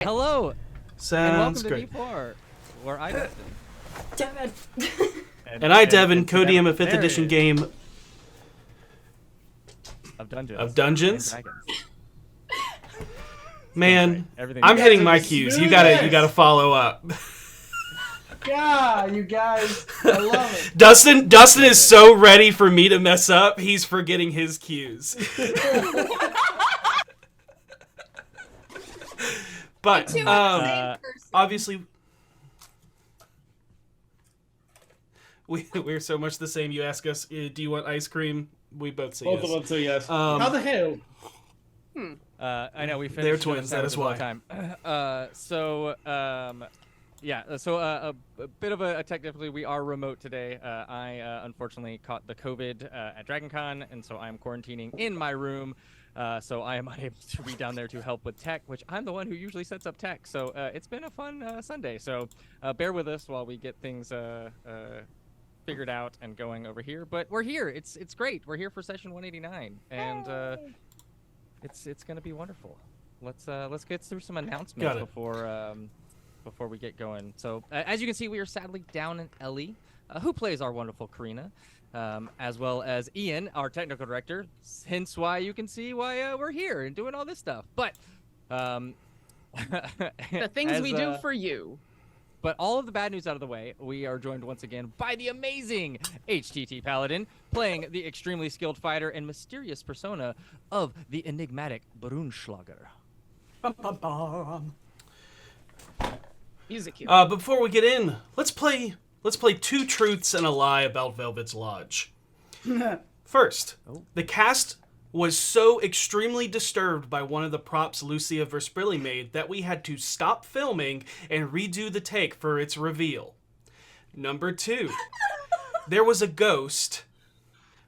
Hello, and welcome Sounds to great. D4, where I Dustin. Devin. And I, Devin, co-DM a 5th edition game of Dungeons. of Dungeons. and Dragons. Man, Everything. I'm hitting are my the cues. You gotta smoothest. follow up. Yeah, you guys, I love it. Dustin is so ready for me to mess up. He's forgetting his cues. But obviously, we're so much the same. You ask us, do you want ice cream? We both say Both yes. of us say yes. Um, How the hell? I know we finished. They're twins, that is why. Time. So a bit of a technically we are remote today. I unfortunately caught the COVID at DragonCon, and so I'm quarantining in my room. So I am unable to be down there to help with tech, which I'm the one who usually sets up tech. So it's been a fun Sunday. So bear with us while we get things figured out and going over here. But we're here. It's great. We're here for session 189, and it's gonna be wonderful. Let's get through some announcements before we get going. So as you can see, we are sadly down in Ellie, who plays our wonderful Karina. As well as Ian, our technical director, hence why you can see why we're here and doing all this stuff. But the things we do for you. But all of the bad news out of the way, we are joined once again by the amazing HTT Paladin, playing the extremely skilled fighter and mysterious persona of the enigmatic Brunschlager. Music cue. Before we get in, let's play 2 truths and a lie about Velvet's Lodge. First, the cast was so extremely disturbed by one of the props Lucia Versprilli made that we had to stop filming and redo the take for its reveal. Number 2, there was a ghost,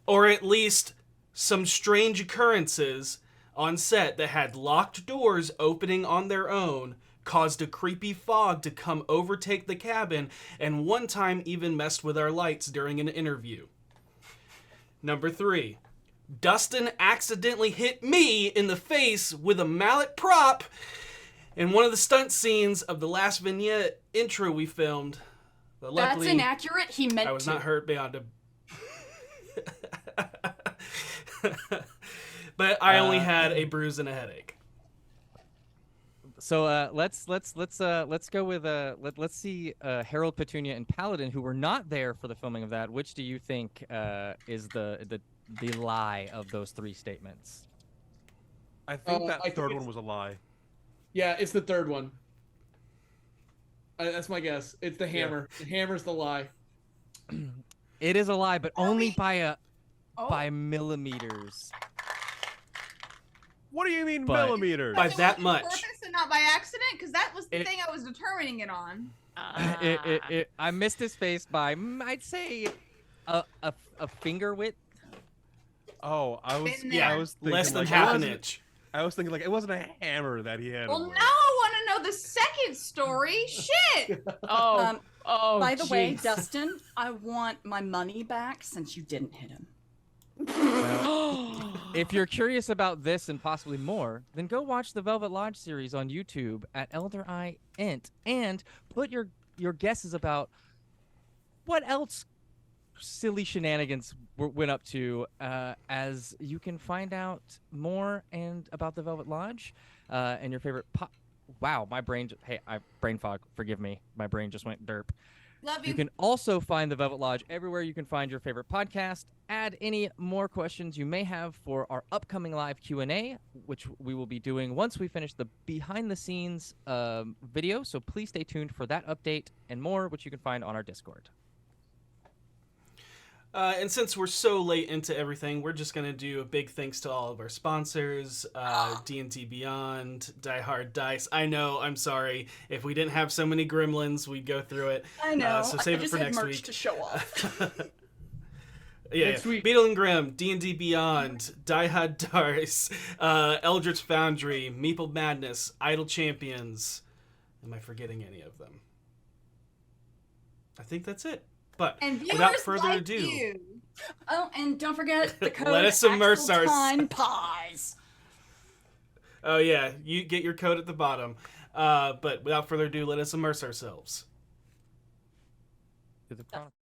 or at least some strange occurrences on set that had locked doors opening on their own, caused a creepy fog to come overtake the cabin, and one time even messed with our lights during an interview. Number 3, Dustin accidentally hit me in the face with a mallet prop in one of the stunt scenes of the last vignette intro we filmed. But luckily, That's inaccurate. He meant to. I was not hurt beyond a... But I only had a bruise and a headache. So let's go with let's see Harold, Petunia, and Paladin, who were not there for the filming of that. Which do you think is the lie of those 3 statements? I think that third one was a lie. Yeah, it's the third one. That's my guess. It's the hammer. Yeah. The hammer's the lie. It is a lie, but only by millimeters. What do you mean But- millimeters? By that On much. purpose and not by accident, because that was the thing I was determining it on. I missed his face by I'd say a finger width. Oh, I was Been I there. was thinking Less than like, half it an wasn't- inch. I was thinking like it wasn't a hammer that he had. Well, now I want to know the second story. Shit. Oh, By the way, jeez. Dustin, I want my money back since you didn't hit him. If you're curious about this and possibly more, then go watch the Velvet Lodge series on YouTube at Elder Eye Int and put your guesses about what else silly shenanigans went up to, as you can find out more and about the Velvet Lodge and your favorite Wow, my brain brain fog, forgive me. My brain just went derp. Love You you. can also find the Velvet Lodge everywhere you can find your favorite podcast. Add any more questions you may have for our upcoming live Q&A, which we will be doing once we finish the behind-the-scenes video. So please stay tuned for that update and more, which you can find on our Discord. And since we're so late into everything, we're just going to do a big thanks to all of our sponsors, D&D Beyond, Die Hard Dice. I know, I'm sorry. If we didn't have so many gremlins, we'd go through it. I know. So save I it for just had next merch week. to show off. Next week. Beetle and Grimm, D&D Beyond, Die Hard Dice, Eldritch Foundry, Meeple Madness, Idle Champions. Am I forgetting any of them? I think that's it. But And viewers without further like ado, you. Oh, and don't forget the code Let us immerse Axel Time Pies. oh yeah, you get your code at the bottom. But without further ado, let us immerse ourselves. To the chronicle.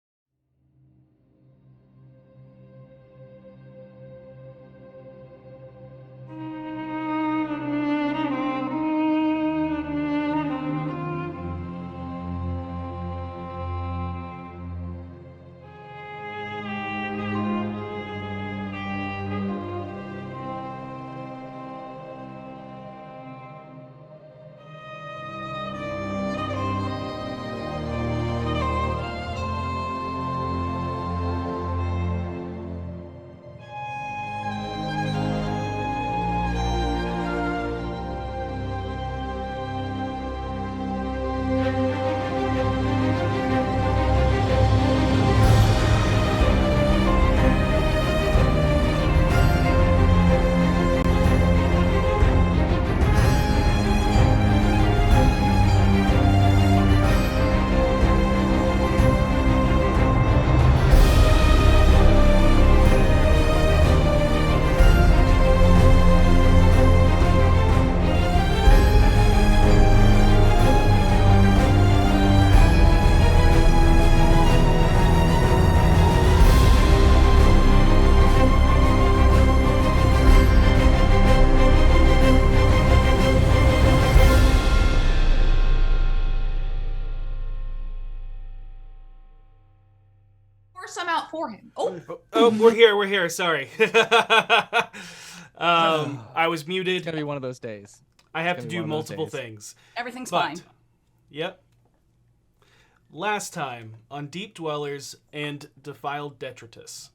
Force some out for him. Oh, Oh, we're here. Sorry. I was It's muted. gonna be one of those days. I have It's to gonna be do one of those multiple days. things. Everything's But, fine. yep. Last time, on Deep Dwellers and Defiled Detritus,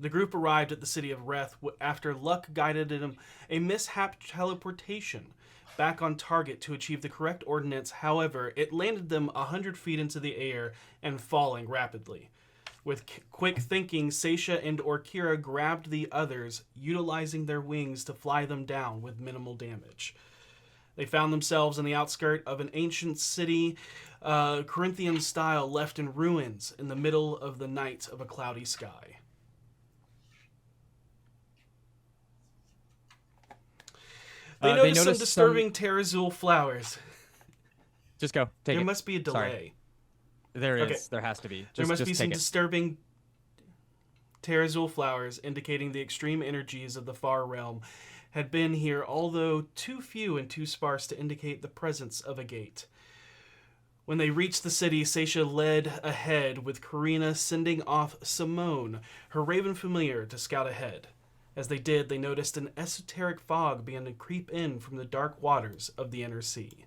the group arrived at the city of Reth after luck guided them a mishap teleportation back on target to achieve the correct ordnance. However, it landed them 100 feet into the air and falling rapidly. With quick thinking, Seisha and Orkira grabbed the others, utilizing their wings to fly them down with minimal damage. They found themselves in the outskirt of an ancient city, Corinthian style, left in ruins in the middle of the night of a cloudy sky. They noticed some disturbing Terrazul flowers. Just go. Take There it. must be a delay. Sorry. There is. Okay. There has to be. There must just be some take it. disturbing Terrazul flowers indicating the extreme energies of the far realm had been here, although too few and too sparse to indicate the presence of a gate. When they reached the city, Seisha led ahead, with Karina sending off Simone, her raven familiar, to scout ahead. As they did, they noticed an esoteric fog began to creep in from the dark waters of the inner sea.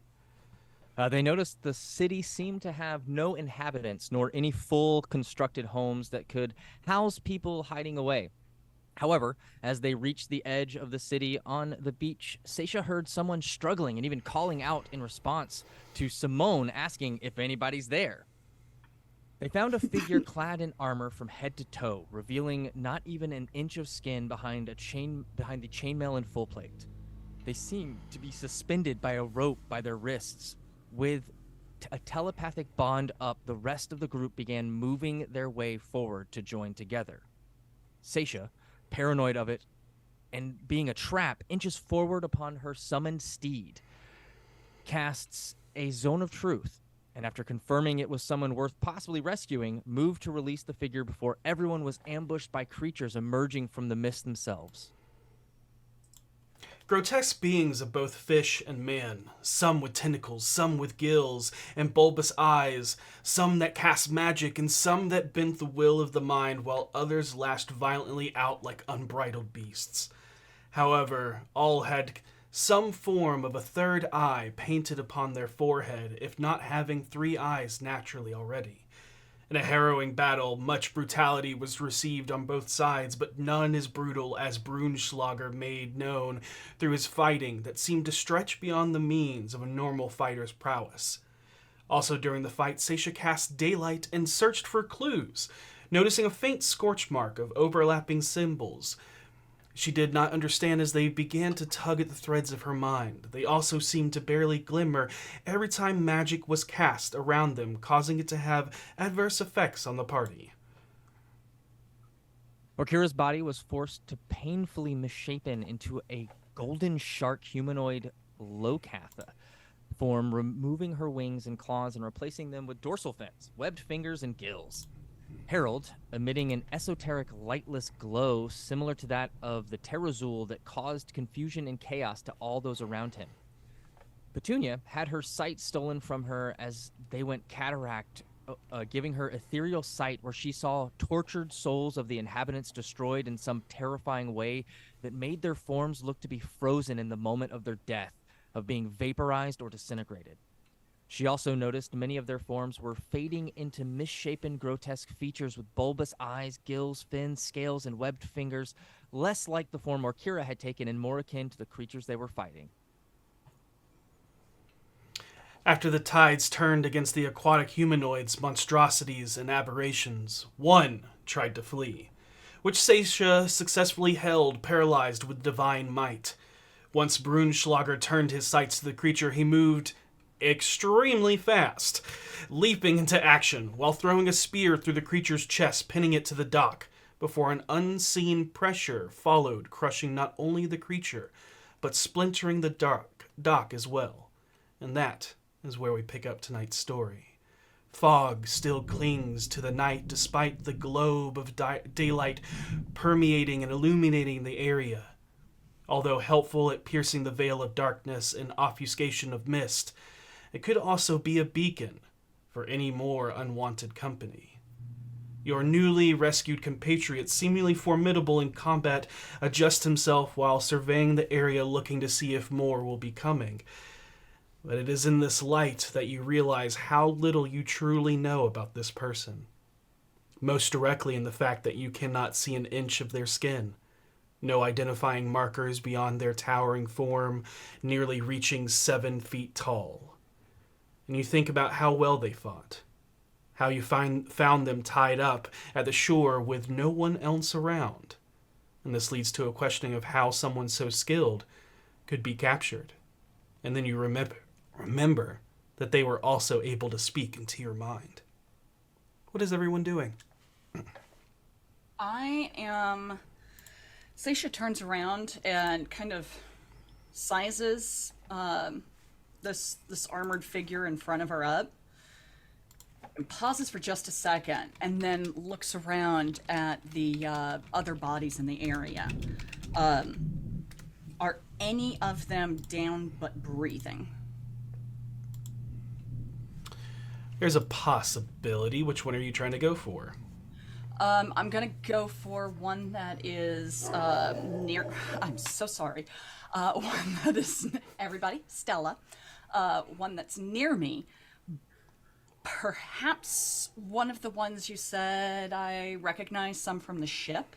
They noticed the city seemed to have no inhabitants nor any full constructed homes that could house people hiding away. However, as they reached the edge of the city on the beach, Seisha heard someone struggling and even calling out in response to Simone asking if anybody's there. They found a figure clad in armor from head to toe, revealing not even an inch of skin behind the chainmail and full plate. They seemed to be suspended by a rope by their wrists. With a telepathic bond up, the rest of the group began moving their way forward to join together. Seisha, paranoid of it and being a trap, inches forward upon her summoned steed, casts a zone of truth, and after confirming it was someone worth possibly rescuing, moved to release the figure before everyone was ambushed by creatures emerging from the mist themselves. Grotesque beings of both fish and man, some with tentacles, some with gills and bulbous eyes, some that cast magic and some that bent the will of the mind, while others lashed violently out like unbridled beasts. However, all had some form of a third eye painted upon their forehead, if not having 3 eyes naturally already. In a harrowing battle, much brutality was received on both sides, but none as brutal as Brunschlager made known through his fighting that seemed to stretch beyond the means of a normal fighter's prowess. Also during the fight, Seisha cast daylight and searched for clues, noticing a faint scorch mark of overlapping symbols. She did not understand as they began to tug at the threads of her mind. They also seemed to barely glimmer every time magic was cast around them, causing it to have adverse effects on the party. Orkira's body was forced to painfully misshapen into a golden shark humanoid Lokatha. form, removing her wings and claws and replacing them with dorsal fins, webbed fingers, and gills. Harold, emitting an esoteric lightless glow similar to that of the Terrazul that caused confusion and chaos to all those around him. Petunia had her sight stolen from her as they went cataract, giving her ethereal sight where she saw tortured souls of the inhabitants destroyed in some terrifying way that made their forms look to be frozen in the moment of their death, of being vaporized or disintegrated. She also noticed many of their forms were fading into misshapen, grotesque features with bulbous eyes, gills, fins, scales, and webbed fingers, less like the form Orkira had taken and more akin to the creatures they were fighting. After the tides turned against the aquatic humanoids, monstrosities, and aberrations, one tried to flee, which Seisha successfully held, paralyzed with divine might. Once Brunschlager turned his sights to the creature, he moved extremely fast, leaping into action while throwing a spear through the creature's chest, pinning it to the dock, before an unseen pressure followed, crushing not only the creature, but splintering the dock as well. And that is where we pick up tonight's story. Fog still clings to the night despite the globe of daylight permeating and illuminating the area. Although helpful at piercing the veil of darkness and obfuscation of mist, it could also be a beacon for any more unwanted company. Your newly rescued compatriot, seemingly formidable in combat, adjusts himself while surveying the area, looking to see if more will be coming. But it is in this light that you realize how little you truly know about this person. Most directly in the fact that you cannot see an inch of their skin. No identifying markers beyond their towering form, nearly reaching 7 feet tall. And you think about how well they fought. How you found them tied up at the shore with no one else around. And this leads to a questioning of how someone so skilled could be captured. And then you remember that they were also able to speak into your mind. What is everyone doing? Seisha turns around and kind of sizes this armored figure in front of her up and pauses for just a second and then looks around at the other bodies in the area. Are any of them down but breathing? There's a possibility. Which one are you trying to go for? I'm gonna go for one that is near. I'm so sorry. One that is everybody. Stella. One that's near me. Perhaps one of the ones you said I recognize some from the ship.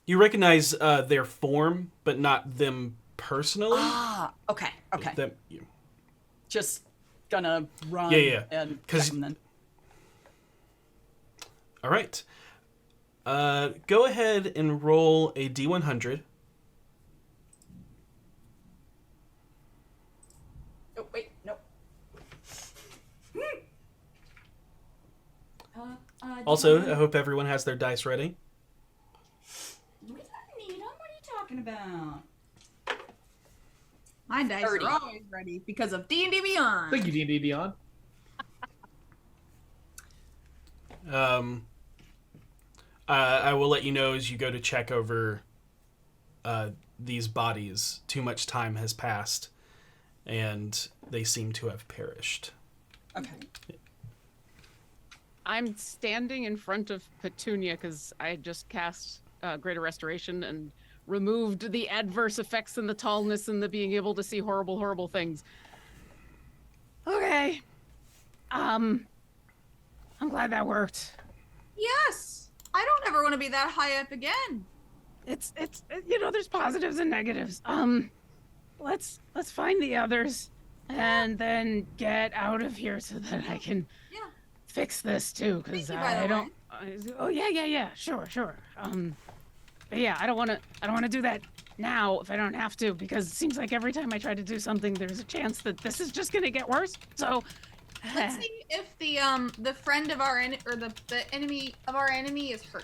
You recognize their form, but not them personally. Ah, okay. Just gonna run. Yeah. And check them then. All right. Go ahead and roll a D100. Oh, wait, no. Also, I hope everyone has their dice ready. We don't need them. What are you talking about? My dice 30. are always ready because of D&D Beyond. Thank you, D&D Beyond. I will let you know as you go to check over these bodies. Too much time has passed, and they seem to have perished. Okay. I'm standing in front of Petunia because I had just cast Greater Restoration and removed the adverse effects and the tallness and the being able to see horrible, horrible things. Okay. I'm glad that worked. Yes. I don't ever want to be that high up again. It's there's positives and negatives. Let's find the others and then get out of here so that I can fix this too, because I don't. Oh yeah, sure. But yeah, I don't want to do that now if I don't have to, because it seems like every time I try to do something, there's a chance that this is just gonna get worse. So let's see if the friend of our the enemy of our enemy is hurt.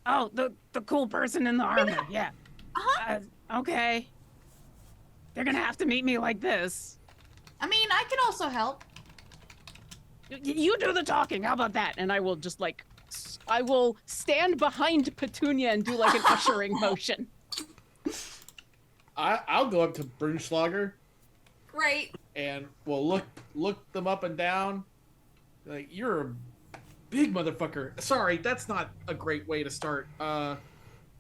Oh, the cool person in the armor, yeah. Uh-huh. Okay. they're gonna have to meet me like this. I mean, I can also help. You do the talking. How about that? And I will just like, I will stand behind Petunia and do like an ushering motion. I'll go up to Brunschlager Great. and we'll look them up and down. Like, you're a big motherfucker. Sorry, that's not a great way to start.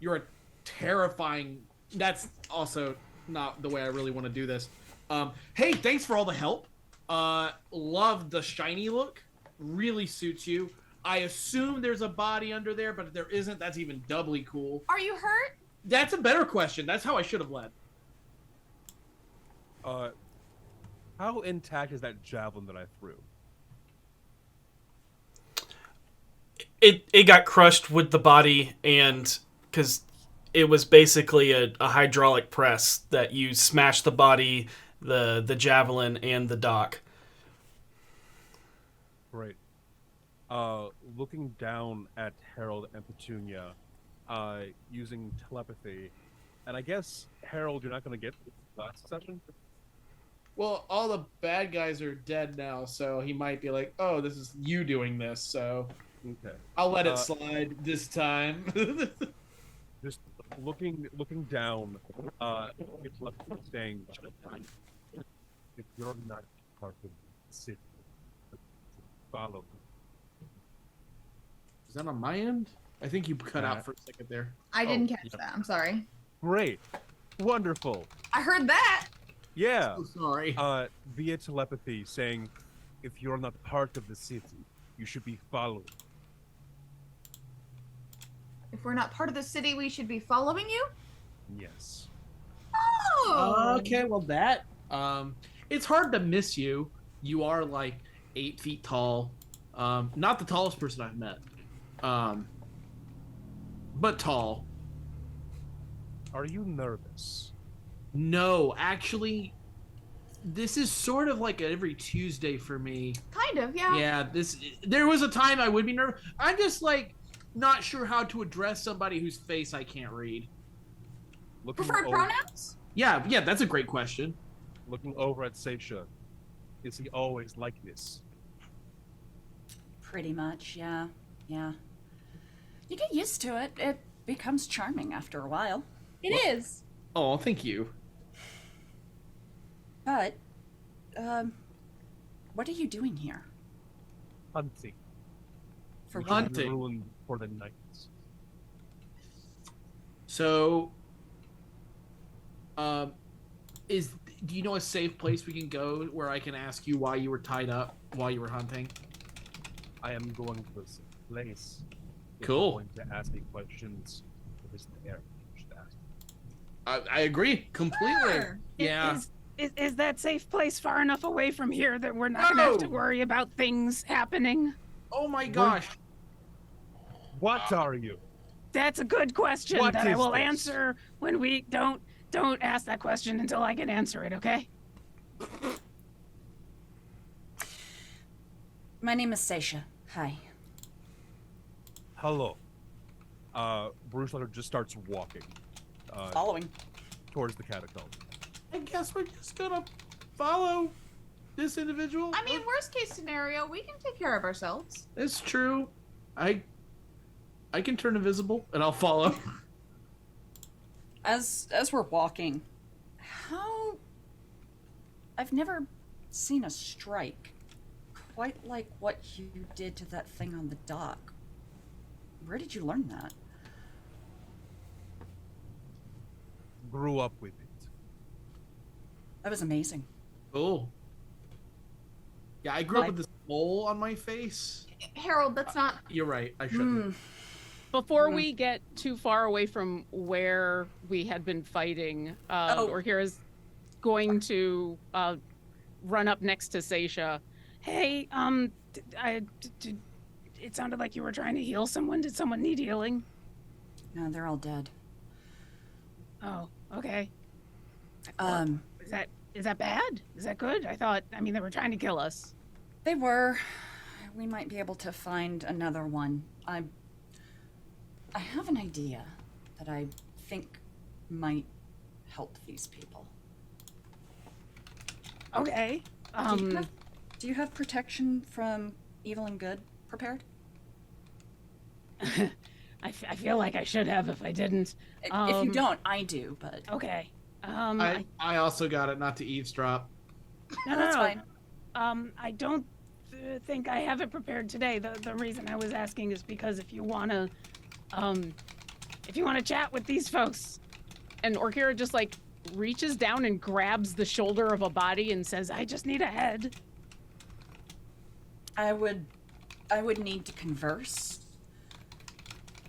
You're a terrifying. That's also not the way I really want to do this. Hey, thanks for all the help. Love the shiny look. Really suits you. I assume there's a body under there, but if there isn't, that's even doubly cool. Are you hurt? That's a better question. That's how I should have led. How intact is that javelin that I threw? It got crushed with the body, and because it was basically a hydraulic press that you smashed the body, the javelin, and the dock. Right. Looking down at Harold and Petunia, using telepathy, and I guess Harold, you're not going to get last session. Well, all the bad guys are dead now, so he might be like, "Oh, this is you doing this." So Okay. I'll let it slide this time. Just looking down, it's left saying, if you're not part of the city, follow me. Is that on my end? I think you cut out for a second there. I didn't catch that. I'm sorry. Great. Wonderful. I heard that. Yeah. So sorry. Via telepathy saying, if you're not part of the city, you should be followed. If we're not part of the city, we should be following you? Yes. Oh! Okay, well that it's hard to miss you. You are like 8 feet tall. Not the tallest person I've met. But tall. Are you nervous? No, actually, this is sort of like every Tuesday for me. Kind of, yeah. Yeah, there was a time I would be nervous. I'm just like not sure how to address somebody whose face I can't read. Preferred pronouns? Yeah, that's a great question. Looking over at Seisha, is he always like this? Pretty much, yeah. You get used to it. It becomes charming after a while. It is. Oh, thank you. But, what are you doing here? Hunting. For We what? should be Hunting. ruined for the nights. So, do you know a safe place we can go where I can ask you why you were tied up while you were hunting? I am going to this place. If Cool. you're going to ask me questions. It is there. You should ask. I agree completely. Sure. Yeah. Is that safe place far enough away from here that we're not gonna have to No. worry about things happening? Oh my gosh. What are you? That's a good question What that I is will this? answer when we don't ask that question until I can answer it, okay? My name is Seisha. Hi. Hello. Bruce Letter just starts walking Following. towards the catacomb. I guess we're just gonna follow this individual. I mean, worst case scenario, we can take care of ourselves. It's true. I can turn invisible and I'll follow. As we're walking, I've never seen a strike quite like what you did to that thing on the dock. Where did you learn that? Grew up with it. That was amazing. Oh. Yeah, I grew up with this mole on my face. Harold, that's not. You're right. I shouldn't. Before we get too far away from where we had been fighting, Orkira is going to run up next to Seisha. Hey, it sounded like you were trying to heal someone. Did someone need healing? No, they're all dead. Oh, okay. Is that bad? Is that good? I mean, they were trying to kill us. They were. We might be able to find another one. I have an idea that I think might help these people. Okay. Do you have protection from evil and good prepared? I feel like I should have if I didn't. If you don't, I do, but... Okay. I also got it, not to eavesdrop. No, That's fine. I don't think I have it prepared today. The reason I was asking is because if you wanna chat with these folks, and Orkira just like reaches down and grabs the shoulder of a body and says, "I just need a head." I would need to converse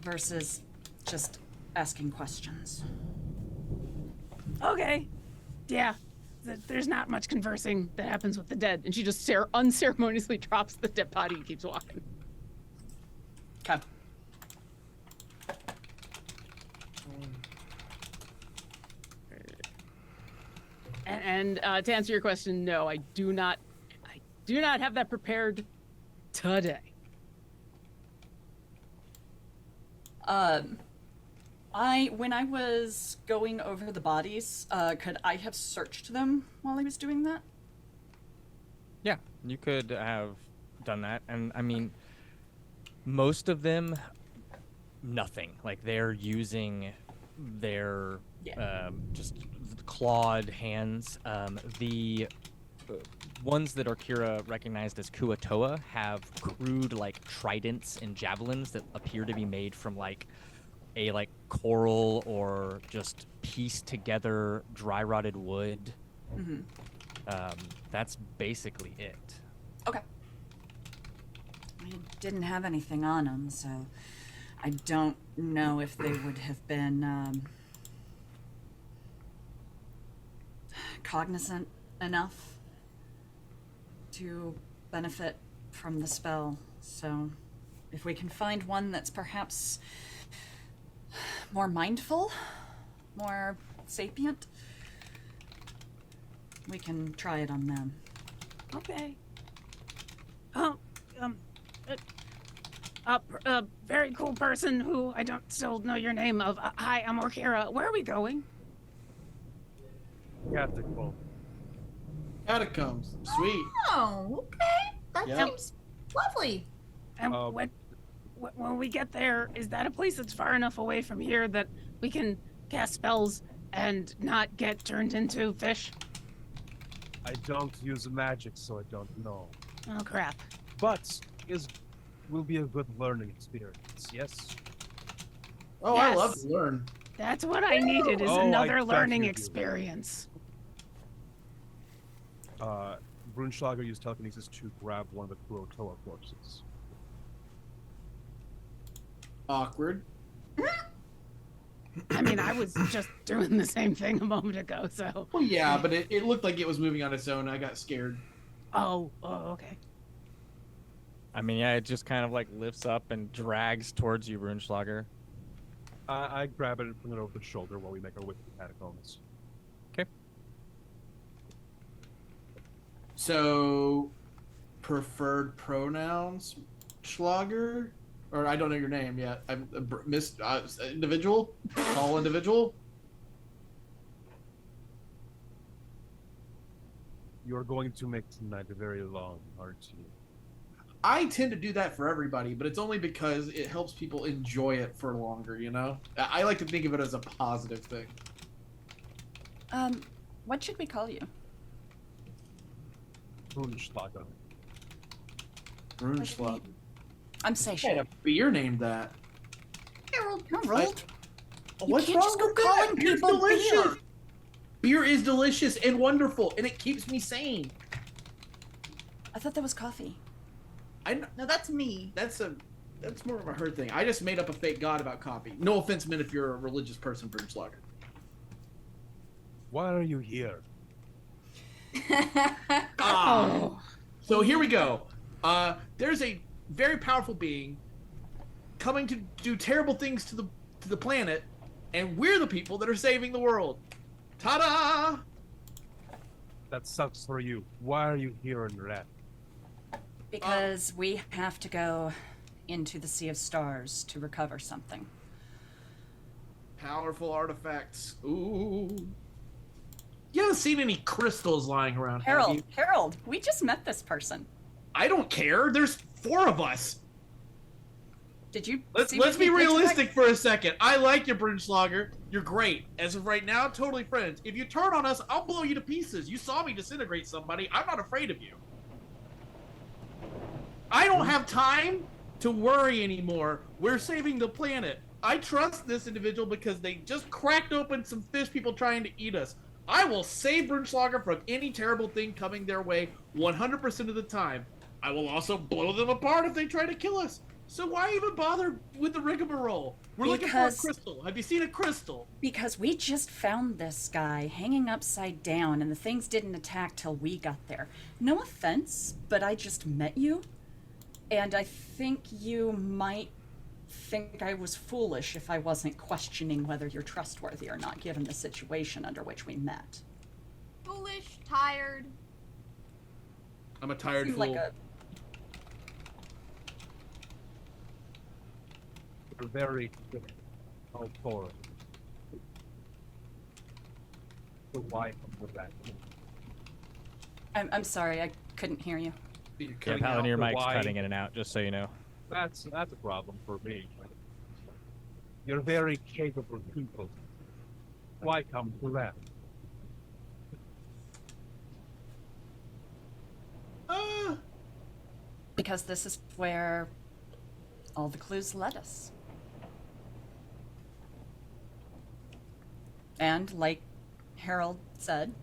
versus just asking questions. Okay. Yeah. There's not much conversing that happens with the dead, and she just unceremoniously drops the dead body and keeps walking. Okay. And to answer your question, no, I do not have that prepared today. When I was going over the bodies, could I have searched them while I was doing that? Yeah, you could have done that, and I mean, most of them, nothing. Like they're using their just clawed hands. The ones that Orkira recognized as Kuatoa have crude like tridents and javelins that appear to be made from like a coral or just pieced together dry rotted wood. Mm-hmm. That's basically it. Okay. I didn't have anything on them, so I don't know if they would have been cognizant enough to benefit from the spell. So if we can find one that's perhaps more mindful, more sapient, we can try it on them. Okay. A very cool person who I don't still know your name of. Hi, I'm Orkira. Where are we going? Catacombs. Sweet. Oh, okay. That Yep. seems lovely. And when we get there, is that a place that's far enough away from here that we can cast spells and not get turned into fish? I don't use magic, so I don't know. Oh, crap. But will be a good learning experience, yes? Oh, I Yes. love to learn. That's what I needed, is Oh, I another thought learning you do. experience. Brunschlager used telekinesis to grab one of the Kurotoa corpses. Awkward. I mean, I was just doing the same thing a moment ago, so... Well, yeah, but it looked like it was moving on its own. I got scared. Oh, okay. I mean, yeah, it just kind of like lifts up and drags towards you, Runschlager. I grab it and bring it over the shoulder while we make our way to the catacombs. Okay. So, preferred pronouns, Schlager? Or I don't know your name yet. I'm individual? Tall individual? You're going to make tonight very long, aren't you? I tend to do that for everybody, but it's only because it helps people enjoy it for longer, you know? I like to think of it as a positive thing. What should we call you? Brunschlager. Brunschlag. I'm I Seisha. had a beer named that. Harold. Harold? What's can't wrong just go with that? calling Beer's people delicious. beer. Beer is delicious and wonderful, and it keeps me sane. I thought that was coffee. No, that's me. That's more of a her thing. I just made up a fake god about coffee. No offense meant if you're a religious person, Brunschlager. Why are you here? Oh. So here we go. There's a very powerful being coming to do terrible things to the planet, and we're the people that are saving the world. Ta-da! That sucks for you. Why are you here in red? Because we have to go into the Sea of Stars to recover something. Powerful artifacts. Ooh. You haven't seen any crystals lying around, have Harold, you? Harold, we just met this person. I don't care. There's 4 of us. Did you? Let's see what be he did to that- realistic for a second. I like you, Brunschlager. You're great. As of right now, totally friends. If you turn on us, I'll blow you to pieces. You saw me disintegrate somebody. I'm not afraid of you. I don't have time to worry anymore. We're saving the planet. I trust this individual because they just cracked open some fish people trying to eat us. I will save Brunschlager from any terrible thing coming their way 100% of the time. I will also blow them apart if they try to kill us. So why even bother with the rigmarole? We're looking for a crystal. Have you seen a crystal? Because we just found this guy hanging upside down and the things didn't attack till we got there. No offense, but I just met you. And I think you might think I was foolish if I wasn't questioning whether you're trustworthy or not, given the situation under which we met. Foolish, tired. I'm a tired Seemed fool. like a You're very good. Oh, poor. So why come with that? I'm sorry, I couldn't hear you. You're Yeah, cutting Paladin, out. your mic's why- cutting in and out, just so you know. That's a problem for me. You're very capable people. Why come to that? Because this is where all the clues led us. And like Harold said,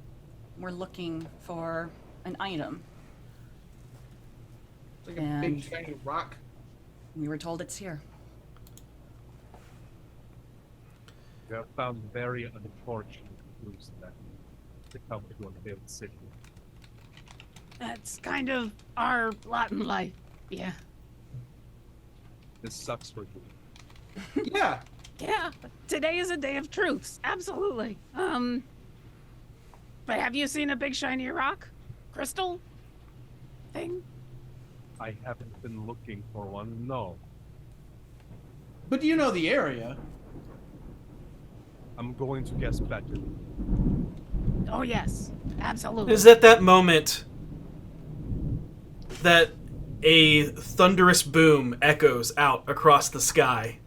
we're looking for an item. It's like a And- big shiny rock. We were told it's here. You have found very unfortunate clues that to come to a failed city. That's kind of our lot in life. Yeah. This sucks for you. Yeah. Yeah. Today is a day of truths. Absolutely. But have you seen a big shiny rock? Crystal? Thing? I haven't been looking for one, no. But you know the area. I'm going to guess better. Oh yes. Absolutely. Is at that moment that a thunderous boom echoes out across the sky,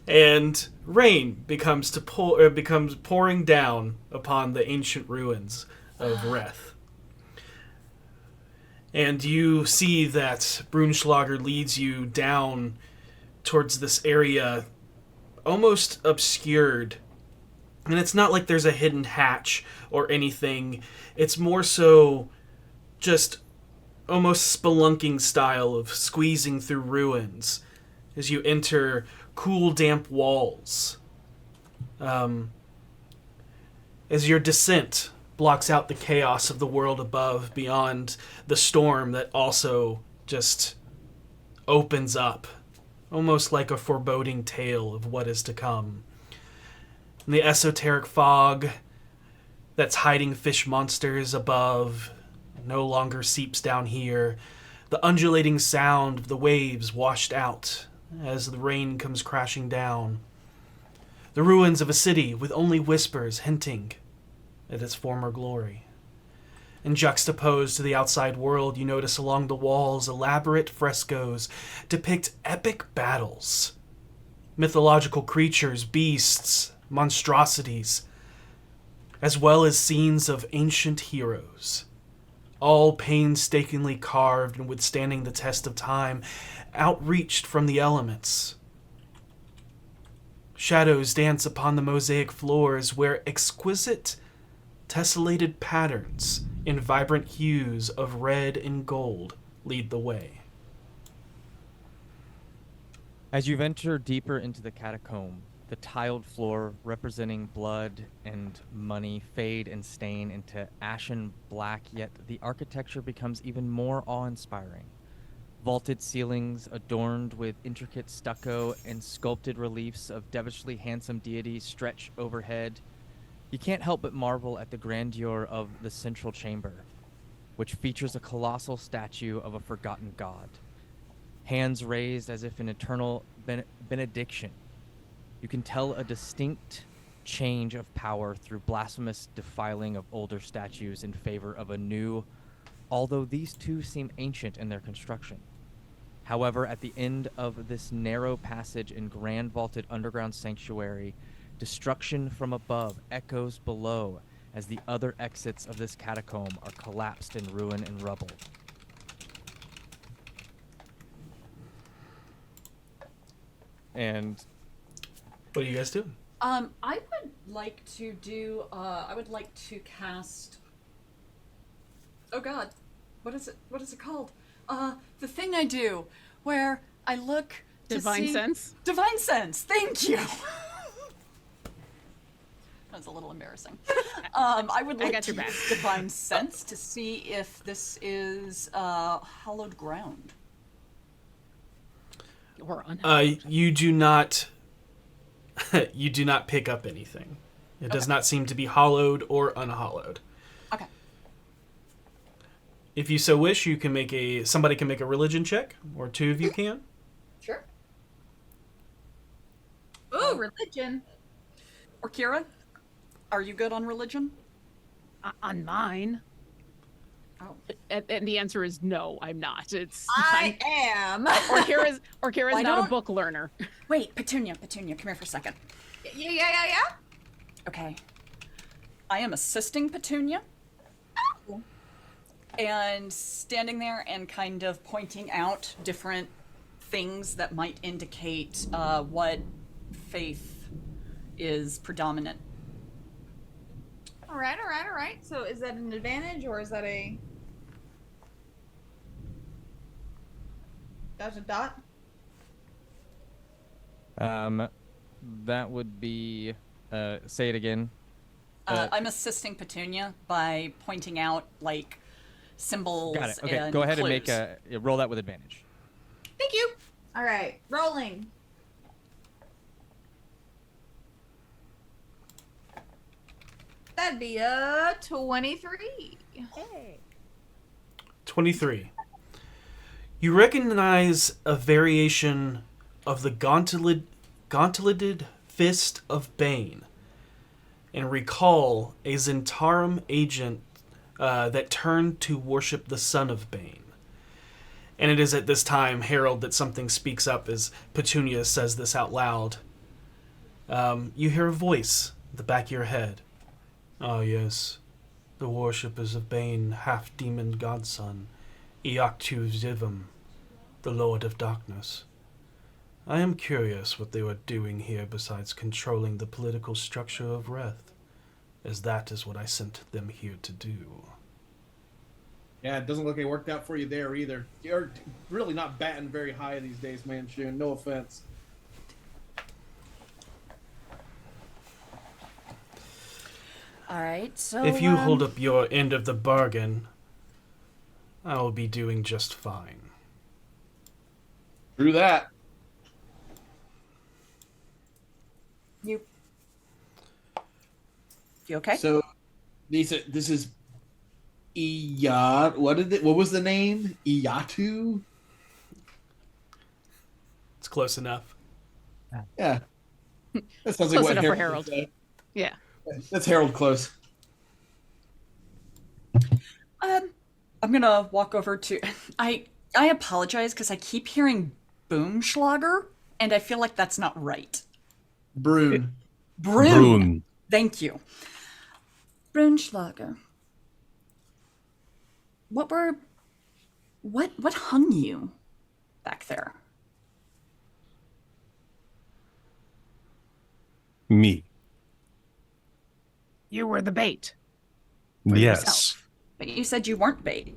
and rain becomes pouring down upon the ancient ruins of Reth. And you see that Brunschlager leads you down towards this area, almost obscured. And it's not like there's a hidden hatch or anything. It's more so just almost spelunking style of squeezing through ruins as you enter cool, damp walls. As your descent blocks out the chaos of the world above beyond the storm that also just opens up, almost like a foreboding tale of what is to come. And the esoteric fog that's hiding fish monsters above no longer seeps down here. The undulating sound of the waves washed out as the rain comes crashing down. The ruins of a city with only whispers hinting at its former glory. And juxtaposed to the outside world, you notice along the walls elaborate frescoes depict epic battles. Mythological creatures, beasts, monstrosities, as well as scenes of ancient heroes, all painstakingly carved and withstanding the test of time, outreached from the elements. Shadows dance upon the mosaic floors where exquisite, tessellated patterns in vibrant hues of red and gold lead the way. As you venture deeper into the catacomb, the tiled floor representing blood and money fade and stain into ashen black, yet the architecture becomes even more awe-inspiring. Vaulted ceilings adorned with intricate stucco and sculpted reliefs of devilishly handsome deities stretch overhead. You can't help but marvel at the grandeur of the central chamber, which features a colossal statue of a forgotten god, hands raised as if in eternal benediction. You can tell a distinct change of power through blasphemous defiling of older statues in favor of a new, although these two seem ancient in their construction. However, at the end of this narrow passage in grand vaulted underground sanctuary, destruction from above echoes below as the other exits of this catacomb are collapsed in ruin and rubble. And What are you guys doing? I would like to do. I would like to cast. Oh God, what is it? What is it called? The thing I do where I look to Divine see... sense? Divine sense. Thank you. That's a little embarrassing. I would like got to your back. use divine sense to see if this is hallowed ground. Or unhallowed. You do not. You do not pick up anything. It does not seem to be hollowed or unhollowed. Okay. If you so wish, you can make somebody can make a religion check, or two of you can. Sure. Ooh, religion. Or Kira, are you good on religion? On mine. Oh. And the answer is no, I'm not. I am. Or Kira's Why not a don't- book learner. Wait, Petunia, come here for a second. Yeah. Okay. I am assisting Petunia. And standing there and kind of pointing out different things that might indicate what faith is predominant. All right. So is that an advantage or is that a... That's a dot? that would be, say it again. I'm assisting Petunia by pointing out, like, symbols. Got it. Okay, and go ahead and clues. roll that with advantage. Thank you. All right, rolling. That'd be a 23. 23. You recognize a variation of the gauntleted fist of Bane, and recall a Zentarum agent that turned to worship the son of Bane. And it is at this time, Harold, that something speaks up as Petunia says this out loud. You hear a voice at the back of your head. Ah, yes. The worshippers of Bane, half-demon godson, Iactu Zivum, the Lord of Darkness. I am curious what they were doing here besides controlling the political structure of Reth, as that is what I sent them here to do. Yeah, it doesn't look like it worked out for you there either. You're really not batting very high these days, man, Shun. No offense. All right, so If you hold up your end of the bargain, I will be doing just fine. Through that. you okay? So, this is Iyat. What was the name? Iyatu? It's close enough. Yeah. That sounds Close like what enough for Harold Harold. would say. Yeah. That's Harold close. I'm gonna walk over to. I apologize because I keep hearing Boomschlager, and I feel like that's not right. Brune. Brune. Thank you. Brunschlager. What hung you back there? Me. You were the bait. Yes. yourself. But you said you weren't bait.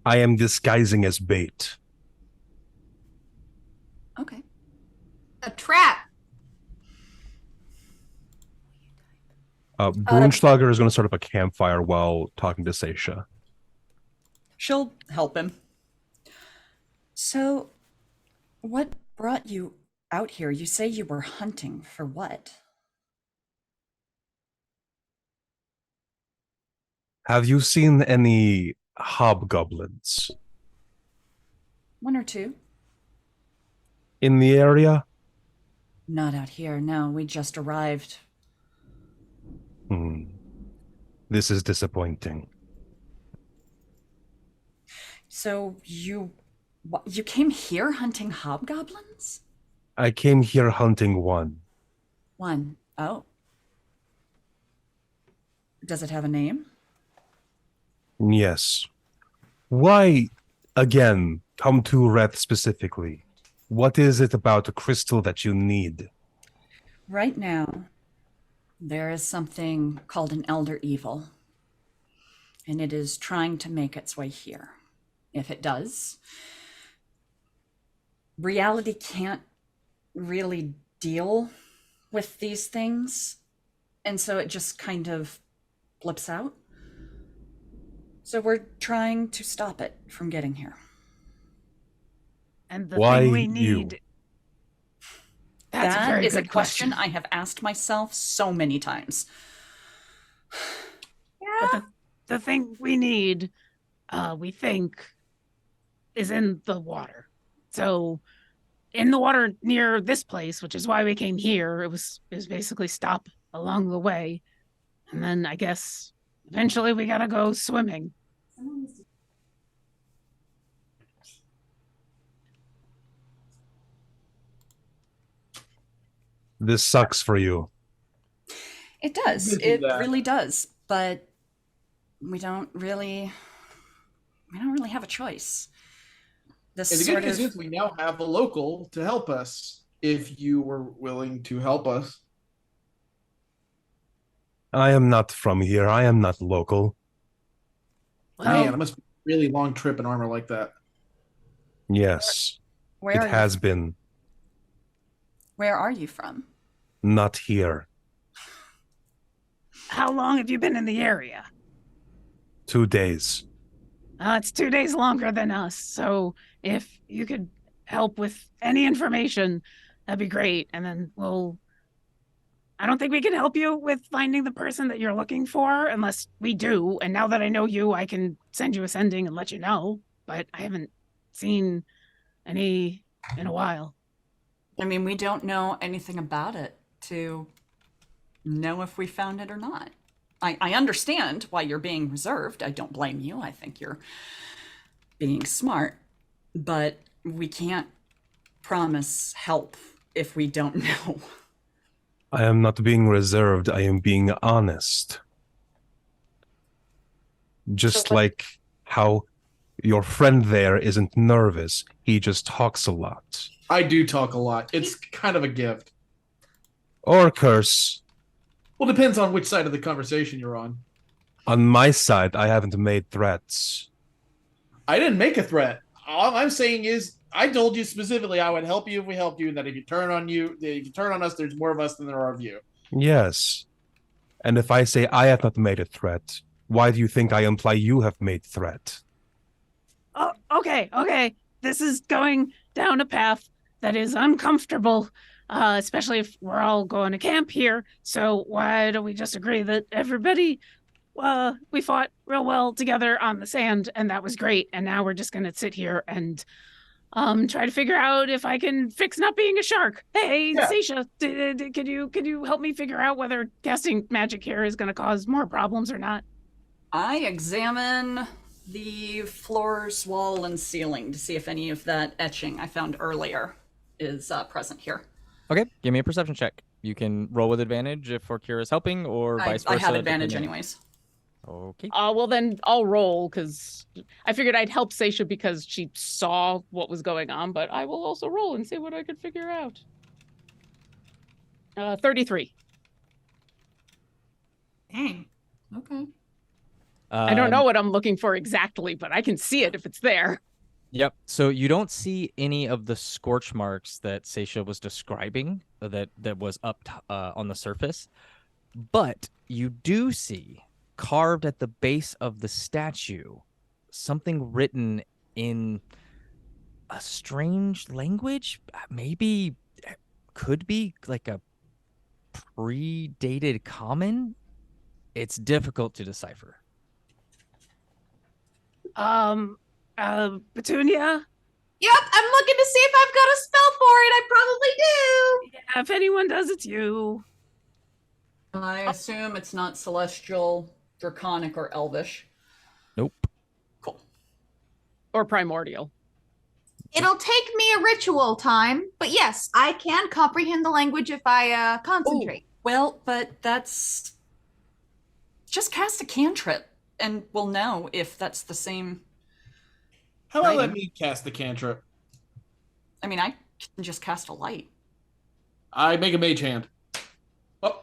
I am disguising as bait. Okay. A trap. Brunschlager is going to start up a campfire while talking to Seisha. She'll help him. So, what brought you out here? You say you were hunting for what? Have you seen any hobgoblins One or two? in the area? Not out here. No, we just arrived. This is disappointing. So you came here hunting hobgoblins? I came here hunting one. One. Oh. Does it have a name? Yes. Why, again, come to Reth specifically? What is it about the crystal that you need? Right now, there is something called an elder evil, and it is trying to make its way here. If it does, reality can't really deal with these things, and so it just kind of blips out. So we're trying to stop it from getting here. And the Why thing we you? need. That's a That very is a good question I have asked myself so many times. But the thing we need, we think, is in the water. So, in the water near this place, which is why we came here, it was basically stop along the way, and then I guess eventually we gotta go swimming. This sucks for you. It does. It really does. But we don't really have a choice. This And the sort good news of is we now have a local to help us if you were willing to help us. I am not from here. I am not local. Man, it must be a really long trip in armor like that. Yes, where it are has you, been. where are you from? Not here. How long have you been in the area? 2 days. It's 2 days longer than us, so if you could help with any information, that'd be great. And then I don't think we can help you with finding the person that you're looking for unless we do. And now that I know you, I can send you a sending and let you know. But I haven't seen any in a while. I mean, we don't know anything about it to know if we found it or not. I understand why you're being reserved. I don't blame you. I think you're being smart. But we can't promise help if we don't know. I am not being reserved. I am being honest. Just like how your friend there isn't nervous. He just talks a lot. I do talk a lot. It's kind of a gift. Or curse. Well, depends on which side of the conversation you're on. On my side, I haven't made threats. I didn't make a threat. All I'm saying is, I told you specifically I would help you if we helped you, and that if you turn on us, there's more of us than there are of you. Yes. And if I say I have not made a threat, why do you think I imply you have made threat? Oh, okay. This is going down a path that is uncomfortable, especially if we're all going to camp here. So why don't we just agree that everybody, we fought real well together on the sand, and that was great. And now we're just going to sit here and try to figure out if I can fix not being a shark. Hey, yeah. Seisha, could you help me figure out whether casting magic here is going to cause more problems or not? I examine the floors, wall, and ceiling to see if any of that etching I found earlier is present here. Okay, give me a perception check. You can roll with advantage if Orkira is helping, or vice versa. I have advantage anyways. Okay. Well, then I'll roll, because I figured I'd help Seisha because she saw what was going on, but I will also roll and see what I could figure out. 33. Dang. Okay. I don't know what I'm looking for exactly, but I can see it if it's there. Yep. So you don't see any of the scorch marks that Seisha was describing that was up on the surface, but you do see carved at the base of the statue something written in a strange language. Maybe could be like a predated common. It's difficult to decipher. Petunia, Yep, I'm looking to see if I've got a spell for it. I probably do. Yeah, if anyone does, it's you. I assume it's not celestial, draconic, or elvish. Nope. Cool. Or primordial. It'll take me a ritual time, but yes, I can comprehend the language if I concentrate. Well, but that's just cast a cantrip, and we'll know if that's the same. How about let Writing. me cast the cantrip? I mean, I can just cast a light. I make a mage hand. Oh,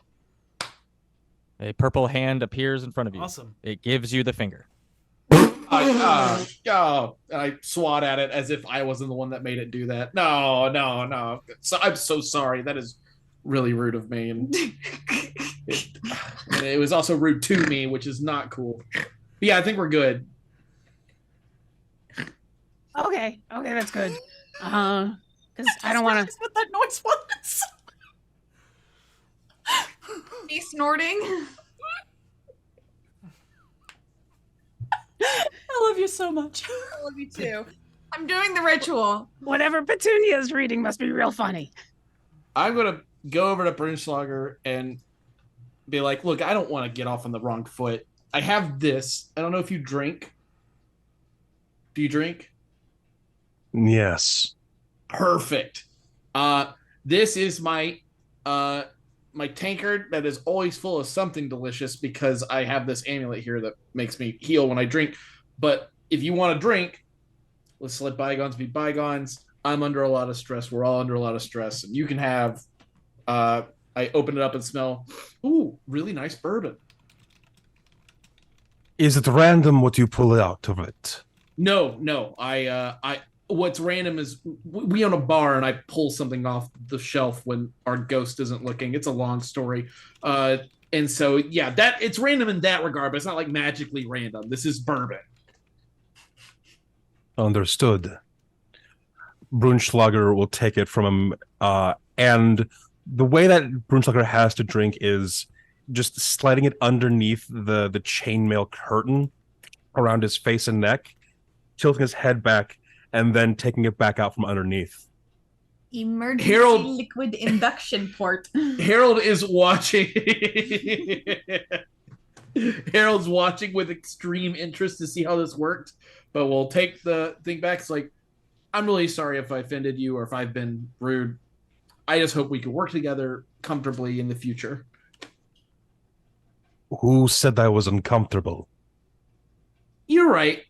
A purple hand appears in front of you. Awesome. It gives you the finger. and I swat at it as if I wasn't the one that made it do that. No. So I'm so sorry. That is really rude of me, and it was also rude to me, which is not cool. But yeah, I think we're good. Okay, that's good. Because I don't want to. What that noise was? Me snorting. I love you so much. I love you too. I'm doing the ritual. Whatever Petunia's reading must be real funny. I'm gonna go over to Brunschlager and be like, "Look, I don't want to get off on the wrong foot. I have this. I don't know if you drink. Do you drink? Yes. Perfect. This is my my tankard that is always full of something delicious because I have this amulet here that makes me heal when I drink. But if you want to drink, let's let bygones be bygones. I'm under a lot of stress. We're all under a lot of stress, and you can have. I open it up and smell. Ooh, really nice bourbon. Is it random what you pull out of it? No. What's random is we own a bar and I pull something off the shelf when our ghost isn't looking. It's a long story. And so, yeah, that it's random in that regard, but it's not like magically random. This is bourbon. Understood. Brunschlager will take it from him, and the way that Brunschlager has to drink is just sliding it underneath the chainmail curtain around his face and neck, tilting his head back, and then taking it back out from underneath. Emergency Harold- liquid induction port. Harold is watching. Harold's watching with extreme interest to see how this worked, but we'll take the thing back. It's like, I'm really sorry if I offended you or if I've been rude. I just hope we can work together comfortably in the future. Who said I was uncomfortable? You're right.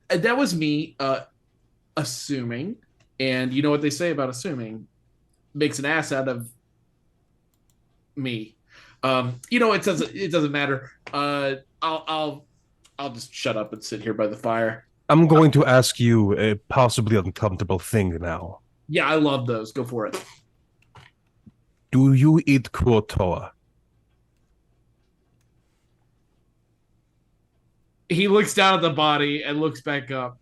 That was me assuming. And you know what they say about assuming? Makes an ass out of me. It doesn't matter. I'll just shut up and sit here by the fire. I'm going to ask you a possibly uncomfortable thing now. Yeah, I love those. Go for it. Do you eat kuotoa? He looks down at the body and looks back up.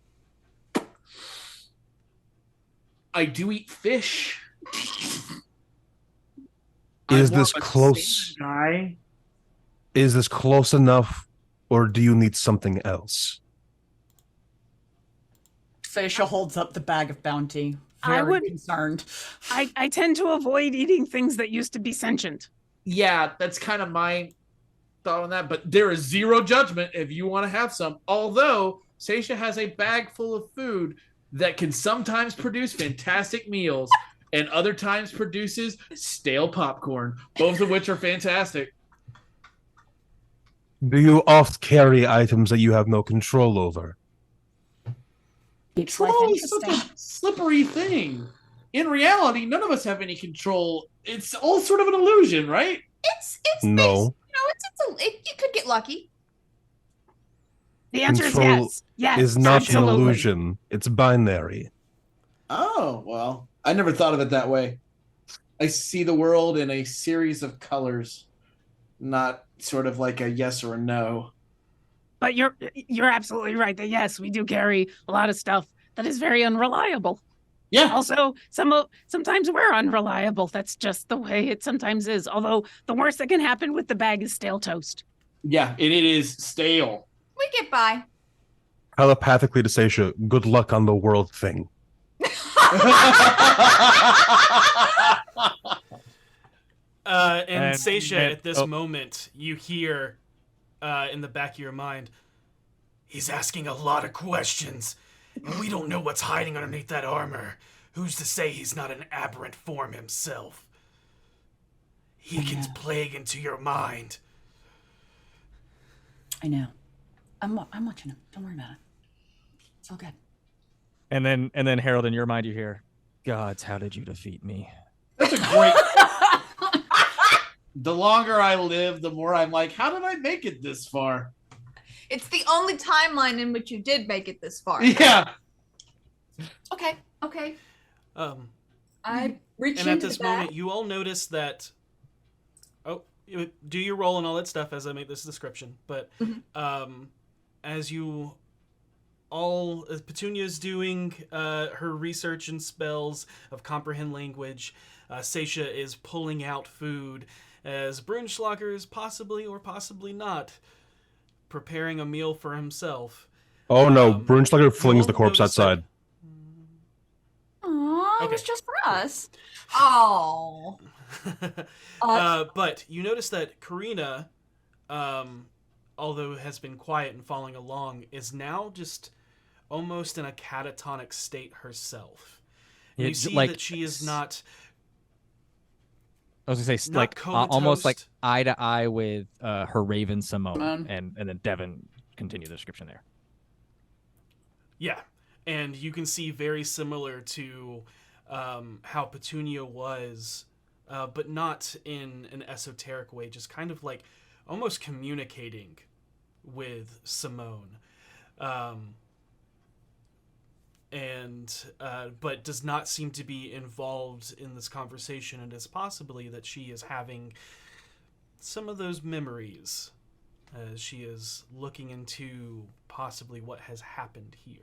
I do eat fish. Is I'm more this of a close? salmon guy. Is this close enough, or do you need something else? Seisha holds up the bag of bounty. I Very would- concerned. I tend to avoid eating things that used to be sentient. Yeah, that's kind of my thought on that. But there is zero judgment if you want to have some. Although Seisha has a bag full of food that can sometimes produce fantastic meals and other times produces stale popcorn, both of which are fantastic. Do you oft carry items that you have no control over? It's life Control is such interesting. a slippery thing. In reality, none of us have any control. It's all sort of an illusion, right? It's No. you could get lucky. The answer Control is yes. Yes. Is not absolutely. an illusion. It's binary. Oh, well, I never thought of it that way. I see the world in a series of colors, not sort of like a yes or a no. But you're absolutely right that yes, we do carry a lot of stuff that is very unreliable. Yeah. Also, sometimes we're unreliable. That's just the way it sometimes is. Although the worst that can happen with the bag is stale toast. Yeah, and it is stale. We get by. Telepathically to Seisha, good luck on the world thing. And Seisha, at this oh. moment, you hear in the back of your mind, he's asking a lot of questions, and we don't know what's hiding underneath that armor. Who's to say he's not an aberrant form himself? He can plague into your mind. I know. I'm watching him. Don't worry about it. It's all good. And then Harold, in your mind, you hear, "Gods, how did you defeat me?" That's a great. The longer I live, the more I'm like, how did I make it this far? It's the only timeline in which you did make it this far. Yeah. Okay. I reach And at into this the back. moment, you all notice that. Oh, do your roll and all that stuff as I make this description. But as you all, as Petunia's doing her research and spells of comprehend language, Seisha is pulling out food, as Brunschlager is possibly or possibly not preparing a meal for himself. Oh no, Brunschlager flings the you'll corpse notice that- outside. Aw, it Okay. was just for us. Oh. But you notice that Karina, although has been quiet and following along, is now just almost in a catatonic state herself. And Yeah, you see like- that she is not. I was gonna say, Not like almost like comatose. eye to eye with her Raven Simone, Simone. and then Devin continue the description there. Yeah, and you can see very similar to how Petunia was, but not in an esoteric way, just kind of like almost communicating with Simone. But does not seem to be involved in this conversation, and it's possibly that she is having some of those memories as she is looking into possibly what has happened here.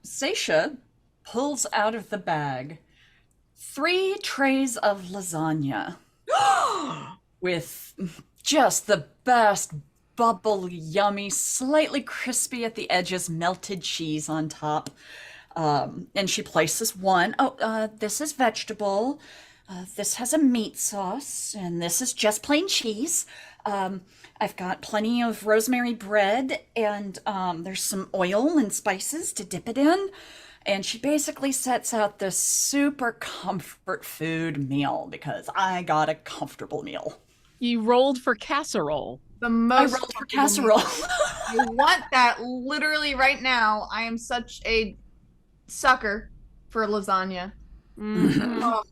Seisha pulls out of the bag 3 trays of lasagna with just the best bubbly, yummy, slightly crispy at the edges, melted cheese on top. And she places one. This is vegetable. This has a meat sauce, and this is just plain cheese. I've got plenty of rosemary bread, and there's some oil and spices to dip it in. And she basically sets out this super comfort food meal because I got a comfortable meal. You rolled for casserole. The I most rolled for casserole. I want that literally right now. I am such a sucker for lasagna. Mhm.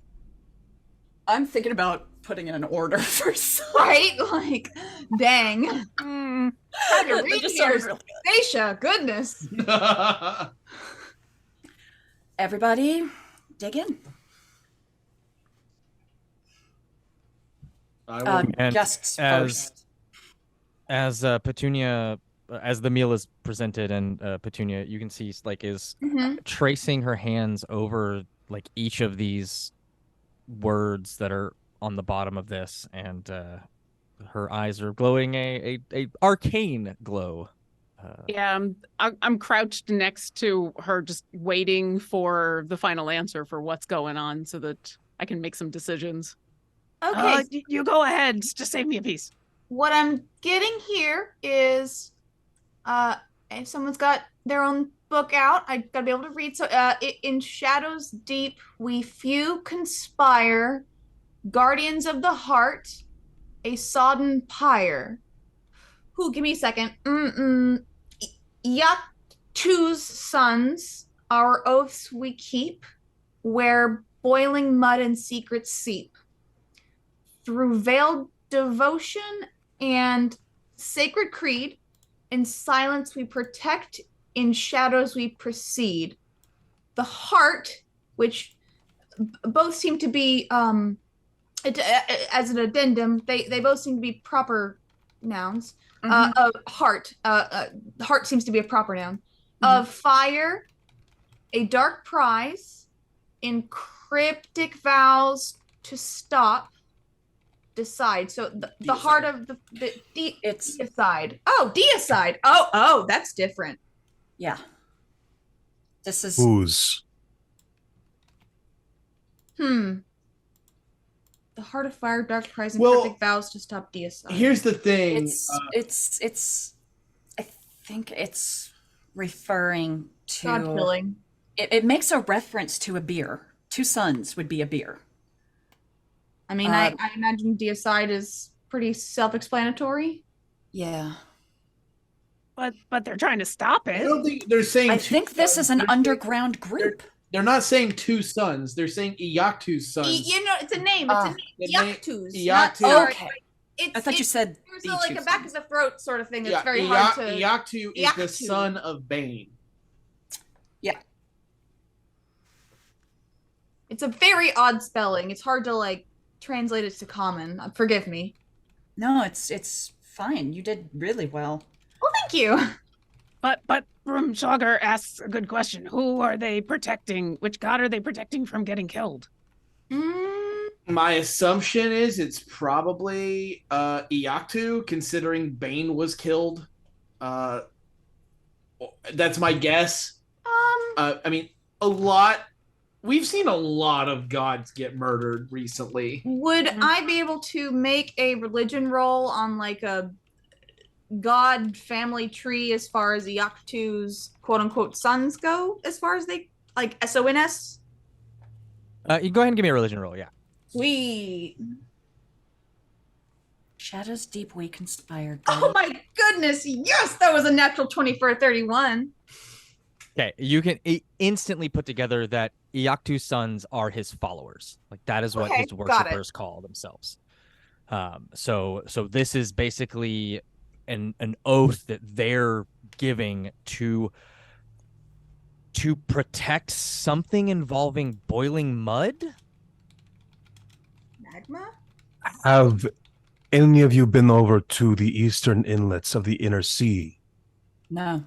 I'm thinking about putting in an order for some. Right? Like, dang. Mm. Had to That read just here. sounds really Seisha, goodness. Everybody, dig in. I will. And Guests as- first. As Petunia, as the meal is presented, and Petunia, you can see like is tracing her hands over like each of these words that are on the bottom of this, and her eyes are glowing a arcane glow. Yeah, I'm crouched next to her, just waiting for the final answer for what's going on, so that I can make some decisions. Okay, You go ahead. Just save me a piece. what I'm getting here is if someone's got their own book out, I gotta be able to read. So in shadows deep we few conspire, guardians of the heart, a sodden pyre. Who, give me a second. Yaktu's sons, our oaths we keep, where boiling mud and secrets seep. Through veiled devotion and sacred creed, in silence we protect, in shadows we proceed. The heart, which both seem to be, as an addendum, they both seem to be proper nouns. Heart, heart seems to be a proper noun. Of fire, a dark prize, in cryptic vows to stop, decide. So the heart of the It's deicide. Oh, deicide. Oh, that's different. yeah. This is Whose? The Heart of Fire, Dark Prize, and Well, Perfect Vows to stop deicide. Here's the thing. it's I think it's referring to God killing. it makes a reference to a beer. Two Sons would be a beer. I mean, I imagine deicide is pretty self-explanatory. Yeah. But they're trying to stop I it. don't think they're saying. I two think this sons. is an They're- underground group. They're not saying 2 sons. They're saying Iyaktu's sons. You know, it's a name. It's a name. The name- Iactus. Iactus. not- Okay. It's, I thought you said there's a, like a Beatrice. back of the throat sort of thing that's Yeah, very hard to. Iyaktu is the Iactu. son of Bane. Yeah. It's a very odd spelling. It's hard to like translate it to common. Forgive me. No, it's fine. You did really well. Well, thank you. But Rumschlager asks a good question. Who are they protecting? Which god are they protecting from getting killed? My assumption is it's probably Iyaktu, considering Bane was killed. That's my guess. I mean, we've seen a lot of gods get murdered recently. Would I be able to make a religion roll on like a god family tree as far as Iactu's quote unquote sons go? As far as they like SONS? You go ahead and give me a religion roll, yeah. Sweet. Shadows deep we conspired. Oh my goodness! Yes, that was a natural 20 for a 31. Okay, you can instantly put together that Iactu's sons are his followers. Like that is what Okay, his got it. worshippers call themselves. So this is basically an oath that they're giving to protect something involving boiling mud. Magma? Have any of you been over to the eastern inlets of the inner sea? No.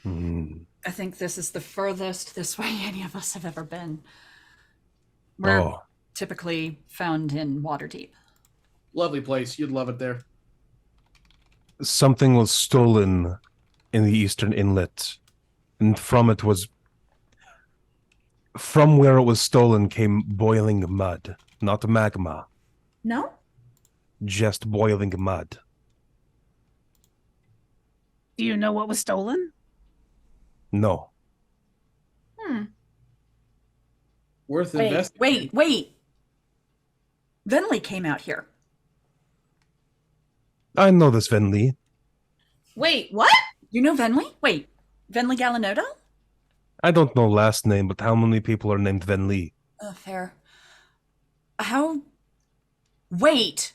Hmm. I think this is the furthest this way any of us have ever been. We're Oh, typically found in Waterdeep. Lovely place. You'd love it there. something was stolen in the eastern inlet, and from where it was stolen came boiling mud, not magma, No? just boiling mud. Do you know what was stolen? No. Worth Wait, investigating. wait. Venley came out here. I know this Venli. Wait, what? You know Venley? Wait, Venley Galanoda? I don't know last name, but how many people are named Venli? Fair. Wait.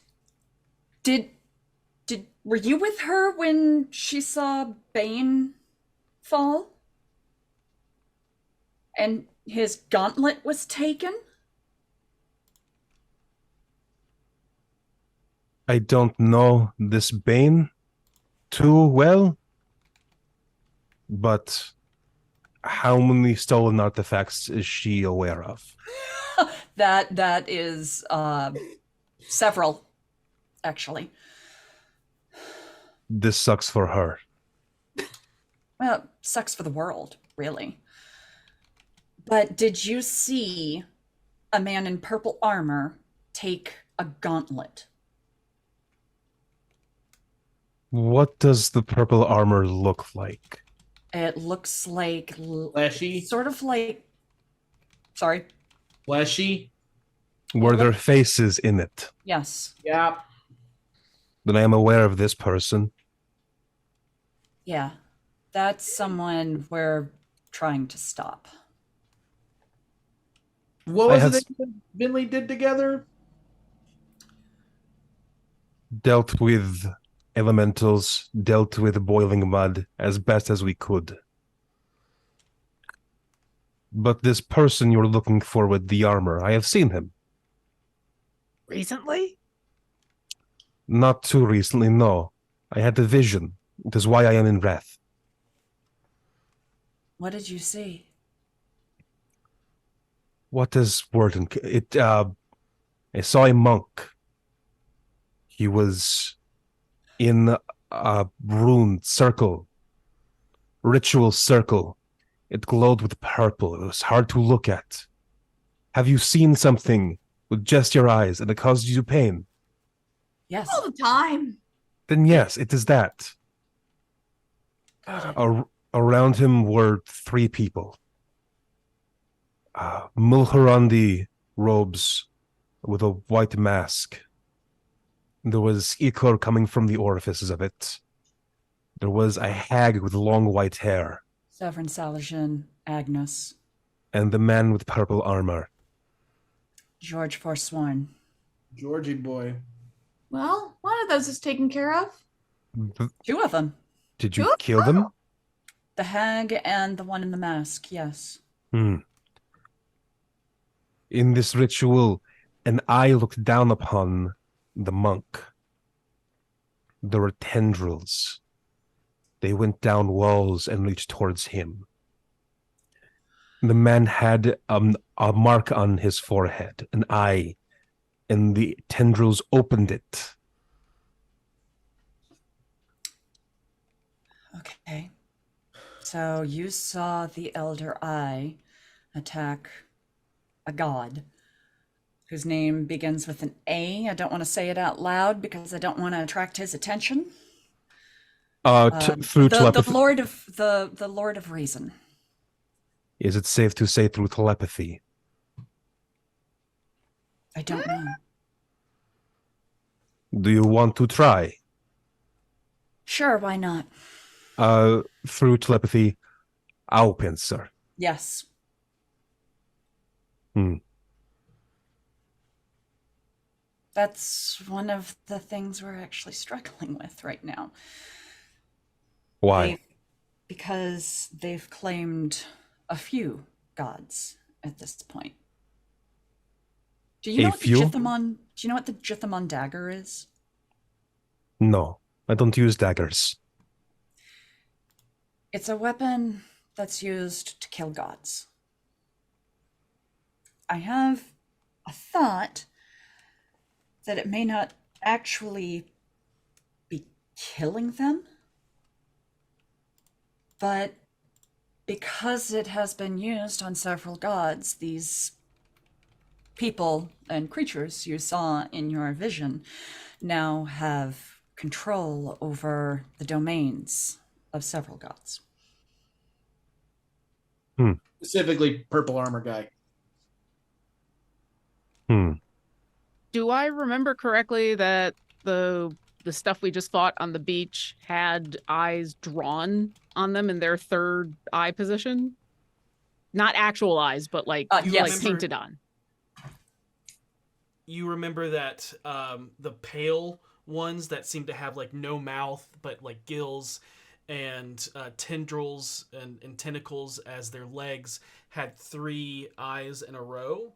Were you with her when she saw Bane fall? And his gauntlet was taken? I don't know this Bane too well, but how many stolen artifacts is she aware of? That is several, actually. This sucks for her. Well, sucks for the world, really. But did you see a man in purple armor take a gauntlet? What does the purple armor look like? It looks like Fleshy. sort of like. Sorry. Fleshy. Were there faces in it? Yes. Yeah. Then I am aware of this person. Yeah. That's someone we're trying to stop. What I was had it that Vinley did together? Dealt with elementals, dealt with boiling mud as best as we could. But this person you're looking for with the armor, I have seen him. Recently? Not too recently, no. I had a vision. It is why I am in wrath. What did you see? What is word in it? I saw a monk. He was in a rune circle, ritual circle, It glowed with purple. It was hard to look at. Have you seen something with just your eyes and it caused you pain? Yes. All the time. Then yes, it is that. Got it. Around him were 3 people. Mulhurandi robes with a white mask. There was ichor coming from the orifices of it. There was a hag with long white hair. Severin Salajan, Agnes, And the man with purple armor. George Forsworn. Georgie boy. Well, one of those is taken care of. 2 of them. Did you kill them? The hag and the one in the mask, yes. In this ritual, an eye looked down upon the monk. There were tendrils. They went down walls and reached towards him. The man had a mark on his forehead, an eye, and the tendrils opened it. Okay. So you saw the Elder Eye attack a god whose name begins with an A. I don't want to say it out loud because I don't want to attract his attention. Through telepathy. The Lord of Reason. Is it safe to say through telepathy? I don't know. Do you want to try? Sure, why not? Through telepathy, I'll answer. Yes. That's one of the things we're actually struggling with right now. Why? Because they've claimed a few gods at this point. Do you know what the Jithamon? Do you know what the Jithamon dagger is? No, I don't use daggers. It's a weapon that's used to kill gods. I have a thought that it may not actually be killing them, but because it has been used on several gods, these people and creatures you saw in your vision now have control over the domains of several gods. Specifically, purple armor guy. Do I remember correctly that the stuff we just fought on the beach had eyes drawn on them in their third eye position? Not actual eyes, but like yes. painted on. You remember that the pale ones that seem to have like no mouth but like gills and tendrils and tentacles as their legs had 3 eyes in a row.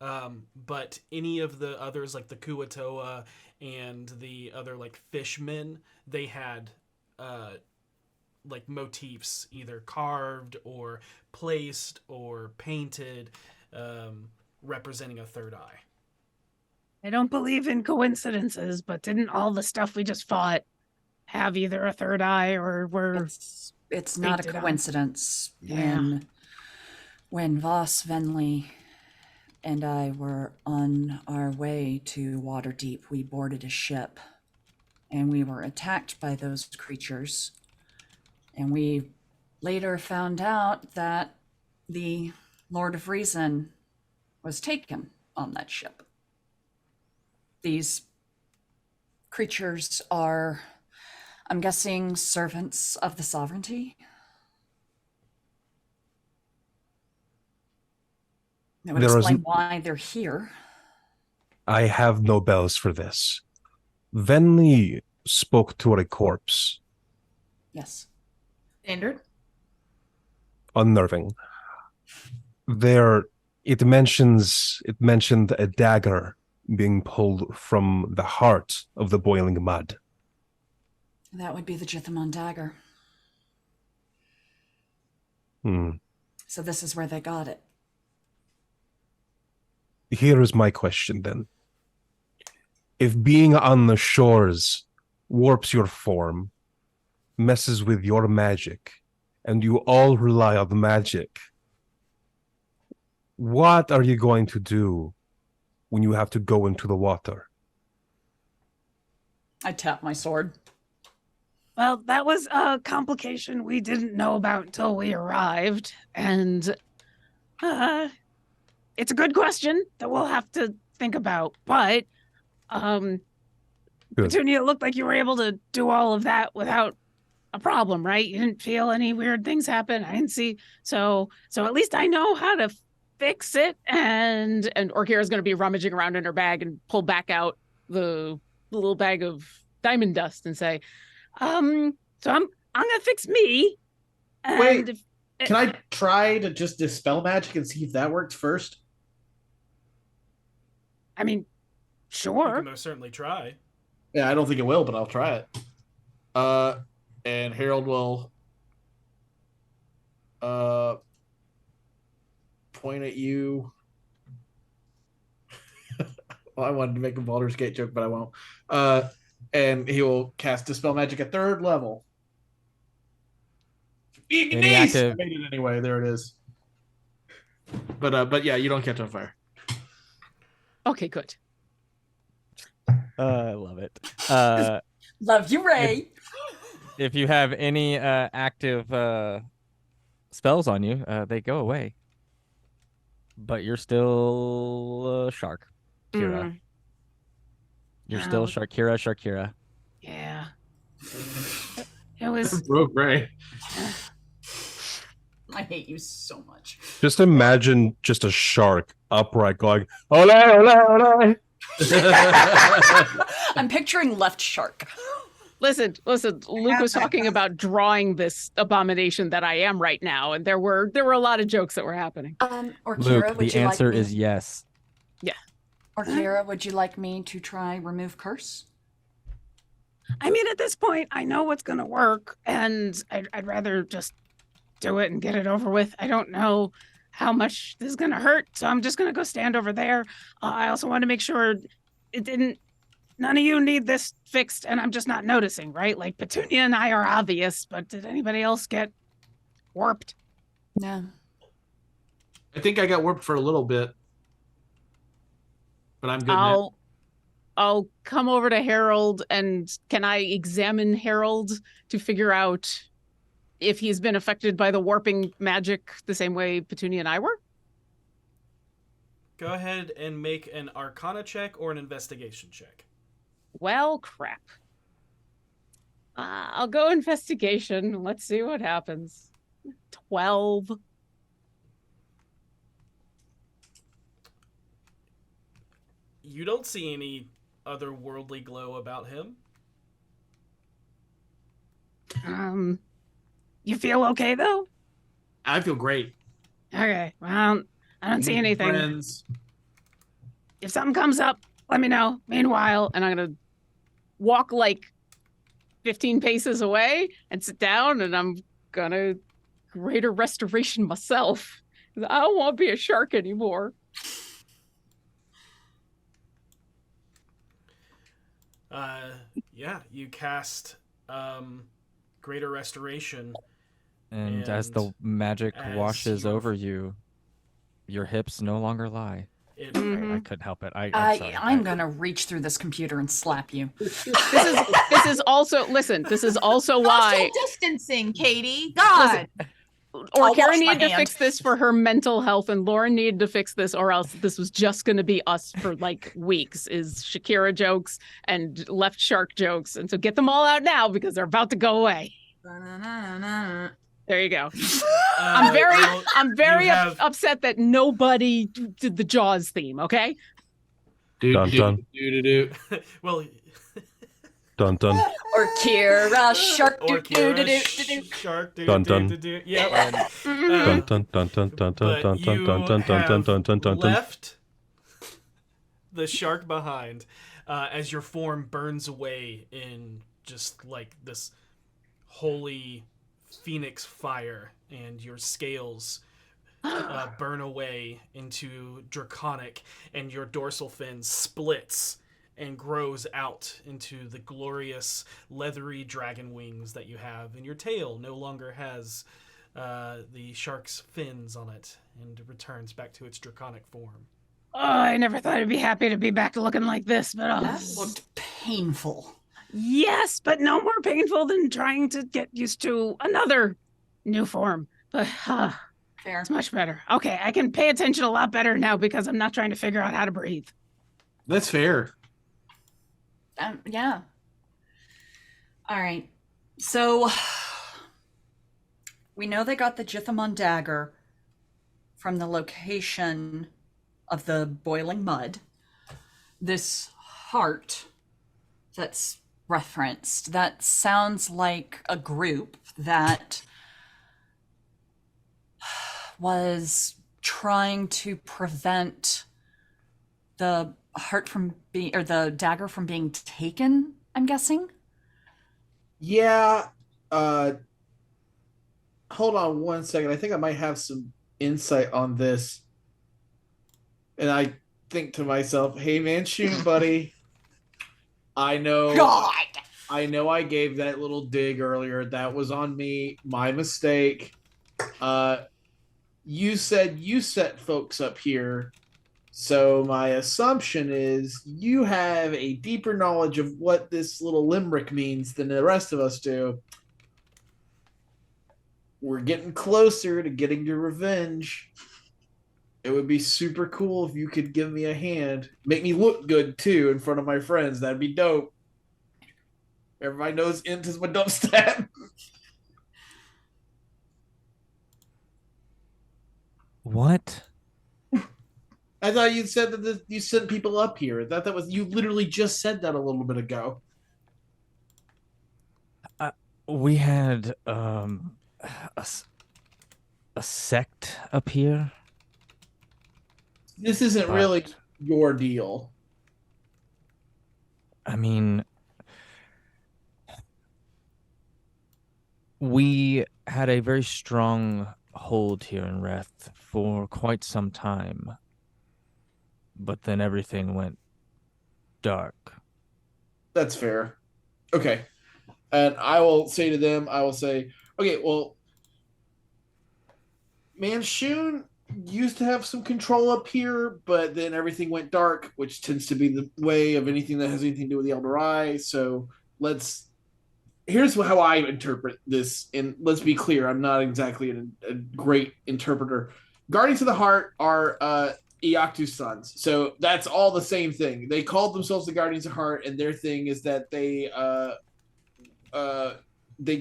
But any of the others, like the Kuatoa and the other like fishmen, they had like motifs either carved or placed or painted, representing a third eye. I don't believe in coincidences, but didn't all the stuff we just fought have either a third eye or were... It's not a painted on? coincidence. Yeah. When Voss, Venley, and I were on our way to Waterdeep, we boarded a ship and we were attacked by those creatures. And we later found out that the Lord of Reason was taken on that ship. These creatures are, I'm guessing, servants of the sovereignty. That would explain why they're here. I have no bells for this. Venley spoke to a corpse. Yes. Standard. Unnerving. It mentioned a dagger being pulled from the heart of the boiling mud. That would be the Jithamon dagger. So this is where they got it. Here is my question then. If being on the shores warps your form, messes with your magic, and you all rely on the magic. What are you going to do when you have to go into the water? I tap my sword. Well, that was a complication we didn't know about until we arrived, and it's a good question that we'll have to think about. But Good. Petunia, it looked like you were able to do all of that without a problem, right? You didn't feel any weird things happen. I didn't see. So at least I know how to fix it. And Orkira's going to be rummaging around in her bag and pull back out the little bag of diamond dust and say, so I'm gonna fix me. And Wait, can I try to just dispel magic and see if that works first? I mean, You sure. can most certainly try. Yeah, I don't think it will, but I'll try it. And Harold will point at you. Well, I wanted to make a Baldur's Gate joke, but I won't. And he will cast Dispel Magic at 3rd level. Any I active- made it anyway. There it is. But yeah, you don't catch on fire. Okay, good. I love it. Love you, Ray. If you have any active spells on you, they go away. But you're still a shark, Kira. You're still Oh. Sharkira. Yeah. It was. Broke Ray. I hate you so much. Just imagine just a shark upright going, ole, ole, ole. I'm picturing left shark. Listen. Luke was talking about drawing this abomination that I am right now, and there were a lot of jokes that were happening. Or Luke, Kira, would the you answer like me? is yes. Or Kira, would you like me to try remove curse? I mean, at this point, I know what's gonna work, and I'd rather just do it and get it over with. I don't know how much this is gonna hurt, so I'm just gonna go stand over there. I also want to make sure it didn't. None of you need this fixed, and I'm just not noticing, right? Like Petunia and I are obvious, but did anybody else get warped? No. I think I got warped for a little bit. But I'm good now. I'll come over to Harold, and can I examine Harold to figure out if he's been affected by the warping magic the same way Petunia and I were? Go ahead and make an Arcana check or an Investigation check. Well, crap. I'll go investigation. Let's see what happens. 12. You don't see any otherworldly glow about him. You feel okay though? I feel great. Okay. Well, I don't see anything. Friends. If something comes up, let me know. Meanwhile, And I'm going to walk like 15 paces away and sit down, and I'm going to greater restoration myself. I don't want to be a shark anymore. Yeah, you cast Greater Restoration. And as the And magic as washes your- over you, your hips no longer lie. It, I couldn't help it. I'm sorry. I'm gonna reach through this computer and slap you. This is also this is also why Social distancing, Katie. God. I'll Kara wash my needed to hand. fix this for her mental health, and Lauren needed to fix this, or else this was just going to be us for like weeks. Is Shakira jokes and left shark jokes, and so get them all out now because they're about to go away. There you go. I'm very you have- upset that nobody did the Jaws theme. Okay. Dun, dun. well, Dun dun. Or Kira, shark, or do do do Kira, do do. shark, do, Dun, do, dun. do, do. Yeah. Dun dun dun dun dun dun But dun you dun dun dun dun have dun dun dun dun. left the shark behind as your form burns away in just like this holy phoenix fire, and your scales burn away into draconic, and your dorsal fin splits and grows out into the glorious leathery dragon wings that you have, and your tail no longer has the shark's fins on it and returns back to its draconic form. Oh, I never thought I'd be happy to be back to looking like this, but That looked painful. yes, but no more painful than trying to get used to another new form. But Fair. it's much better. Okay, I can pay attention a lot better now because I'm not trying to figure out how to breathe. That's fair. Yeah. All right. So we know they got the Jithamon dagger from the location of the boiling mud. This heart that's referenced, that sounds like a group that was trying to prevent the heart from being, or the dagger from being taken, I'm guessing. Yeah. Hold on one second. I think I might have some insight on this. And I think to myself, hey man, shoot, buddy. I know. God. I know I gave that little dig earlier. That was on me. My mistake. You said you set folks up here. So my assumption is you have a deeper knowledge of what this little limerick means than the rest of us do. We're getting closer to getting your revenge. It would be super cool if you could give me a hand. Make me look good, too, in front of my friends. That'd be dope. Everybody knows int is my dump stat. What? I thought you said that you sent people up here. That was you literally just said that a little bit ago. We had a sect up here. This isn't really your deal. I mean, we had a very strong hold here in Reth for quite some time, but then everything went dark. That's fair. Okay. And I will say to them, okay, well, Manshoon used to have some control up here, but then everything went dark, which tends to be the way of anything that has anything to do with the Elder Eye. So here's how I interpret this, and let's be clear, I'm not exactly a great interpreter. Guardians of the Heart are Iactu's sons, so that's all the same thing. They called themselves the Guardians of the Heart, and their thing is that they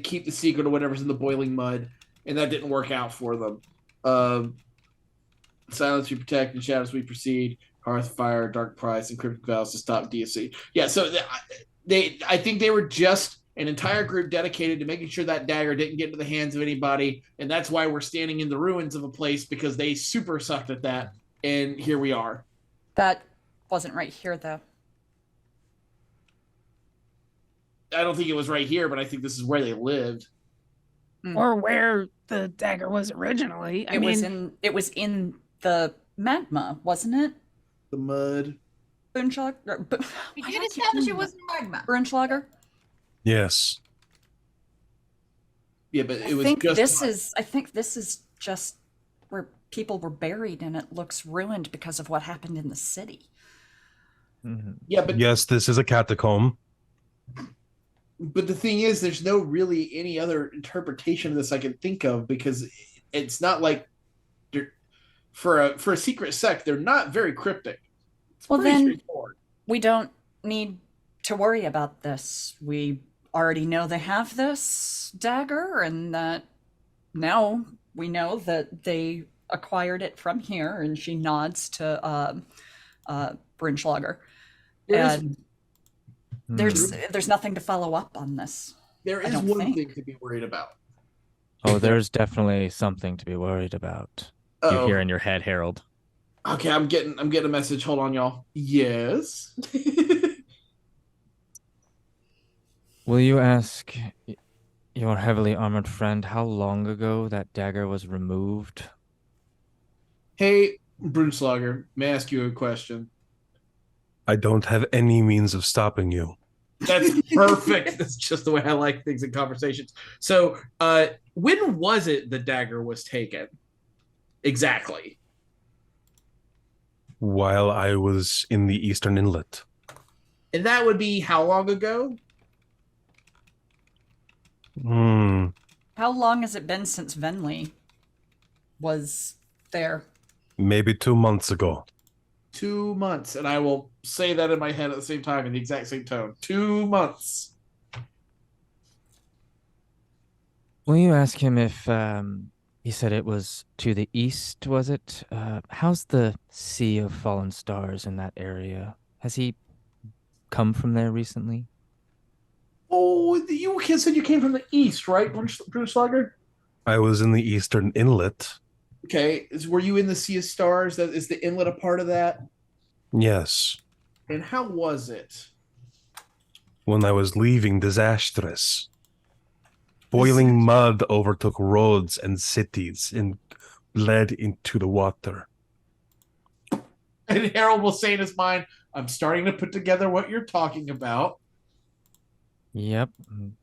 keep the secret of whatever's in the boiling mud, and that didn't work out for them. Silence we protect, and shadows we proceed. Hearth, fire, dark price, and cryptic vows to stop DSC. Yeah, so I think they were just an entire group dedicated to making sure that dagger didn't get into the hands of anybody, and that's why we're standing in the ruins of a place, because they super sucked at that, and here we are. That wasn't right here, though. I don't think it was right here, but I think this is where they lived. Or where the dagger was originally. It was in the magma, wasn't it? The mud. Brunschlager? We did establish it was magma. Brunschlager? Yes. Yeah, but I think this is just where people were buried, and it looks ruined because of what happened in the city. Mm-hmm. Yeah, but yes, this is a catacomb. But the thing is, there's no really any other interpretation of this I can think of, because it's not like for a secret sect, they're not very cryptic. It's Well, pretty then straightforward. we don't need to worry about this. We already know they have this dagger, and that now we know that they acquired it from here. And she nods to Brunschlager. And there's nothing to follow up on this. There is one thing to be worried about. Oh, there's definitely something to be worried about. You hear in your head, Harold. Okay, I'm getting a message. Hold on, y'all. Yes. Will you ask your heavily armored friend how long ago that dagger was removed? Hey, Brunschlager, may I ask you a question? I don't have any means of stopping you. That's perfect. That's just the way I like things in conversations. So, when was it the dagger was taken? Exactly. While I was in the Eastern Inlet. And that would be how long ago? How long has it been since Venley was there? Maybe 2 months ago. 2 months. And I will say that in my head at the same time in the exact same tone. 2 months. Will you ask him if he said it was to the east, was it? How's the Sea of Fallen Stars in that area? Has he come from there recently? Oh, you said you came from the east, right, British Slugger? I was in the Eastern Inlet. Okay. Were you in the Sea of Stars? Is the inlet a part of that? Yes. And how was it? When I was leaving, disastrous. Boiling mud overtook roads and cities and bled into the water. And Harold will say in his mind, I'm starting to put together what you're talking about. Yep,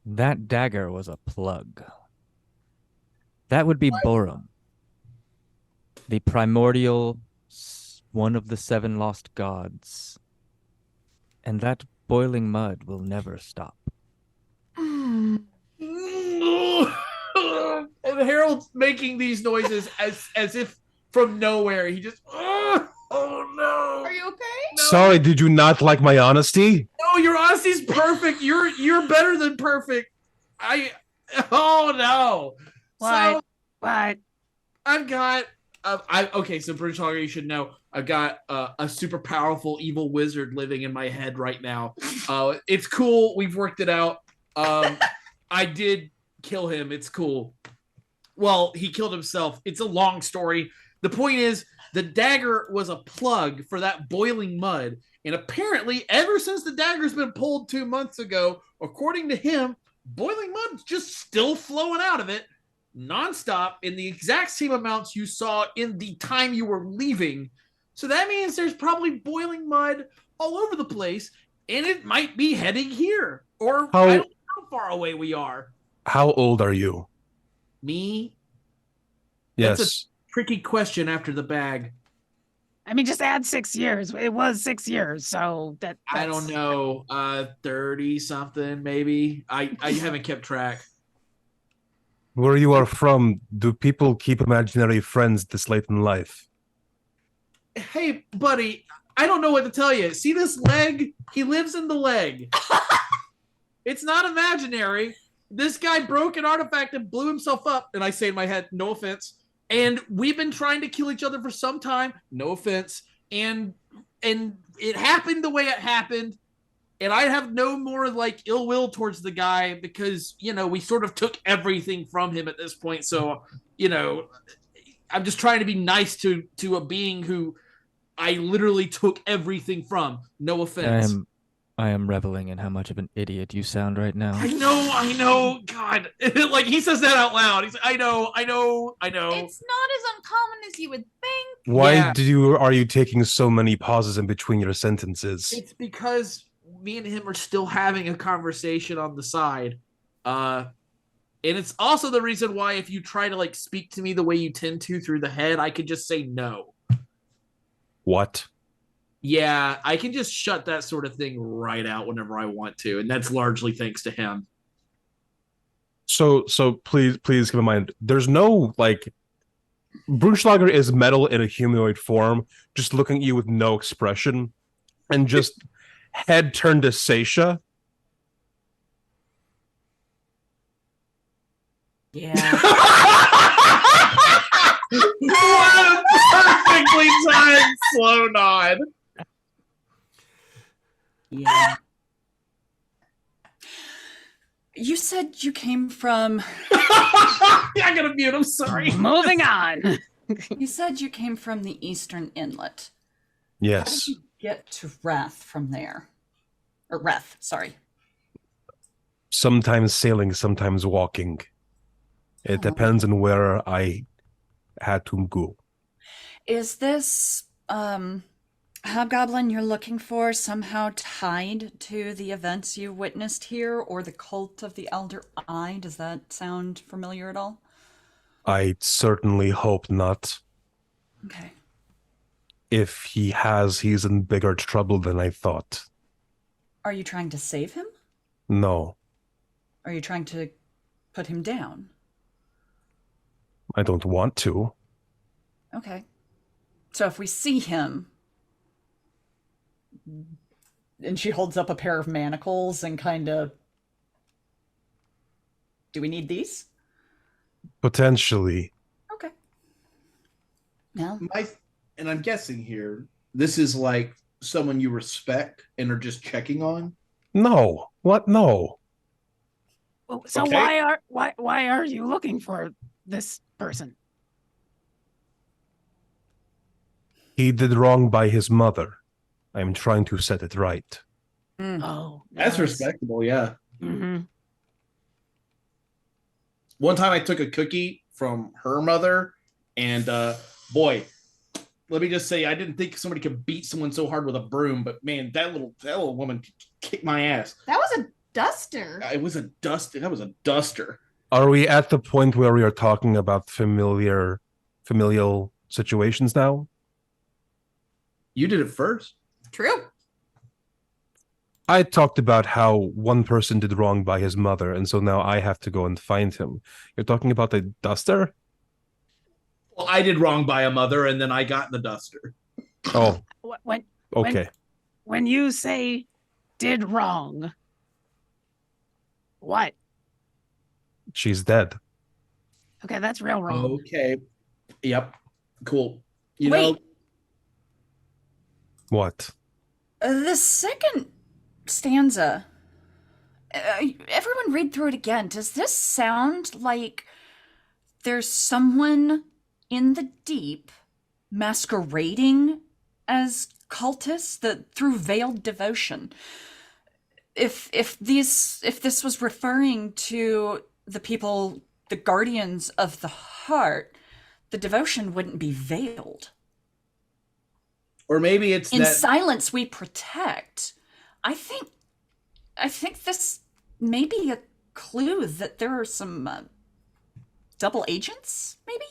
that dagger was a plug. That would be Borum, the primordial, one of the 7 lost gods. And that boiling mud will never stop. And Harold's making these noises as if from nowhere. He just, oh no. Are you okay? No. Sorry, did you not like my honesty? No, your honesty's perfect. You're better than perfect. Oh no. What? So What? I've got okay, so British Hogger, you should know I've got a super powerful evil wizard living in my head right now. It's cool. We've worked it out. I did kill him. It's cool. Well, he killed himself. It's a long story. The point is, the dagger was a plug for that boiling mud. And apparently, ever since the dagger's been pulled 2 months ago, according to him, boiling mud's just still flowing out of it nonstop in the exact same amounts you saw in the time you were leaving. So that means there's probably boiling mud all over the place, and it might be heading here. Or I don't know how far away we are. How old are you? Me? Yes. That's a tricky question after the bag. I mean, just add 6 years. It was 6 years, so that's... I don't know. 30 something maybe. I haven't kept track. Where you are from, do people keep imaginary friends this late in life? Hey, buddy, I don't know what to tell you. See this leg? He lives in the leg. It's not imaginary. This guy broke an artifact and blew himself up. And I say in my head, no offense. And we've been trying to kill each other for some time. No offense. And it happened the way it happened. And I have no more like ill will towards the guy because, we sort of took everything from him at this point. So, I'm just trying to be nice to a being who I literally took everything from. No offense. I am reveling in how much of an idiot you sound right now. I know. God. Like he says that out loud. He's like, I know. It's not as uncommon as you would think. Why are you taking so many pauses in between your sentences? It's because me and him are still having a conversation on the side. And it's also the reason why if you try to speak to me the way you tend to through the head, I could just say no. What? Yeah, I can just shut that sort of thing right out whenever I want to, and that's largely thanks to him. So please keep in mind, there's no Brunschlager is metal in a humanoid form, just looking at you with no expression, and just head turned to Seisha. Yeah. What a perfectly timed slow nod. Yeah. You said you came from... I gotta mute, I'm sorry. Moving on. You said you came from the Eastern Inlet. Yes. How did you get to Wrath from there? Or Wrath, sorry. Sometimes sailing, sometimes walking. It depends on where I had to go. Is this hobgoblin you're looking for somehow tied to the events you witnessed here or the cult of the Elder Eye? Does that sound familiar at all? I certainly hope not. Okay. If he has, he's in bigger trouble than I thought. Are you trying to save him? No, Are you trying to put him down? I don't want to. Okay. So if we see him, and she holds up a pair of manacles and kind of, do we need these? Potentially. Okay. No. And I'm guessing here, this is like someone you respect and are just checking on. No. What? No. So Okay. why are you looking for this person? He did wrong by his mother. I'm trying to set it right. Oh, That's yes. respectable, yeah. Mm-hmm. One time I took a cookie from her mother, and boy, let me just say, I didn't think somebody could beat someone so hard with a broom, but man, that little woman kicked my ass. That was a duster. It was a duster. That was a duster. Are we at the point where we are talking about familial situations now? You did it first. True. I talked about how one person did wrong by his mother, and so now I have to go and find him. You're talking about a duster? Well, I did wrong by a mother, and then I got the duster. Oh, When okay. when you say did wrong, what? She's dead. Okay, that's real wrong. Okay. Yep. Cool. You Wait. know, What? The second stanza. Everyone read through it again. Does this sound like there's someone in the deep masquerading as cultists through veiled devotion? If this was referring to the people, the guardians of the heart, the devotion wouldn't be veiled. or maybe it's In that silence we protect. I think this may be a clue that there are some double agents, maybe?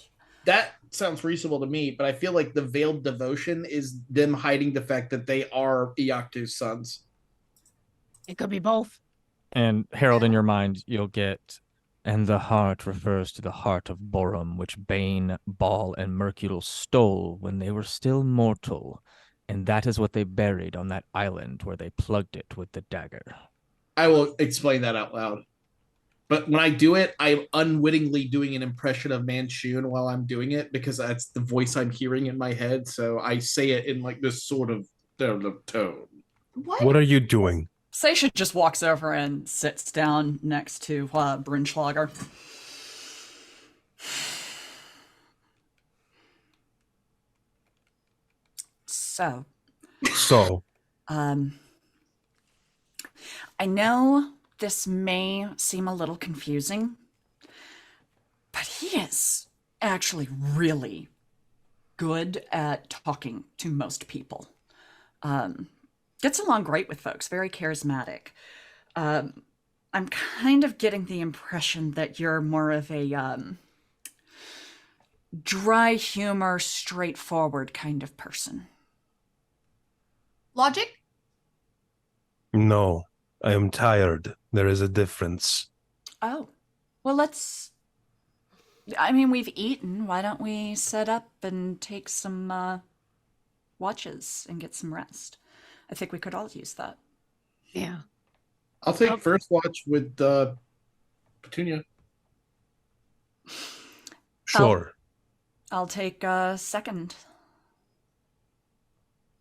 that sounds reasonable to me, but I feel like the veiled devotion is them hiding the fact that they are Iactu's sons. It could be both. And Harold, in your mind, you'll get, and the heart refers to the heart of Borum, which Bane, Ball, and Mercule stole when they were still mortal, and that is what they buried on that island where they plugged it with the dagger. I will explain that out loud. But when I do it, I'm unwittingly doing an impression of Manchun while I'm doing it because that's the voice I'm hearing in my head. So I say it in like this sort of tone. What are you doing? Seisha just walks over and sits down next to Brunschlager. So, I know this may seem a little confusing, but he is actually really good at talking to most people. Gets along great with folks, very charismatic. I'm kind of getting the impression that you're more of a dry humor, straightforward kind of person. Logic? No, I am tired. There is a difference. Oh, well, we've eaten. Why don't we set up and take some watches and get some rest? I think we could all use that. Yeah. I'll take first watch with Petunia. Sure. I'll take second.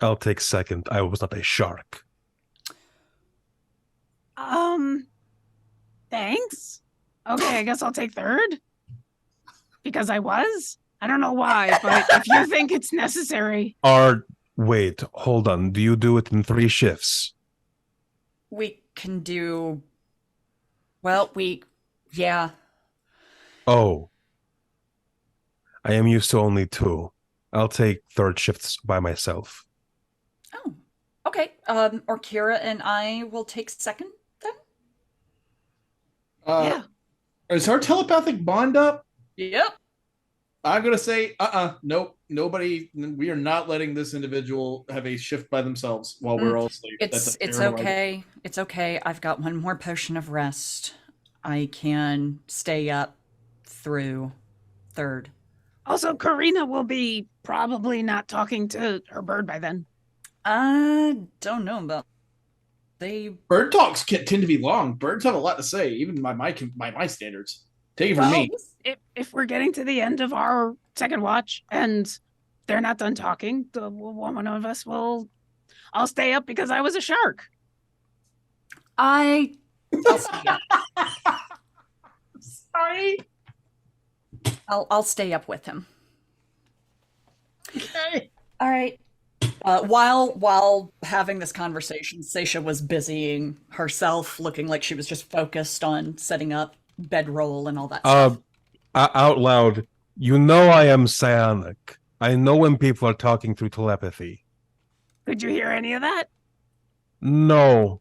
I'll take second. I was not a shark. Thanks. Okay, I guess I'll take third. Because I was? I don't know why, but if you think it's necessary. Wait, hold on. Do you do it in 3 shifts? We can do. Well, yeah. Oh. I am used to only 2. I'll take 3rd shifts by myself. Okay. Orkira and I will take second then. Yeah. Is our telepathic bond up? Yep. I'm gonna say, nope, nobody. We are not letting this individual have a shift by themselves while we're all asleep. It's That's a terrible idea. okay. It's okay. I've got one more potion of rest. I can stay up through third. Also, Karina will be probably not talking to her bird by then. I don't know about they. Bird talks tend to be long. Birds have a lot to say, even by my standards. Take it from me. If we're getting to the end of our second watch and they're not done talking, one of us will. I'll stay up because I was a shark. I'll stay up. Sorry. I'll stay up with him. Okay. All right. While having this conversation, Seisha was busying herself, looking like she was just focused on setting up bedroll and all that stuff. Out loud, you know I am psionic. I know when people are talking through telepathy. Could you hear any of that? No.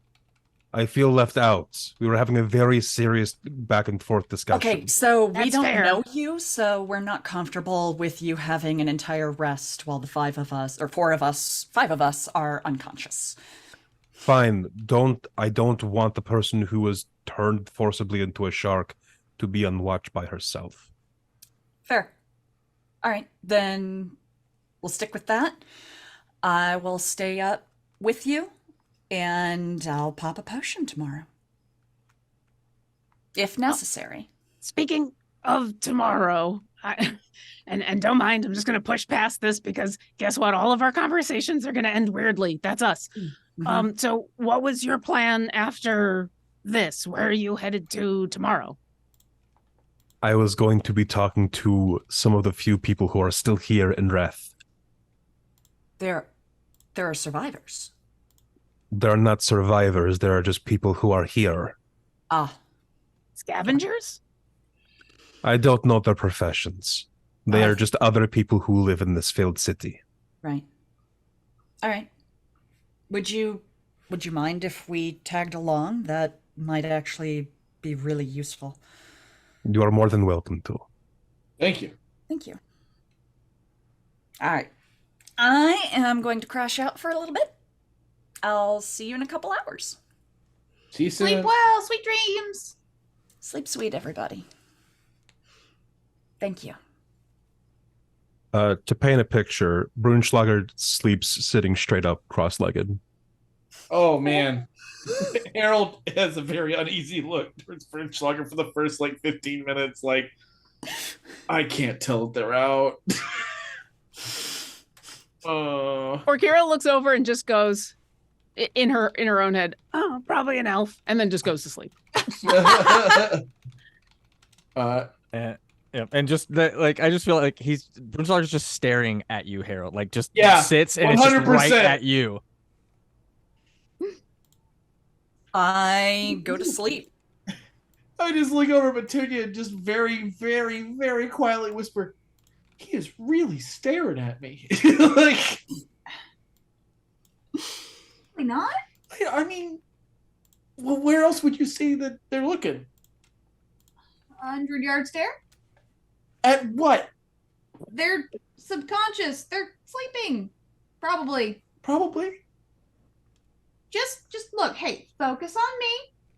I feel left out. We were having a very serious back and forth discussion. Okay, so we That's don't fair. know you, so we're not comfortable with you having an entire rest while the five of us are unconscious. Fine. I don't want the person who was turned forcibly into a shark to be on watch by herself. Fair. All right, then we'll stick with that. I will stay up with you, and I'll pop a potion tomorrow. If necessary. Speaking of tomorrow, and don't mind, I'm just going to push past this because guess what? All of our conversations are going to end weirdly. That's us. Mhm. So what was your plan after this? Where are you headed to tomorrow? I was going to be talking to some of the few people who are still here in Wrath. There are survivors. They're not survivors, they are just people who are here. Ah. Scavengers? I don't know their professions. They are just other people who live in this failed city. Right. All right. Would you mind if we tagged along? That might actually be really useful. You are more than welcome to. Thank you. Thank you. All right. I am going to crash out for a little bit. I'll see you in a couple hours. See you soon. Sleep well, sweet dreams. Sleep sweet, everybody. Thank you. To paint a picture, Brunschlager sleeps sitting straight up, cross-legged. Oh man. Harold has a very uneasy look towards Frenschlager for the first 15 minutes. I can't tell if they're out. Orkira looks over and just goes in her own head, oh, probably an elf, and then just goes to sleep. And just I just feel like Brunschlager's just staring at you, Harold. Sits and 100%. It's just right at you. I go to sleep. I just look over at Petunia and just very, very, very quietly whisper, he is really staring at me. Probably not. I mean, well, where else would you see that they're looking? 100-yard stare? At what? They're subconscious. They're sleeping. Probably. Just look. Hey, focus on me.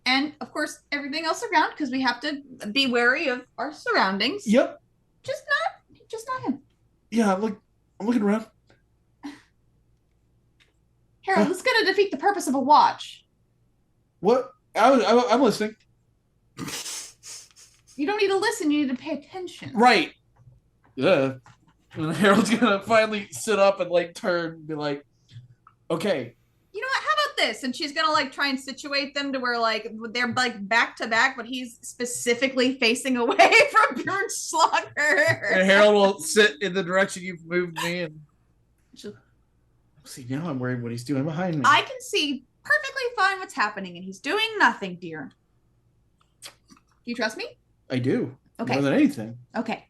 And, of course, everything else around, because we have to be wary of our surroundings. Yep. Just not him. Yeah, I'm looking around. Harold, this is going to defeat the purpose of a watch. What? I'm listening. You don't need to listen. You need to pay attention. Right. Yeah. And Harold's gonna finally sit up and turn and be like, okay. You know what? How about this? And she's gonna try and situate them to where they're back to back, but he's specifically facing away from Brunschlager. And Harold will sit in the direction you've moved me, and see, now I'm worried what he's doing behind me. I can see perfectly fine what's happening, and he's doing nothing, dear. Do you trust me? I do. Okay. More than anything. Okay.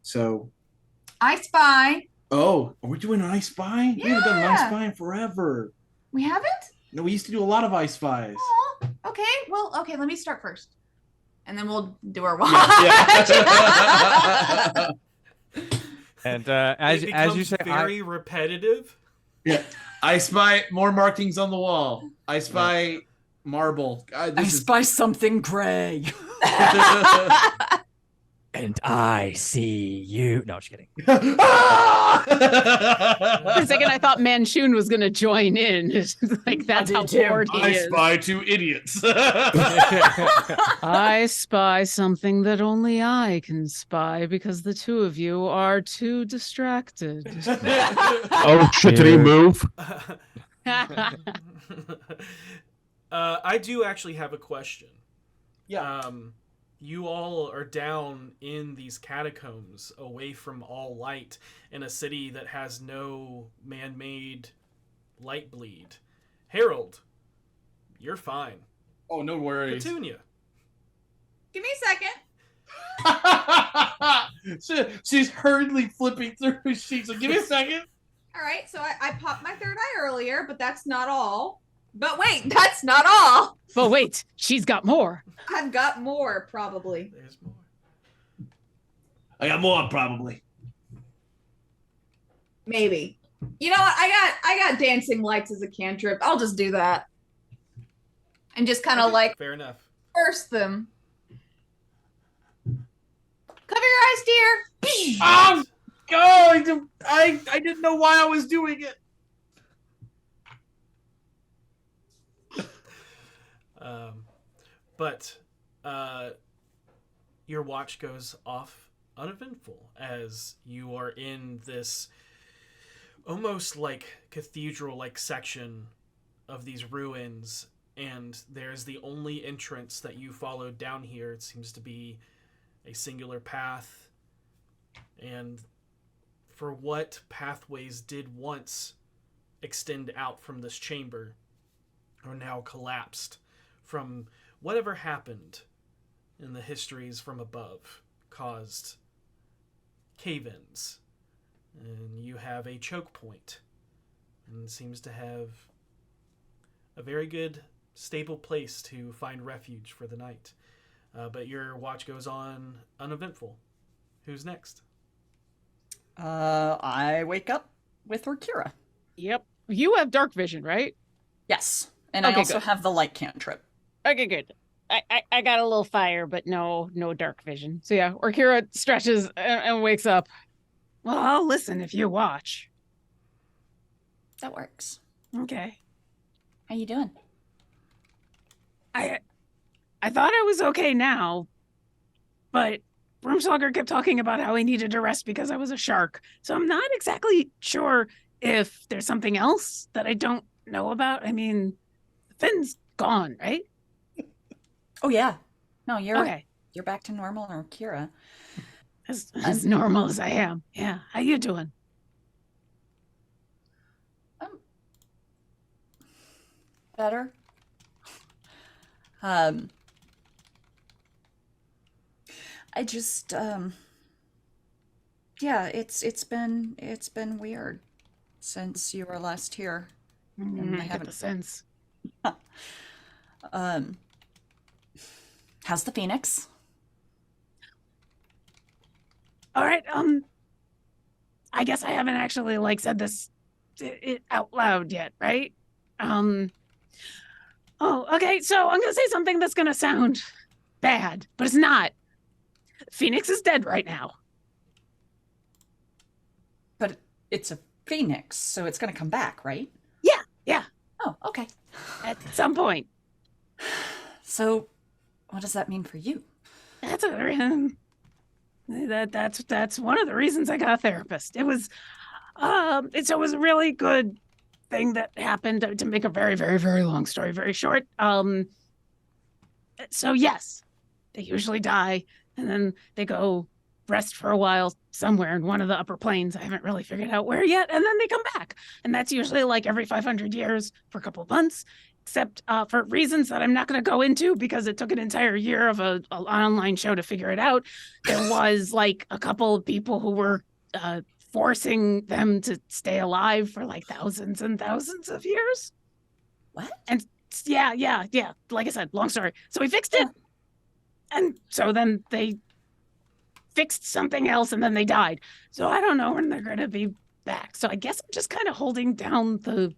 So I spy Oh, are we doing an I Spy? We haven't done an I Yeah. Spy in forever. We haven't? No, we used to do a lot of I Spies. Oh, okay. Well, okay, let me start first. And then we'll do our watch. Yeah. And It as you becomes say, very repetitive. Yeah. I Spy more markings on the wall. I Spy marble. God, I this is spy something gray. and I see you. No, just kidding. For a second, I thought Manchun was going to join in. It's like, that's I how did too. bored he I is. Spy two idiots. I spy something that only I can spy because the two of you are too distracted. Oh shit! Did he move? I do actually have a question. Yeah. You all are down in these catacombs, away from all light, in a city that has no man-made light bleed. Harold, you're fine. Oh, no worries. Petunia. Give me a second. She's hurriedly flipping through her sheets. So give me a second. All right, so I popped my third eye earlier, but that's not all. But wait, that's not all. But wait, she's got more. I've got more, probably. There's more. I got more, probably. Maybe. You know what? I got dancing lights as a cantrip. I'll just do that. And just kind of Okay, like fair enough. burst them. Cover your eyes, dear. Oh, God, I didn't know why I was doing it. But your watch goes off uneventful as you are in this almost like cathedral-like section of these ruins, and there's the only entrance that you followed down here. It seems to be a singular path, and for what pathways did once extend out from this chamber are now collapsed from whatever happened in the histories from above caused cave-ins. And you have a choke point, and seems to have a very good, stable place to find refuge for the night. But your watch goes on uneventful. Who's next? I wake up with Orkira. Yep. You have dark vision, right? Yes. And I Okay, also good. have the light cantrip. Okay, good. I got a little fire, but no dark vision. So yeah, Orkira stretches and wakes up. Well, I'll listen if you watch. That works. Okay. How you doing? I thought I was okay now, but Broomstalker kept talking about how he needed to rest because I was a shark. So I'm not exactly sure if there's something else that I don't know about. I mean, Finn's gone, right? Oh yeah. No, you're Okay. You're back to normal, Orkira. As normal as I am. Yeah. How you doing? Better. I just yeah, it's been weird since you were last here. I I get haven't- the sense. How's the Phoenix? All right. I guess I haven't actually said this out loud yet, right? Oh, okay. So I'm gonna say something that's gonna sound bad, but it's not. Phoenix is dead right now. But it's a Phoenix, so it's gonna come back, right? Yeah. Oh, okay. At some point. So what does that mean for you? That's that's one of the reasons I got a therapist. It was it was a really good thing that happened, to make a very, very, very long story very short. So yes, they usually die and then they go rest for a while somewhere in one of the upper planes. I haven't really figured out where yet, and then they come back. And that's usually every 500 years for a couple of months, except for reasons that I'm not going to go into because it took an entire year of an online show to figure it out. There was a couple of people who were forcing them to stay alive for like thousands and thousands of years. What? And yeah. Like I said, long story. So we fixed it. And so then they fixed something else and then they died. So I don't know when they're going to be back. So I guess I'm just kind of holding down the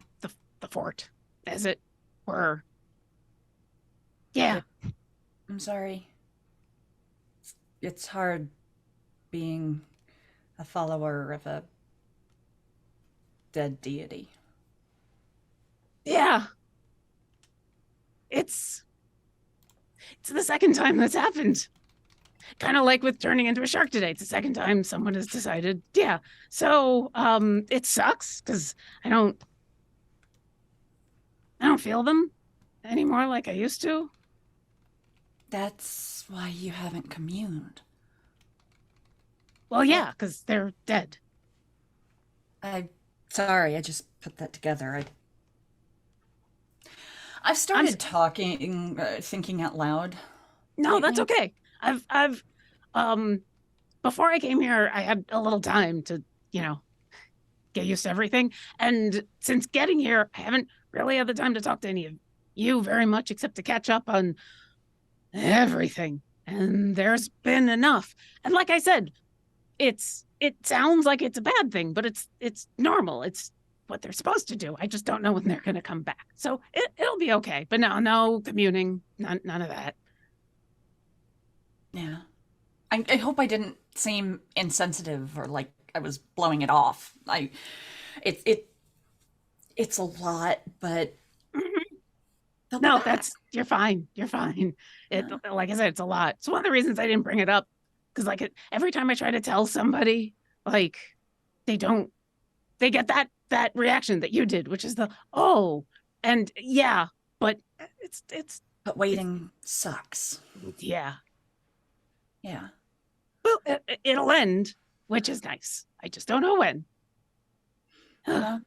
fort, as it were. Yeah. I'm sorry. It's hard being a follower of a dead deity. Yeah. It's the second time that's happened. Kind of like with turning into a shark today. It's the second time someone has decided, yeah. So, it sucks because I don't feel them anymore like I used to. That's why you haven't communed. Well, yeah, because they're dead. I'm sorry, I just put that together. I've started talking, thinking out loud. No, that's lately. okay. I've before I came here, I had a little time to, get used to everything. And since getting here, I haven't really had the time to talk to any of you very much, except to catch up on everything. And there's been enough. And like I said, it sounds like it's a bad thing, but it's normal. It's what they're supposed to do. I just don't know when they're going to come back. So it'll be okay. But no communing, none of that. Yeah. I hope I didn't seem insensitive or like I was blowing it off. It's a lot, but no, you're fine. You're fine. Like I said, it's a lot. It's one of the reasons I didn't bring it up, because like every time I try to tell somebody, like they get that reaction that you did, which is and yeah, but but waiting sucks. Yeah. Yeah. Well, it'll end, which is nice. I just don't know when. Well,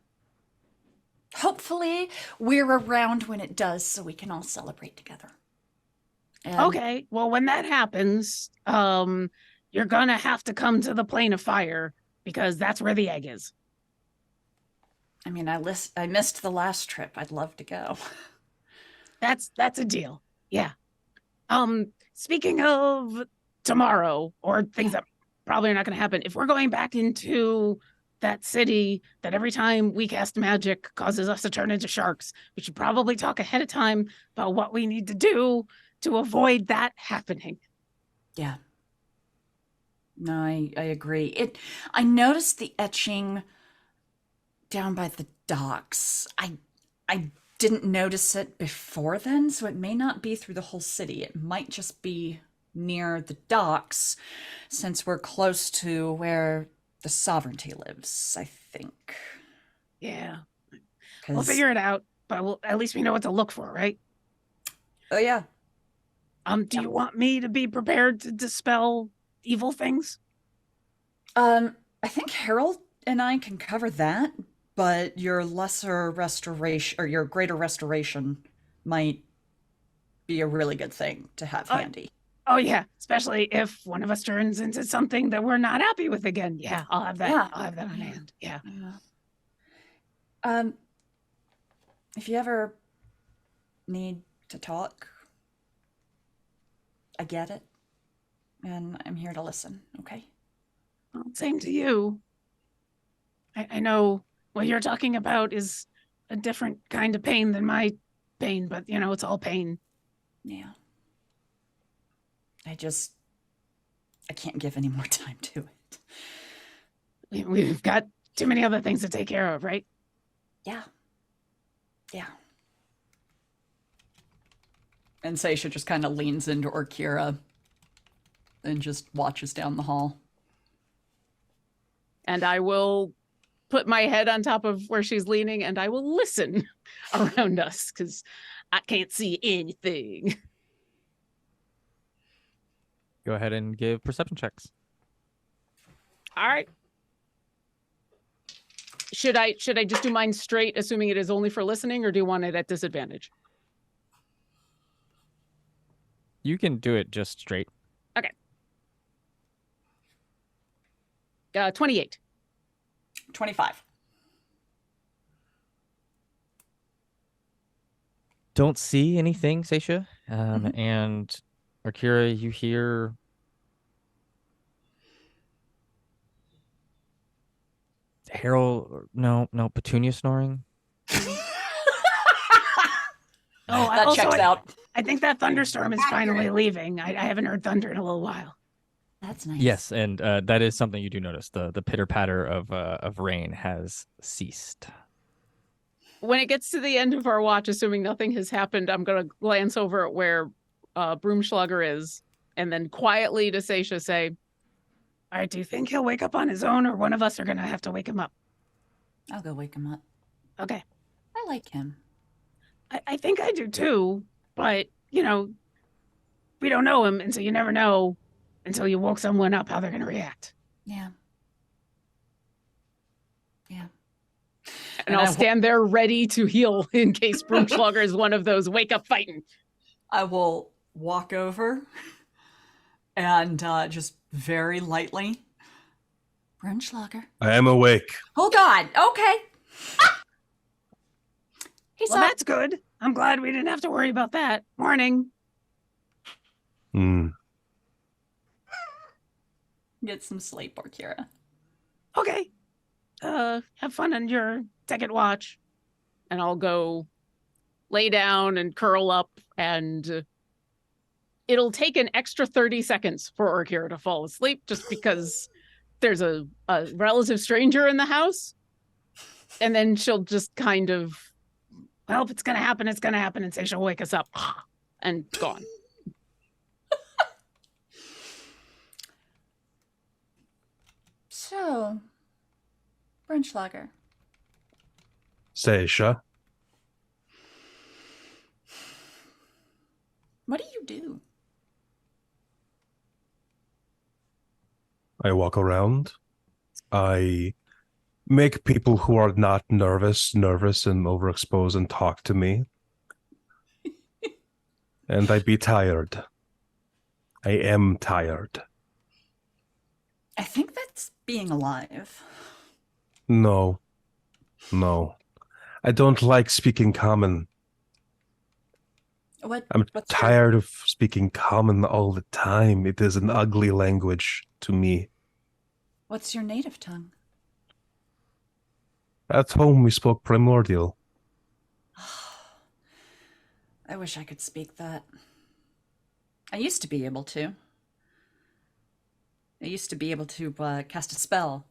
hopefully we're around when it does so we can all celebrate together. Okay, well, when that happens, you're gonna have to come to the plane of fire, because that's where the egg is. I mean, I missed the last trip. I'd love to go. That's a deal. Yeah. Speaking of tomorrow, or things that probably are not going to happen, if we're going back into that city that every time we cast magic causes us to turn into sharks, we should probably talk ahead of time about what we need to do to avoid that happening. Yeah. No, I agree. I noticed the etching down by the docks. I didn't notice it before then, so it may not be through the whole city. It might just be near the docks, since we're close to where the sovereignty lives, I think. Yeah. We'll figure it out, but at least we know what to look for, right? Oh, yeah. Do you want me to be prepared to dispel evil things? I think Harold and I can cover that, but your lesser restoration or your greater restoration might be a really good thing to have handy. Oh yeah, especially if one of us turns into something that we're not happy with again. Yeah, I'll have that. Yeah. I'll have that on hand. Yeah. If you ever need to talk, I get it, and I'm here to listen. Okay. Well, same to you. I know what you're talking about is a different kind of pain than my pain, but it's all pain. Yeah. I can't give any more time to it. We've got too many other things to take care of, right? Yeah. Yeah. And Seisha just kind of leans into Orkira and just watches down the hall. And I will put my head on top of where she's leaning, and I will listen around us, because I can't see anything. Go ahead and give perception checks. All right. Should I just do mine straight, assuming it is only for listening, or do you want it at disadvantage? You can do it just straight. Okay. 28. 25. Don't see anything, Seisha. And Akira, you hear Harold, no, Petunia snoring. Oh, That checks out. I think that thunderstorm is finally leaving. I haven't heard thunder in a little while. That's nice. Yes, and that is something you do notice. The pitter patter of rain has ceased. When it gets to the end of our watch, assuming nothing has happened, I'm going to glance over at where Broomschlager is, and then quietly to Seisha say, All right, do you think he'll wake up on his own, or one of us are going to have to wake him up? I'll go wake him up. Okay. I like him. I think I do too, but, we don't know him, and so you never know until you woke someone up how they're going to react. Yeah. and I'll stand there ready to heal in case Broomschlager is one of those wake up fighting. I will walk over and just very lightly, Broomschlager. I am awake. Oh God, okay. Well, that's good. I'm glad we didn't have to worry about that. Morning. Get some sleep, Akira. Okay. Have fun on your second watch. And I'll go lay down and curl up, and it'll take an extra 30 seconds for Akira to fall asleep just because there's a relative stranger in the house. And then she'll just kind of, well, if it's going to happen, it's going to happen, and say she'll wake us up. And gone. So, Broomschlager. Seisha. What do? I walk around. I make people who are not nervous and overexposed and talk to me. And I be tired. I am tired. I think that's being alive. No. I don't like speaking common. I'm tired of speaking common all the time. It is an ugly language to me. What's your native tongue? At home, we spoke primordial. I wish I could speak that. I used to be able to. I used to be able to cast a spell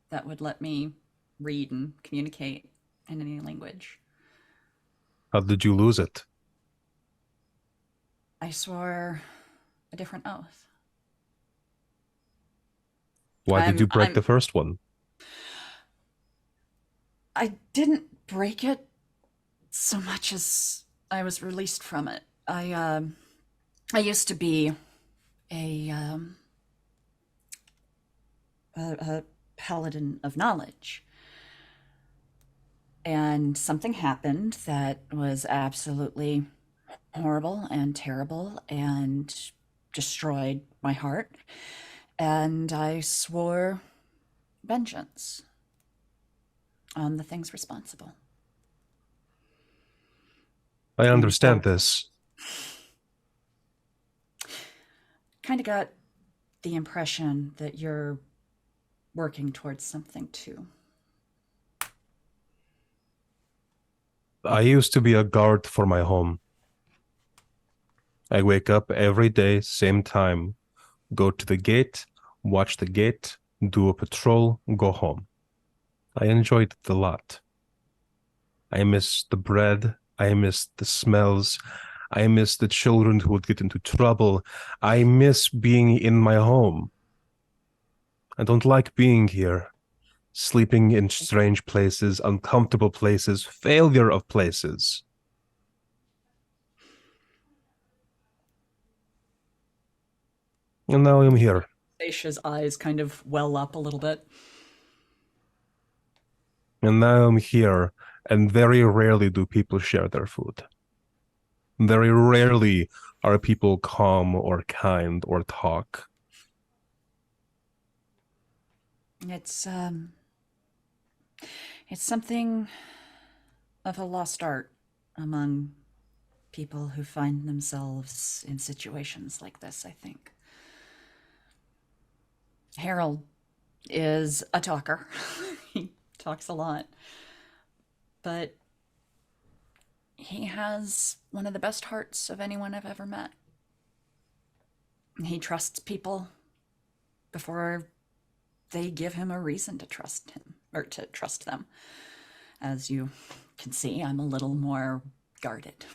that would let me read and communicate in any language. How did you lose it? I swore a different oath. Why did you break the first one? I didn't break it so much as I was released from it. I used to be a paladin of knowledge. And something happened that was absolutely horrible and terrible and destroyed my heart. And I swore vengeance on the things responsible. I understand this. Kind of got the impression that you're working towards something too. I used to be a guard for my home. I wake up every day, same time, go to the gate, watch the gate, do a patrol, go home. I enjoyed it a lot. I miss the bread. I miss the smells. I miss the children who would get into trouble. I miss being in my home. I don't like being here. Sleeping in strange places, uncomfortable places, failure of places. And now I'm here. Seisha's eyes kind of well up a little bit. And now I'm here, and very rarely do people share their food. Very rarely are people calm or kind or talk. It's It's something of a lost art among people who find themselves in situations like this, I think. Harold is a talker. He talks a lot. But he has one of the best hearts of anyone I've ever met. He trusts people before they give him a reason to trust him or to trust them. As you can see, I'm a little more guarded.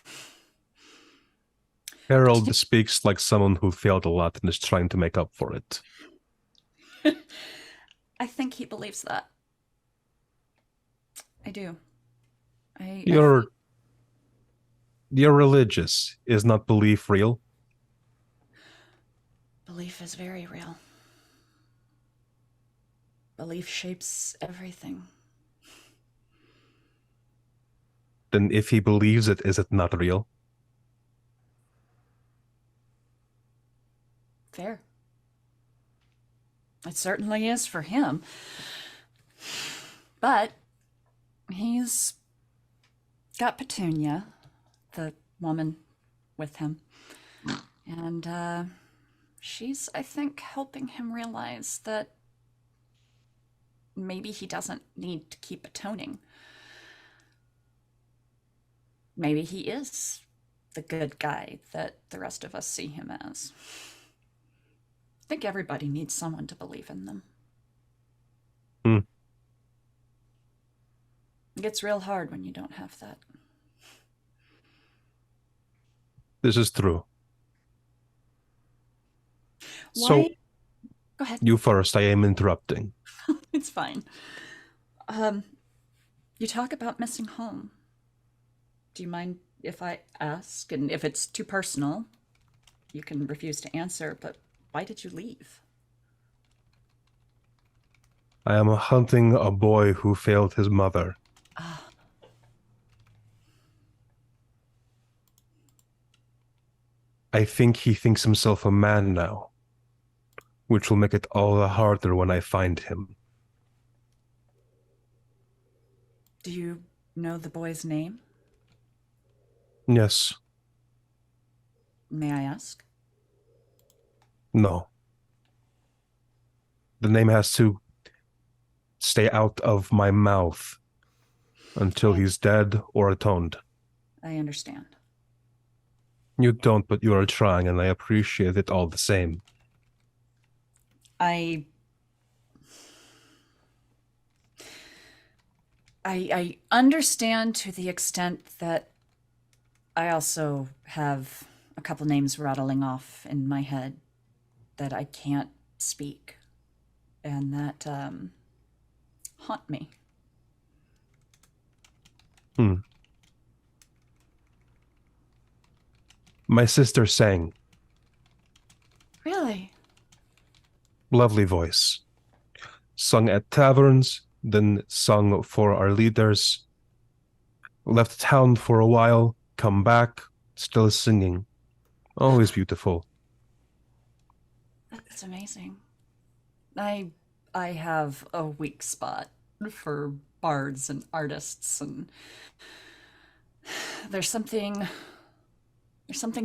Harold speaks like someone who failed a lot and is trying to make up for it. I think he believes that. I do. You're religious. Is not belief real? Belief is very real. Belief shapes everything. Then if he believes it, is it not real? Fair. It certainly is for him. But he's got Petunia, the woman with him. And she's, I think, helping him realize that maybe he doesn't need to keep atoning. Maybe he is the good guy that the rest of us see him as. I think everybody needs someone to believe in them. It gets real hard when you don't have that. This is true. Why? So, Go ahead. you first. I am interrupting. It's fine. You talk about missing home. Do you mind if I ask? And if it's too personal, you can refuse to answer, but why did you leave? I am hunting a boy who failed his mother. I think he thinks himself a man now, which will make it all the harder when I find him. Do you know the boy's name? Yes. May I ask? No. The name has to stay out of my mouth until he's dead or atoned. I understand. You don't, but you are trying, and I appreciate it all the same. I understand to the extent that I also have a couple names rattling off in my head that I can't speak and that haunt me. My sister sang. Really? Lovely voice. Sung at taverns, then sung for our leaders. Left town for a while, come back, still singing. Always beautiful. That's amazing. I have a weak spot for bards and artists, and there's something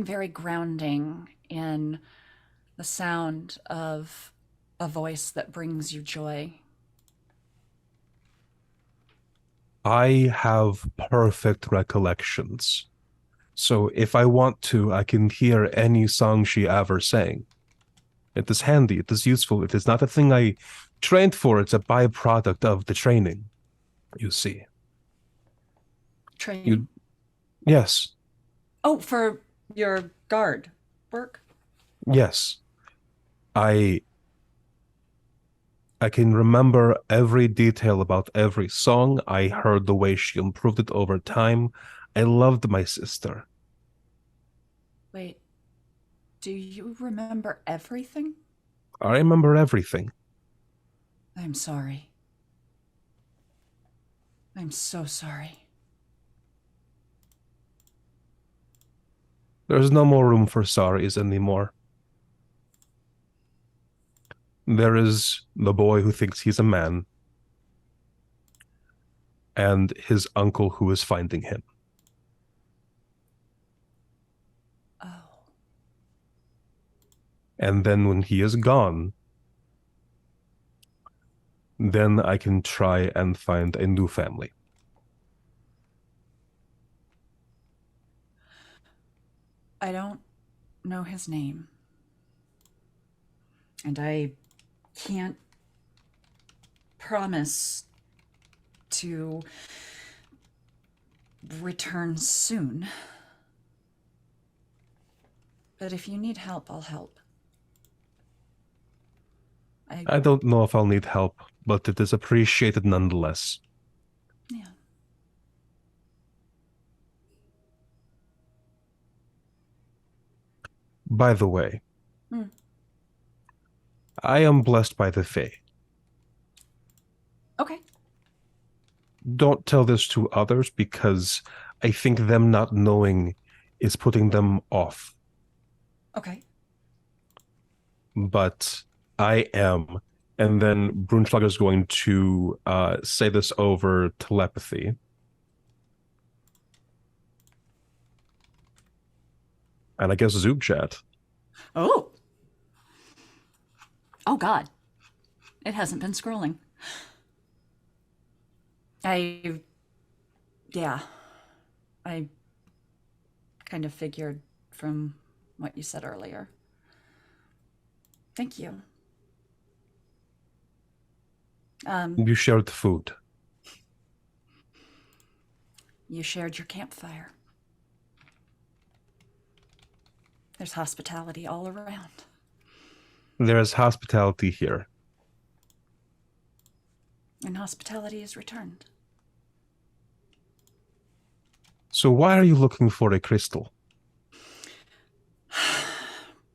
very grounding in the sound of a voice that brings you joy. I have perfect recollections. So if I want to, I can hear any song she ever sang. It is handy, it is useful, it is not a thing I trained for, it's a byproduct of the training, you see. Training? Yes. Oh, for your guard work? Yes. I can remember every detail about every song. I heard the way she improved it over time. I loved my sister. Wait, do you remember everything? I remember everything. I'm sorry. I'm so sorry. There's no more room for sorries anymore. There is the boy who thinks he's a man. and his uncle who is finding him. Oh. And then when he is gone, then I can try and find a new family. I don't know his name. And I can't promise to return soon. But if you need help, I'll help. I don't know if I'll need help, but it is appreciated nonetheless. Yeah. By the way, Hmm. I am blessed by the Fae. Okay. Don't tell this to others because I think them not knowing is putting them off. Okay. But I am. And then Brunschlag is going to say this over telepathy. And I guess Zoom chat. Oh. Oh, God. It hasn't been scrolling. Yeah. I kind of figured from what you said earlier. Thank you. You shared the food. You shared your campfire. There's hospitality all around. There is hospitality here. And hospitality is returned. So why are you looking for a crystal?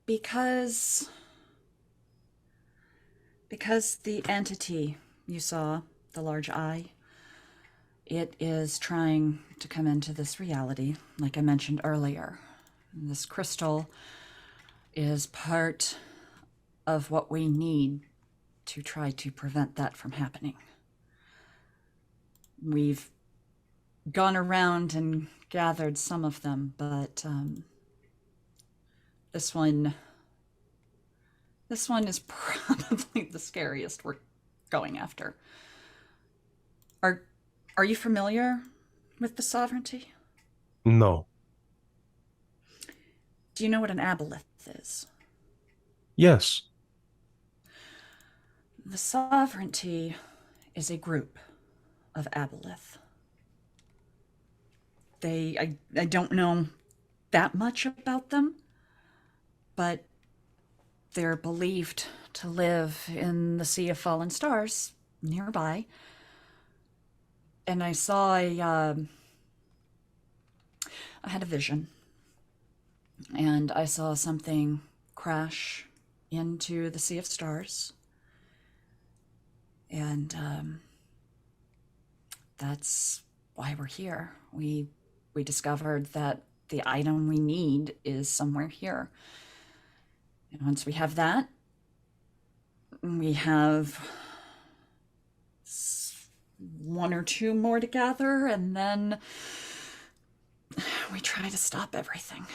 Because the entity you saw, the large eye, it is trying to come into this reality, like I mentioned earlier. And this crystal is part of what we need to try to prevent that from happening. We've gone around and gathered some of them, but this one is probably the scariest we're going after. Are you familiar with the sovereignty? No. Do you know what an aboleth is? Yes. The sovereignty is a group of aboleth. I don't know that much about them, but they're believed to live in the Sea of Fallen Stars nearby. And I had a vision, and I saw something crash into the Sea of Stars. And that's why we're here. We discovered that the item we need is somewhere here. And once we have that, we have one or two more to gather, and then we try to stop everything.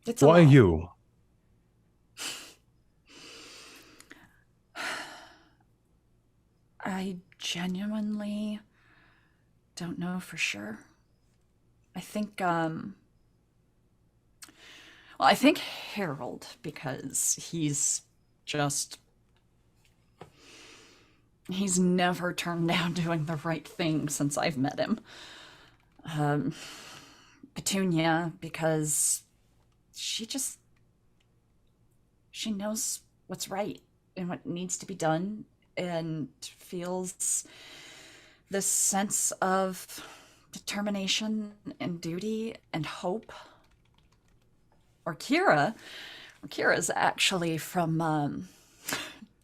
It's a Why lot. you? I genuinely don't know for sure. I think, I think Harold, because he's never turned down doing the right thing since I've met him. Petunia, because she knows what's right and what needs to be done, and feels this sense of determination and duty and hope. Or Kira's actually from,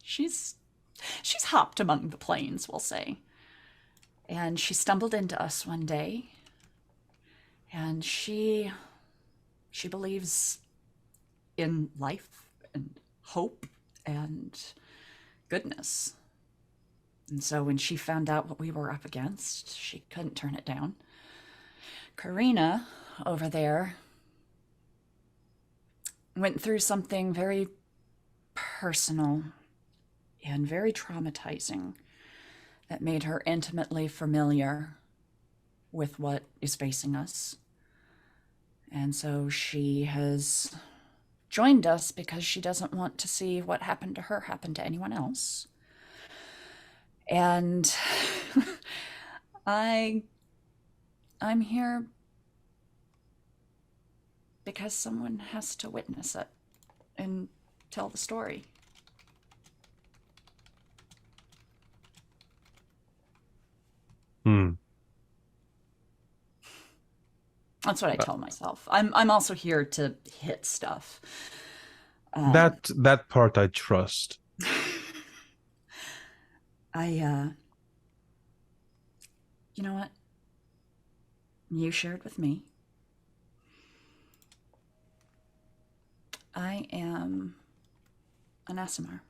she's hopped among the plains, we'll say. And she stumbled into us one day, and she believes in life and hope and goodness. And so when she found out what we were up against, she couldn't turn it down. Karina over there went through something very personal and very traumatizing that made her intimately familiar with what is facing us. And so she has joined us because she doesn't want to see what happened to her happen to anyone else. And I'm here because someone has to witness it and tell the story. That's what I tell myself. I'm also here to hit stuff. That part I trust. You know what? You shared with me. I am an Aasimar.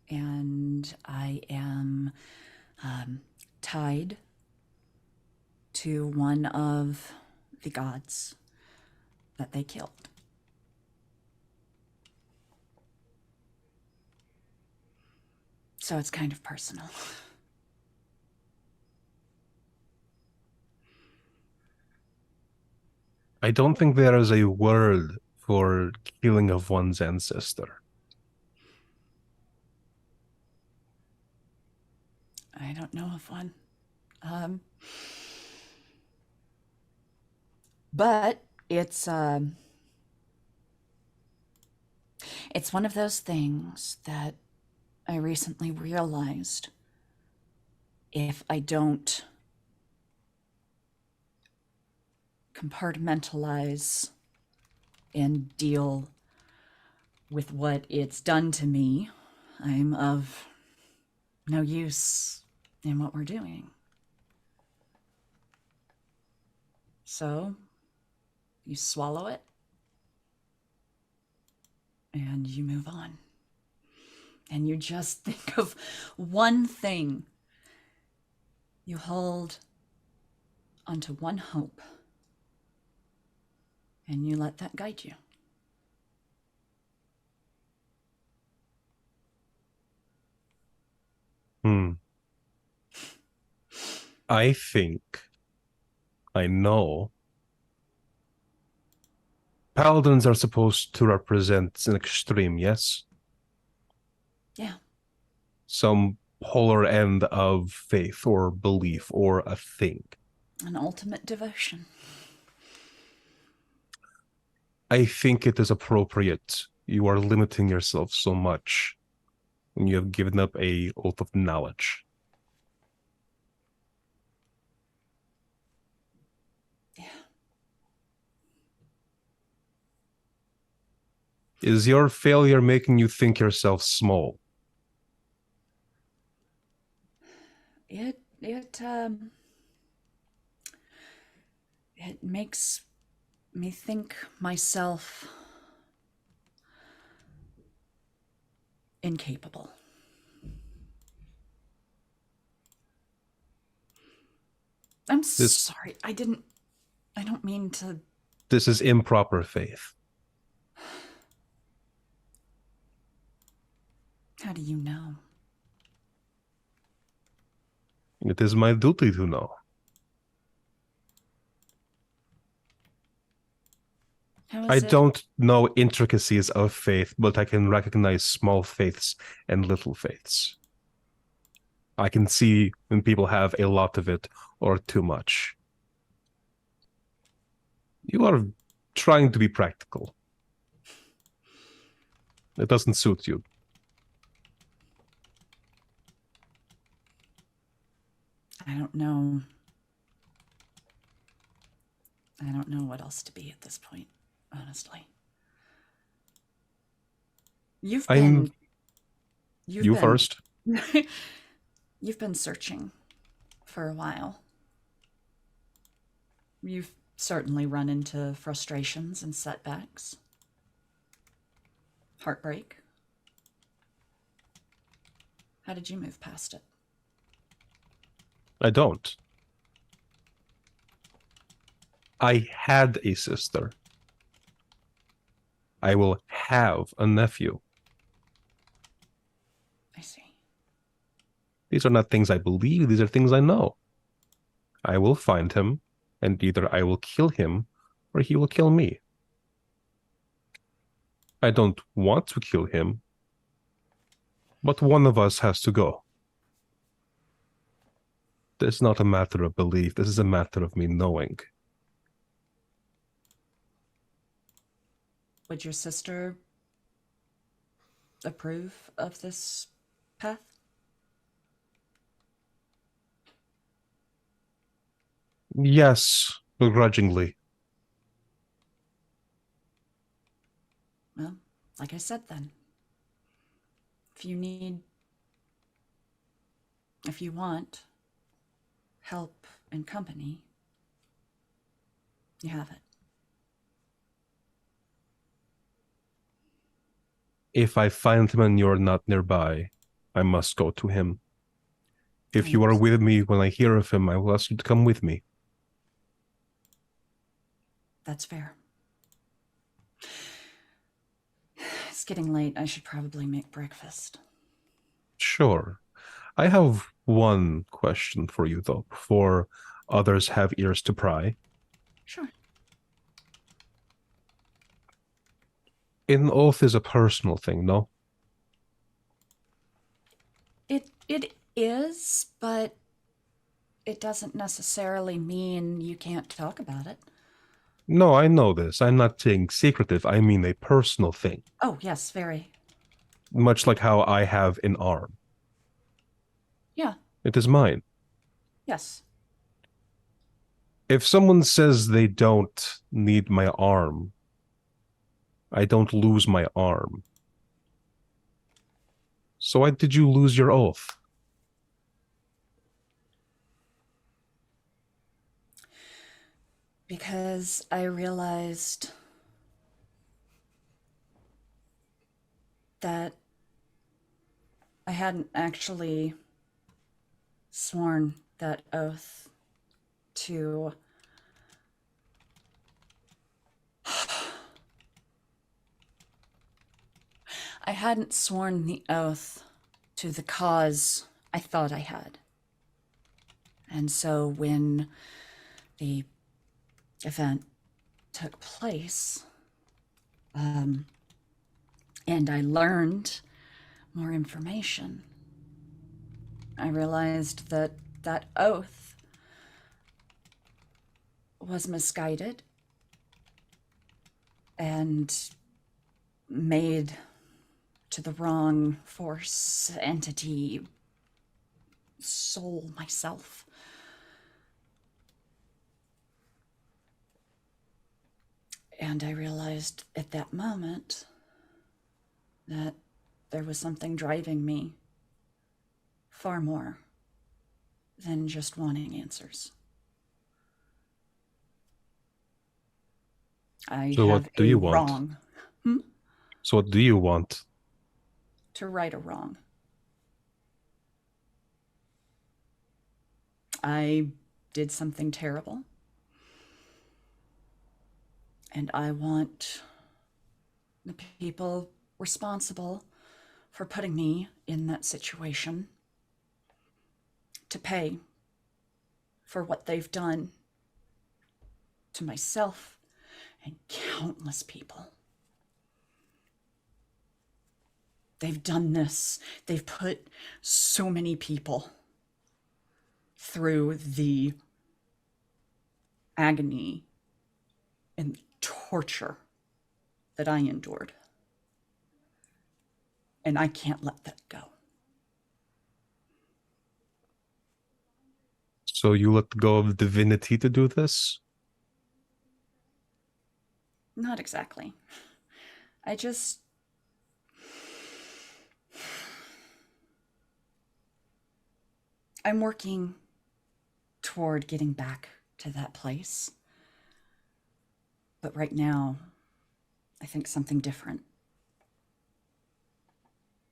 And I am tied to one of the gods that they killed. So it's kind of personal. I don't think there is a word for killing of one's ancestor. I don't know of one. But it's one of those things that I recently realized if I don't compartmentalize and deal with what it's done to me, I'm of no use in what we're doing. So you swallow it and you move on. And you just think of one thing. You hold onto one hope. And you let that guide you. I think I know. Paladins are supposed to represent an extreme, yes? Yeah. Some polar end of faith or belief or a thing. An ultimate devotion. I think it is appropriate. You are limiting yourself so much when you have given up a oath of knowledge. Yeah. Is your failure making you think yourself small? It makes me think myself incapable. I'm sorry. I don't mean to. This is improper faith. How do you know? It is my duty to know. I don't know intricacies of faith, but I can recognize small faiths and little faiths. I can see when people have a lot of it or too much. You are trying to be practical. It doesn't suit you. I don't know. I don't know what else to be at this point, honestly. You first. You've been searching for a while. You've certainly run into frustrations and setbacks. Heartbreak. How did you move past it? I don't. I had a sister. I will have a nephew. I see. These are not things I believe, these are things I know. I will find him, and either I will kill him, or he will kill me. I don't want to kill him, but one of us has to go. This is not a matter of belief, this is a matter of me knowing. Would your sister approve of this path? Yes, begrudgingly. Well, like I said then, if you want help and company, you have it. If I find him and you're not nearby, I must go to him. If you are with me when I hear of him, I will ask you to come with me. That's fair. It's getting late. I should probably make breakfast. Sure. I have one question for you, though, before others have ears to pry. Sure. An oath is a personal thing, no? It is, but it doesn't necessarily mean you can't talk about it. No, I know this. I'm not saying secretive. I mean a personal thing. Oh, yes, very. Much like how I have an arm. Yeah. It is mine. Yes. If someone says they don't need my arm, I don't lose my arm. So why did you lose your oath? Because I realized that I hadn't actually sworn that oath to I hadn't sworn the oath to the cause I thought I had. And so when the event took place, and I learned more information, I realized that that oath was misguided and made to the wrong force, entity, soul, myself. And I realized at that moment that there was something driving me far more than just wanting answers. So what do you want? Wrong. So what do you want? To right a wrong. I did something terrible. And I want the people responsible for putting me in that situation to pay for what they've done to myself and countless people. They've done this. They've put so many people through the agony and torture that I endured. And I can't let that go. So you let go of divinity to do this? Not exactly. I'm working toward getting back to that place. But right now, I think something different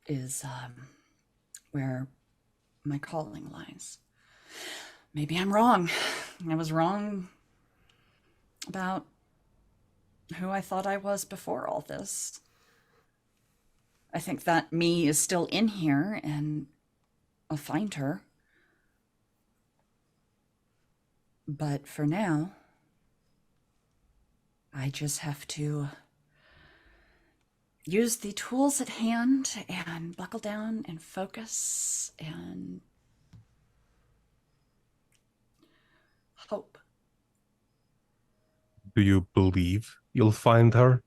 is where my calling lies. Maybe I'm wrong. I was wrong about who I thought I was before all this. I think that me is still in here, and I'll find her. But for now, I just have to use the tools at hand and buckle down and focus and hope. Do you believe you'll find her?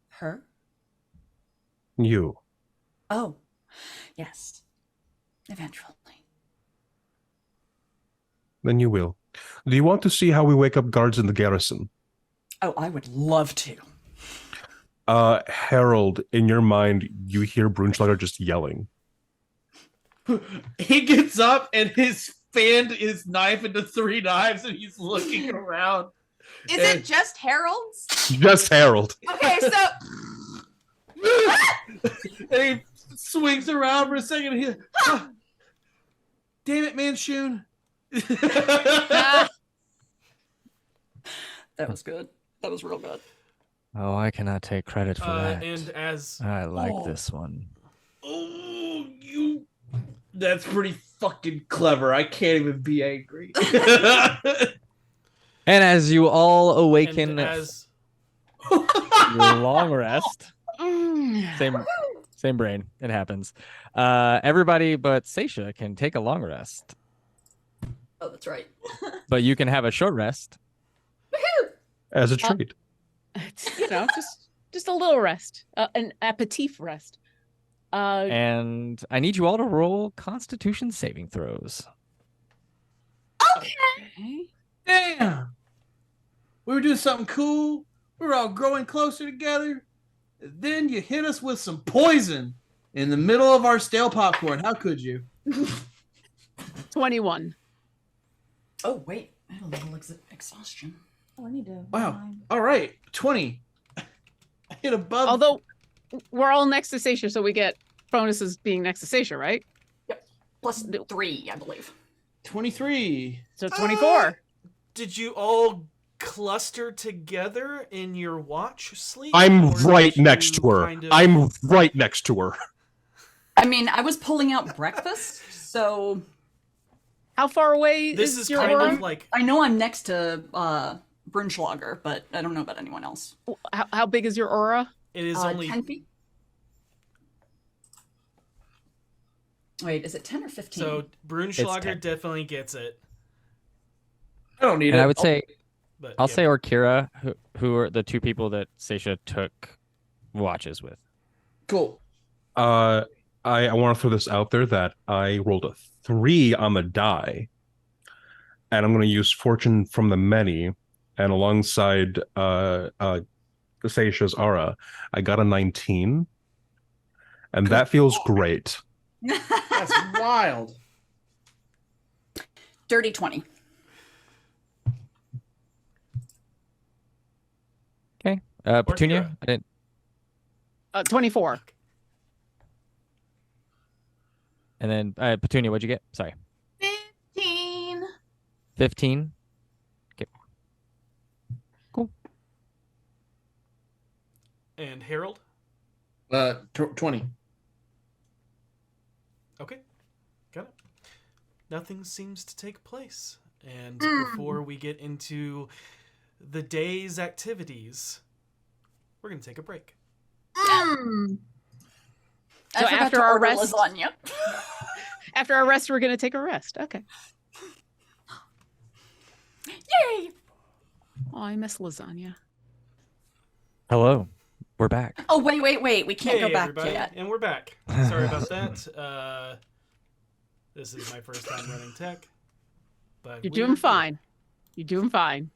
Her? You. Oh, yes. Eventually. Then you will. Do you want to see how we wake up guards in the garrison? Oh, I would love to. Harold, in your mind, you hear Brunschlager just yelling. He gets up and he's fanned his knife into 3 knives and he's looking around. Is it just Harold's? Just Harold. Okay, so And he swings around for a second and he damn it, Manshun. That was good. That was real good. Oh, I cannot take credit for that. And as I like this one. Oh, you. That's pretty fucking clever. I can't even be angry. And as you all awaken and as your long rest, same brain. It happens. Everybody but Seisha can take a long rest, Oh, that's right. but you can have a short rest. As a treat. You know, just a little rest, an aperitif rest. And I need you all to roll Constitution saving throws. Okay. Damn. We were doing something cool. We were all growing closer together. Then you hit us with some poison in the middle of our stale popcorn. How could you? 21. Oh, wait. I had a little exhaustion. Oh, I need to. Wow. All right. 20. I hit above. Although we're all next to Seisha, so we get bonuses being next to Seisha, right? Yep. Plus 3, I believe. 23. So 24. did you all cluster together in your watch sleep? I'm or did right you next to her. kind of- I'm right next to her. I mean, I was pulling out breakfast, so How far away This is your kind aura? of like I know I'm next to Brunschlager, but I don't know about anyone else. How big is your aura? it is only 10 feet? Wait, is it 10 or 15? so It's Brunschlager 10. definitely gets it. I don't need And it. I would say, But I'll yeah. say Orkira, who are the 2 people that Seisha took watches with. Cool. I want to throw this out there that I rolled a 3 on the die, and I'm going to use Fortune from the Many, and alongside Seisha's aura, I got a 19, and that feels great. That's wild. Dirty 20. Okay. Petunia, I didn't. 24. And then Petunia, what'd you get? Sorry. 15. 15. Okay. Cool. And Harold? 20. Okay. Got it. Nothing seems to take place. And Mm. before we get into the day's activities, we're going to take a break. Mm. I So forgot after to our order rest- lasagna. After our rest, we're going to take a rest. Okay. Yay! Oh, I miss lasagna. Hello. We're back. Oh, wait. We can't go Hey, back everybody, yet. and we're back. Sorry about that. This is my first time running tech. But You're we are doing good. fine. You're doing fine.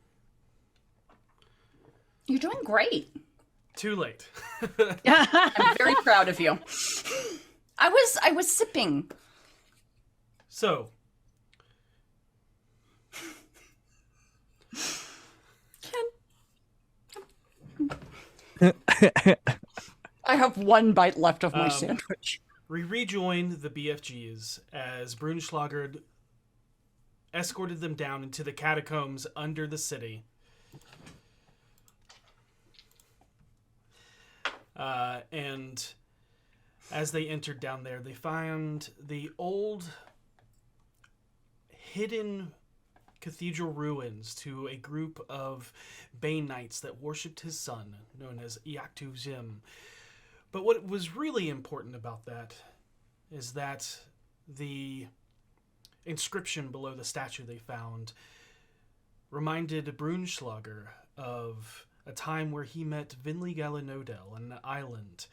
You're doing great. Too late. I'm very proud of you. I was sipping. So, I have one bite left of my Um, sandwich. We rejoined the BFGs as Brunschlager escorted them down into the catacombs under the city. And as they entered down there, they found the old hidden cathedral ruins to a group of Bane Knights that worshipped his son, known as Iaktu Zim. But what was really important about that is that the inscription below the statue they found reminded Brunschlager of a time where he met Vinley Galanodel on an island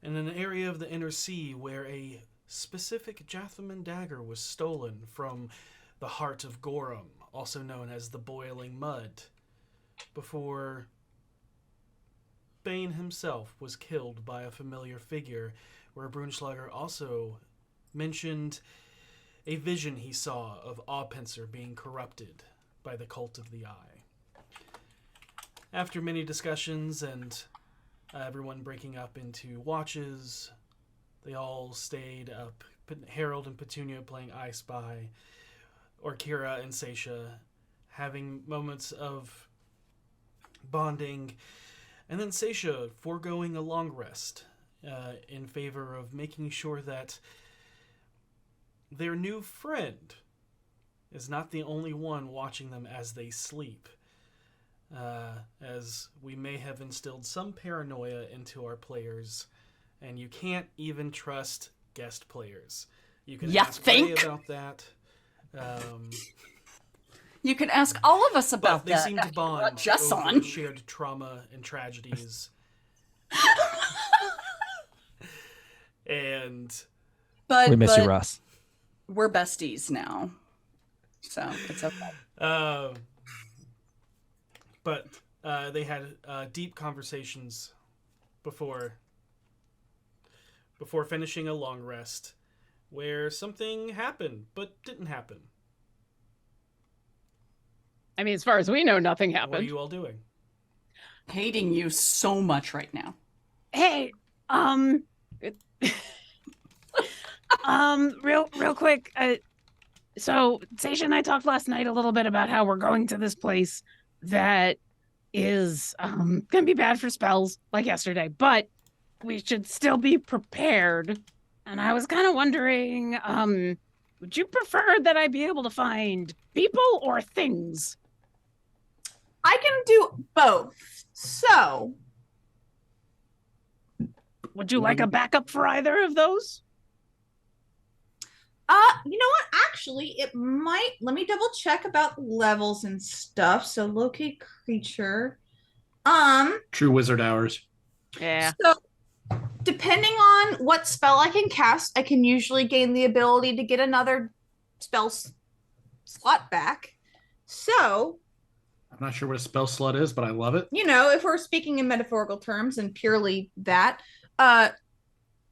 in an area of the inner sea where a specific Jathaman dagger was stolen from the heart of Gorum, also known as the Boiling Mud, before Bane himself was killed by a familiar figure, where Brunschlager also mentioned a vision he saw of Awpincer being corrupted by the Cult of the Eye. After many discussions and everyone breaking up into watches, they all stayed up. Harold and Petunia playing I Spy, Orkira and Seisha having moments of bonding, and then Seisha foregoing a long rest in favor of making sure that their new friend is not the only one watching them as they sleep, as we may have instilled some paranoia into our players, and you can't even trust guest players. You can ask Ray about that. You can ask all of us about they that. seem to bond Just over on. shared trauma and tragedies. But We miss you, Ross. We're besties now, so it's okay. But they had deep conversations before finishing a long rest, where something happened but didn't happen. I mean, as far as we know, nothing What are happened. you all doing? Hating you so much right now. Hey, real quick. So Seisha and I talked last night a little bit about how we're going to this place that is gonna be bad for spells, like yesterday, but we should still be prepared. And I was kind of wondering, would you prefer that I be able to find people or things? I can do both. So, Would you like a backup for either of those? you know what? Actually, it might. Let me double check about levels and stuff. So, locate creature. True wizard hours. Yeah. So, depending on what spell I can cast, I can usually gain the ability to get another spell slot back. So, I'm not sure what a spell slot is, but I love it. you know, if we're speaking in metaphorical terms and purely that,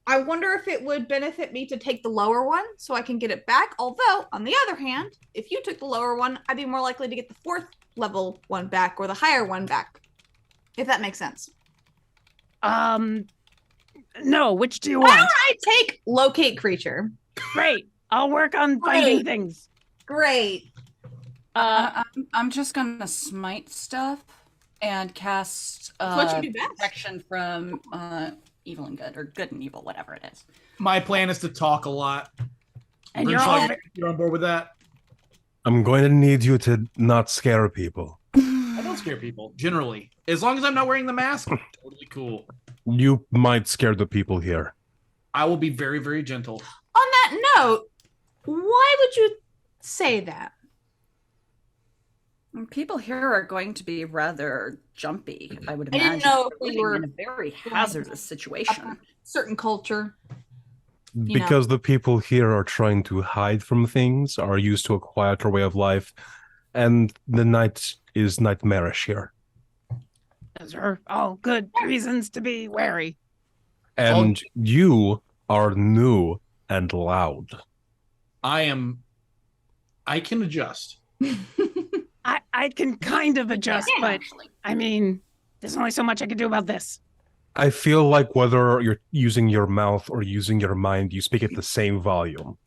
I wonder if it would benefit me to take the lower one so I can get it back. Although, on the other hand, if you took the lower one, I'd be more likely to get the 4th level one back or the higher one back. If that makes sense. No, which do you Why want? don't I take locate creature? Great. I'll work on finding things. Great. I'm just gonna smite stuff and cast What you do best. protection from evil and good, or good and evil, whatever it is. My plan is to talk a lot. And you're all You're on board with that? I'm going to need you to not scare people. I don't scare people, generally. As long as I'm not wearing the mask, totally cool. You might scare the people here. I will be very, very gentle. On that note, why would you say that? People here are going to be rather jumpy, I would I imagine. didn't know if They're we living were in a very hazardous situation. Certain culture. You know. Because the people here are trying to hide from things, are used to a quieter way of life, and the night is nightmarish here. Those are all good reasons to be wary. And you are new and loud. I can adjust. I can kind of adjust, Yeah, but actually. I mean, There's only so much I can do about this. I feel like whether you're using your mouth or using your mind, you speak at the same volume.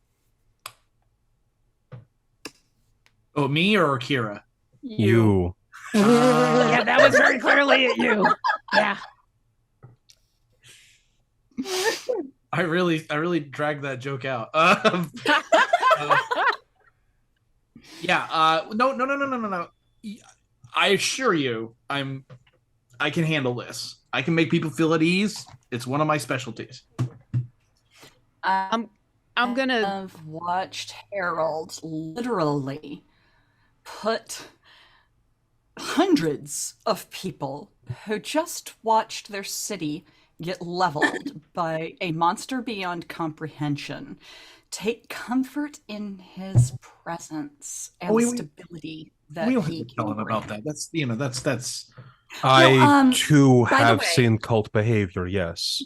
Oh, me or Kira? You. Yeah, that was very clearly at you. Yeah. I really dragged that joke out. Yeah. No. I assure you, I can handle this. I can make people feel at ease. It's one of my specialties. I'm gonna. I've watched Harold literally put hundreds of people who just watched their city get leveled by a monster beyond comprehension take comfort in his presence and stability that We don't he have to tell him can about bring. that. That's. I too by the have way- seen cult behavior, yes.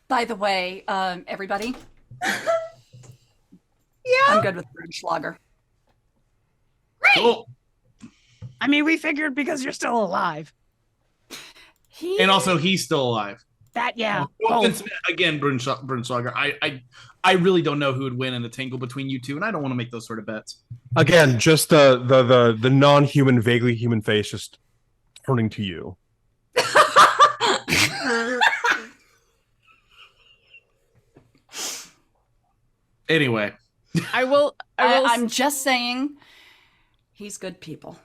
By the way, everybody, Yeah. I'm good with Brunschlager. Cool. I mean, we figured because you're still alive. And also, he's still alive. That, yeah. Well, Oh, again, Brunschlager. I really don't know who would win in a tangle between you two, and I don't want to make those sort of bets. Again, just the non-human, vaguely human face just turning to you. Anyway, I'm just saying, he's good people.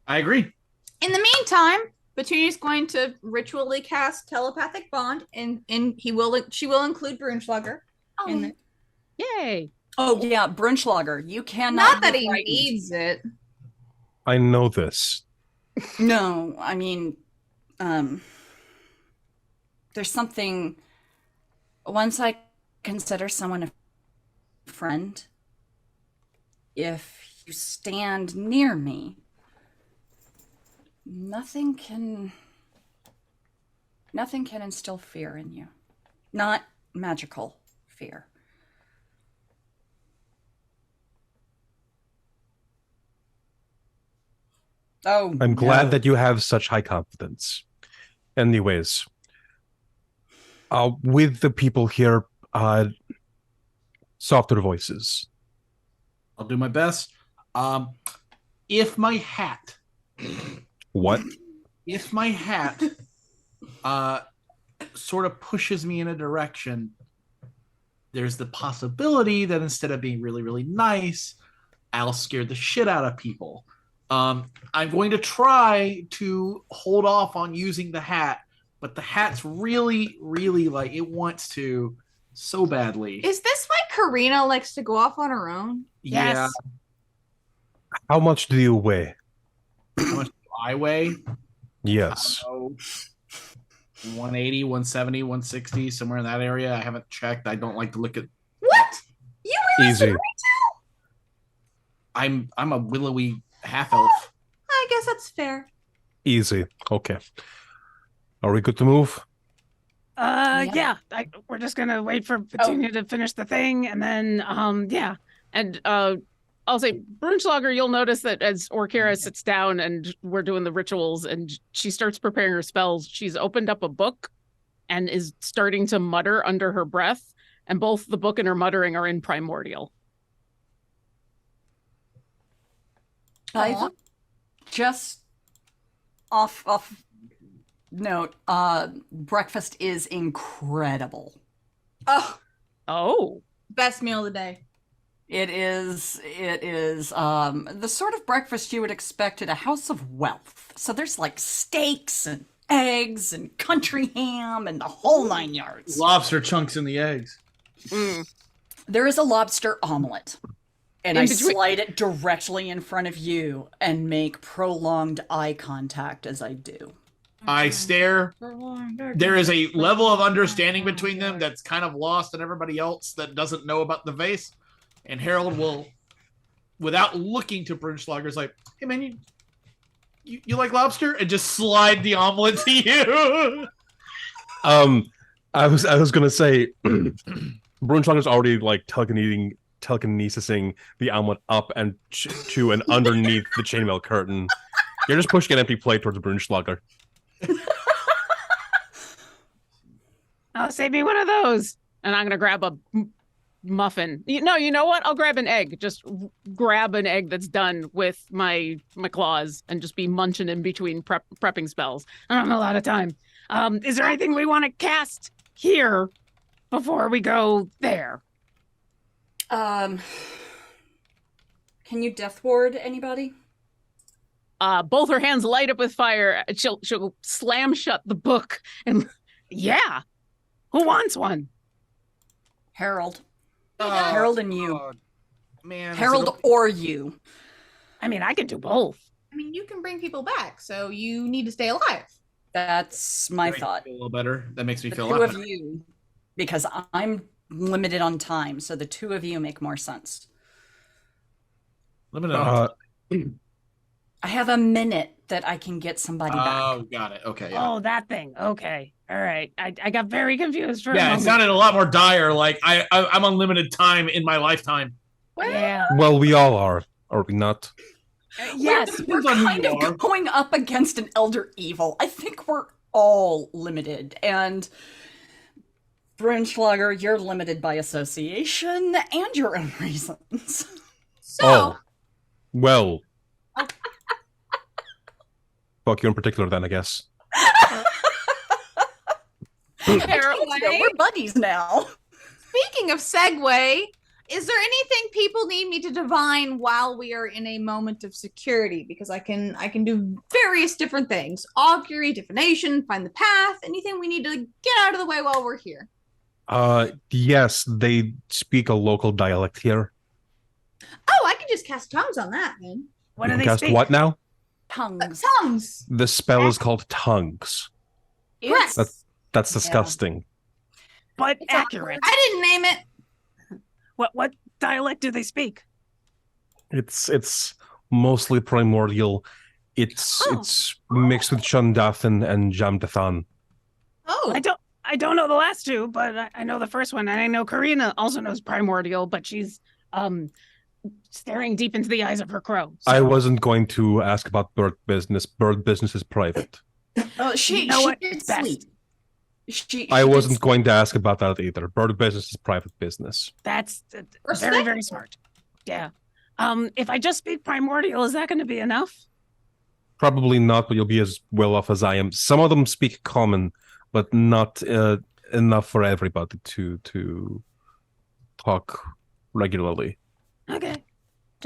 I agree. In the meantime, Petunia's going to ritually cast telepathic bond, and she will include Brunschlager. in it. Yay! Oh yeah, Brunschlager. You cannot. Not that be he frightened. needs it. I know this. No, I mean, there's something. Once I consider someone a friend, if you stand near me, nothing can instill fear in you. Not magical fear. Oh, I'm glad no. that you have such high confidence. Anyways, with the people here, softer voices. I'll do my best. If my hat, What? if my hat, sort of pushes me in a direction, there's the possibility that instead of being really, really nice, I'll scare the shit out of people. I'm going to try to hold off on using the hat, but the hat's really, really like it wants to so badly. Is this why Karina likes to go off on her own? Yeah. How much do you weigh? How much do I weigh? Yes. 180, 170, 160, somewhere in that area. I haven't checked. I don't like to look at. What? You weigh less than Easy. me too? I'm a willowy half elf. I guess that's fair. Easy. Okay. Are we good to move? yeah. We're just gonna wait for Petunia to finish the thing, and then, yeah. And I'll say, Brunschlager, you'll notice that as Orkira sits down and we're doing the rituals and she starts preparing her spells, she's opened up a book and is starting to mutter under her breath. And both the book and her muttering are in primordial. I just off note, breakfast is incredible. Oh, Oh. best meal of the day. It is the sort of breakfast you would expect at a house of wealth. So there's like steaks and eggs and country ham and the whole 9 yards. Lobster chunks in the eggs. There is a lobster omelet. And In I between- slide it directly in front of you and make prolonged eye contact as I do. I stare. There is a level of understanding between them that's kind of lost on everybody else that doesn't know about the vase. And Harold will, without looking to Brunschlager, is like, "Hey man, you like lobster?" And just slide the omelet to you. I was gonna say, Brunschlager's already like tugging eating telekinesising the omelet up and to and underneath the chainmail curtain. You're just pushing an empty plate towards Brunschlager. Oh, save me one of those. And I'm going to grab a muffin. You know what? I'll grab an egg. Just grab an egg that's done with my claws and just be munching in between prepping spells. I don't have a lot of time. Is there anything we want to cast here before we go there? Can you death ward anybody? Both her hands light up with fire. She'll slam shut the book and yeah. Who wants one? Harold. Harold and you. Man, Harold or you. I mean, I can do both. I mean, you can bring people back, so you need to stay alive. That's my thought. feel a little better. That makes me The feel a two lot of better. you, because I'm limited on time, so the two of you make more sense. Limited on I have a minute that I can get somebody back. Oh, got it. Okay. Yeah. Oh, that thing. Okay. All right. I got very confused for a Yeah, it moment. sounded a lot more dire. Like I'm on limited time in my lifetime. Yeah. Well, we all are we not? Yes. We're Depends on who kind you are. of going up against an elder evil. I think we're all limited. And Brunschlager, you're limited by association and your own reasons. So, Oh, well. Fuck you in particular, then, I guess. Harold, we're buddies now. speaking of segue, is there anything people need me to divine while we are in a moment of security? Because I can do various different things: augury, divination, find the path. Anything we need to get out of the way while we're here. Yes, they speak a local dialect here. Oh, I can just cast tongues on that then. What You do can they cast speak? what now? Tongues. Tongues. The spell is called tongues. It's, That's disgusting. But It's accurate. I didn't name it. What dialect do they speak? It's mostly primordial. It's mixed with Chundath and Jamdathan. Oh, I don't know the last two, but I know the first one, and I know Karina also knows primordial, but she's staring deep into the eyes of her crow. I so- wasn't going to ask about bird business. Bird business is private. she, You know she what? did It's best. sleep. She I did wasn't sleep. going to ask about that either. Bird business is private business. That's very, Respect. very smart. Yeah. If I just speak primordial, is that going to be enough? Probably not, but you'll be as well off as I am. Some of them speak common, but not enough for everybody to talk regularly. Okay.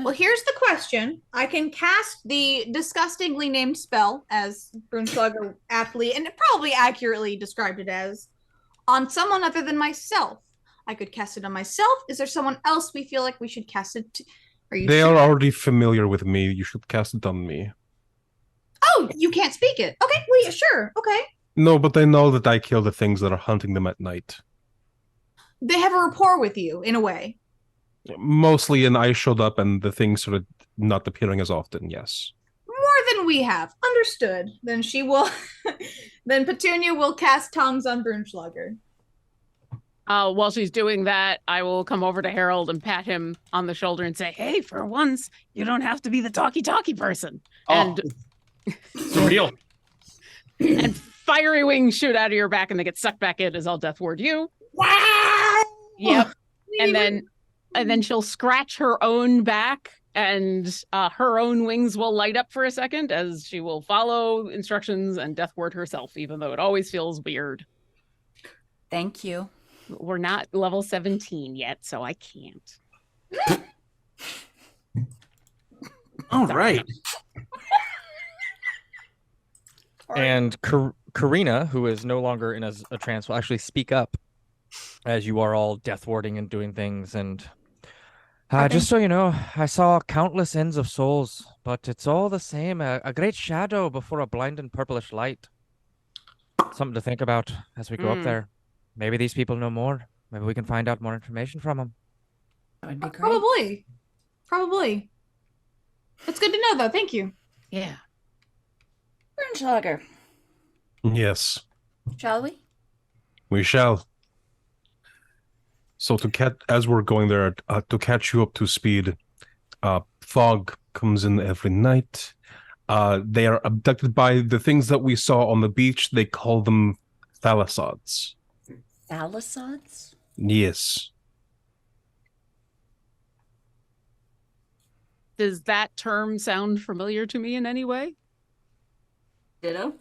well, here's the question. I can cast the disgustingly named spell, as Brunschlager aptly and probably accurately described it as, on someone other than myself. I could cast it on myself. Is there someone else we feel like we should cast it to? Are you They sure? are already familiar with me. You should cast it on me. Oh, you can't speak it. Okay, well, yeah, sure. Okay. No, but they know that I kill the things that are hunting them at night. They have a rapport with you, in a way. Mostly, and I showed up and the things started not appearing as often, yes. More than we have. Understood. Then she will. Then Petunia will cast tongues on Brunschlager. While she's doing that, I will come over to Harold and pat him on the shoulder and say, Hey, for once, you don't have to be the talky person. and Surreal. and fiery wings shoot out of your back and they get sucked back in as I'll death ward you. Wow! Yep. And then she'll scratch her own back and her own wings will light up for a second as she will follow instructions and death ward herself, even though it always feels weird. Thank you. We're not level 17 yet, so I can't. All right. And Karina, who is no longer in a trance, will actually speak up as you are all death warding and doing things. And just so you know, I saw countless ends of souls, but it's all the same. A great shadow before a blinding purplish light. Something to think about as we go up there. Maybe these people know more. Maybe we can find out more information from them. That would be great. Probably. That's good to know, though. Thank you. Yeah. Brunschlager, Yes, shall we? we shall. So to catch as we're going there, to catch you up to speed, fog comes in every night. They are abducted by the things that we saw on the beach. They call them thalassades. Thalassades? Yes. Does that term sound familiar to me in any way? Ditto.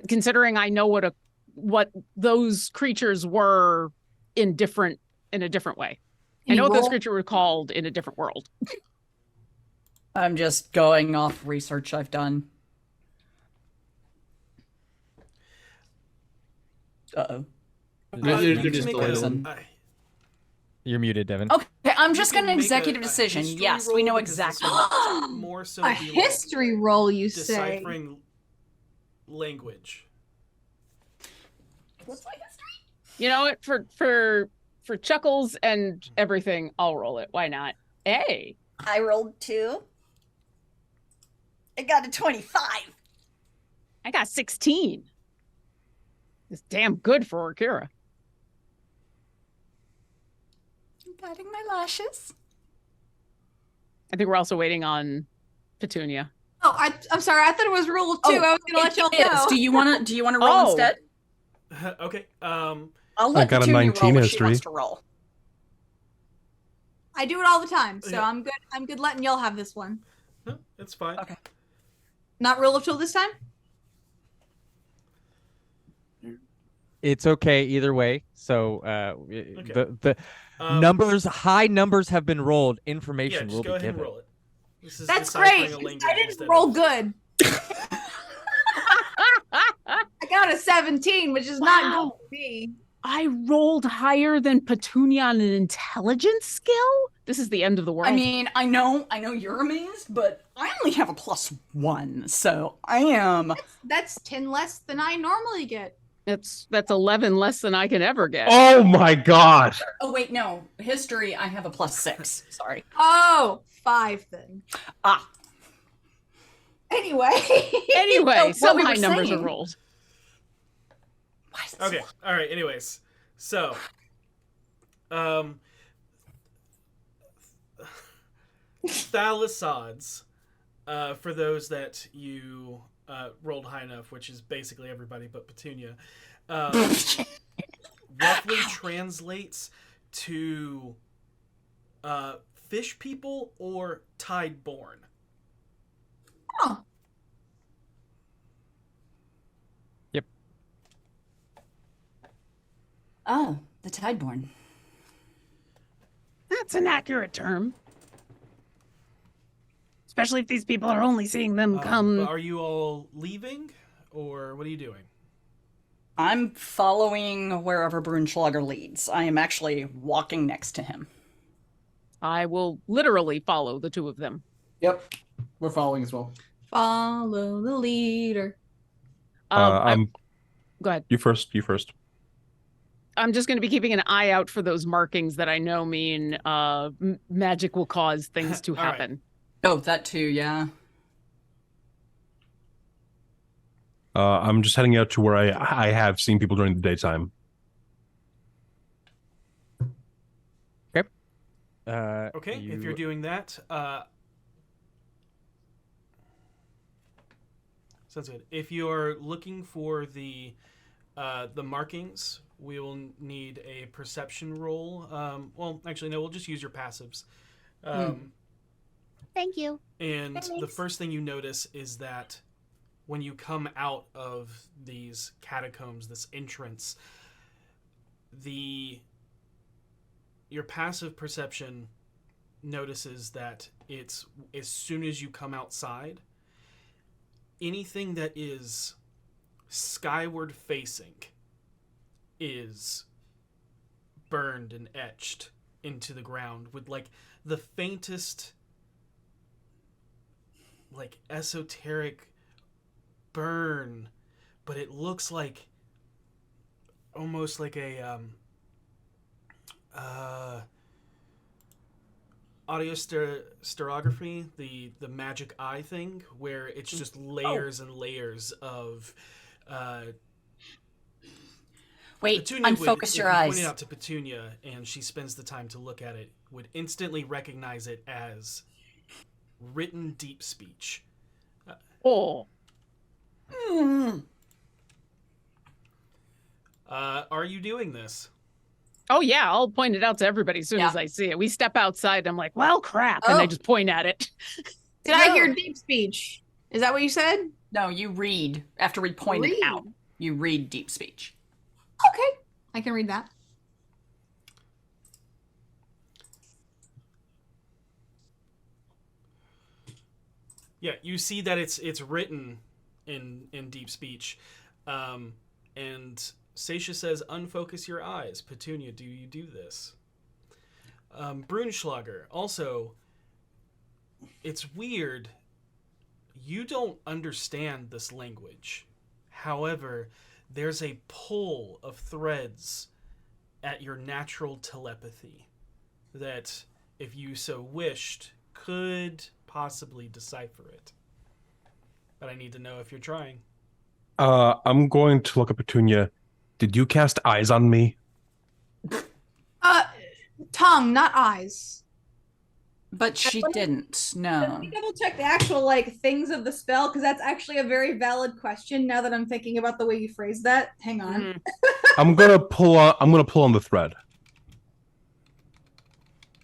Considering I know what those creatures were in a different way. I know what those creatures were called in a different world. I'm just going off research I've done. Uh-oh. They're just Make delayed. You're muted, Devin. Okay, I'm just You going to can make executive a decision. history Yes, we roll know because this exactly. would more so A be like history roll, you say? deciphering language. What's my history? You know what? For chuckles and everything, I'll roll it. Why not? Hey. I rolled 2. I got a 25. I got 16. It's damn good for Orkira. I'm patting my lashes. I think we're also waiting on Petunia. Oh, I'm sorry. I thought it was rule 2. I was gonna let y'all know. Do you want to roll instead? Okay. I'll I let got a Petunia 19 roll if she history. wants to roll. I do it all the time, so Yeah. I'm good. I'm good letting y'all have this one. No, it's fine. Okay. Not rule of 2 this time. It's okay either way. So Okay. the high numbers have been rolled. Yeah, Information just will go be ahead and given. roll it. This is That's deciphering great. a language I didn't instead roll of- good. I got a 17, which is not good for me. I rolled higher than Petunia on an intelligence skill? This is the end of the world. I mean, I know you're amazed, but I only have a +1, so I am. That's 10 less than I normally get. that's 11 less than I can ever get. Oh my god! Oh wait, no. History, I have a +6. Sorry. Oh, 5 then. Ah. Anyway. Anyway, So what some we high were numbers are saying- rolled. Why is it so Okay. All right. Anyways, so, thalassades, for those that you rolled high enough, which is basically everybody but Petunia, roughly translates to fish people or tideborn. Oh. Oh, the Tideborn. That's an accurate term. Especially if these people are only seeing them But come. are you all leaving, or what are you doing? I'm following wherever Brunschlager leads. I am actually walking next to him. I will literally follow the two of them. Yep, we're following as well. Follow the leader. Go ahead. You first. You first. I'm just going to be keeping an eye out for those markings that I know mean magic will cause things to All right. happen. Oh, that too, yeah. I'm just heading out to where I have seen people during the daytime. Okay, if you're doing that, sounds good. If you're looking for the markings, we will need a perception roll. Well, actually, no, we'll just use your passives. Thank you. And the Thanks. first thing you notice is that when you come out of these catacombs, this entrance, your passive perception notices that it's as soon as you come outside, anything that is skyward facing is burned and etched into the ground with like the faintest like esoteric burn, but it looks like almost like a audio stereography, the magic eye thing, where it's just layers and layers of Wait, Petunia unfocus your if you eyes. point it out to Petunia and she spends the time to look at it, would instantly recognize it as written deep speech. Oh. Are you doing this? Oh yeah, I'll point it out to everybody as soon as I see it. We step outside, I'm like, well, crap, and I just point at it. Did I hear deep speech? Is that what you said? No, you read. After we point it out, you read deep speech. Okay, I can read that. Yeah, you see that it's written in deep speech, and Seisha says, "Unfocus your eyes." Petunia, do you do this? Brunschlager, also, it's weird. You don't understand this language. However, there's a pull of threads at your natural telepathy that, if you so wished, could possibly decipher it. But I need to know if you're trying. I'm going to look at Petunia. Did you cast eyes on me? Tongue, not eyes. But she didn't. No. Let me double check the actual things of the spell, because that's actually a very valid question. Now that I'm thinking about the way you phrased that, hang on. I'm gonna pull on the thread.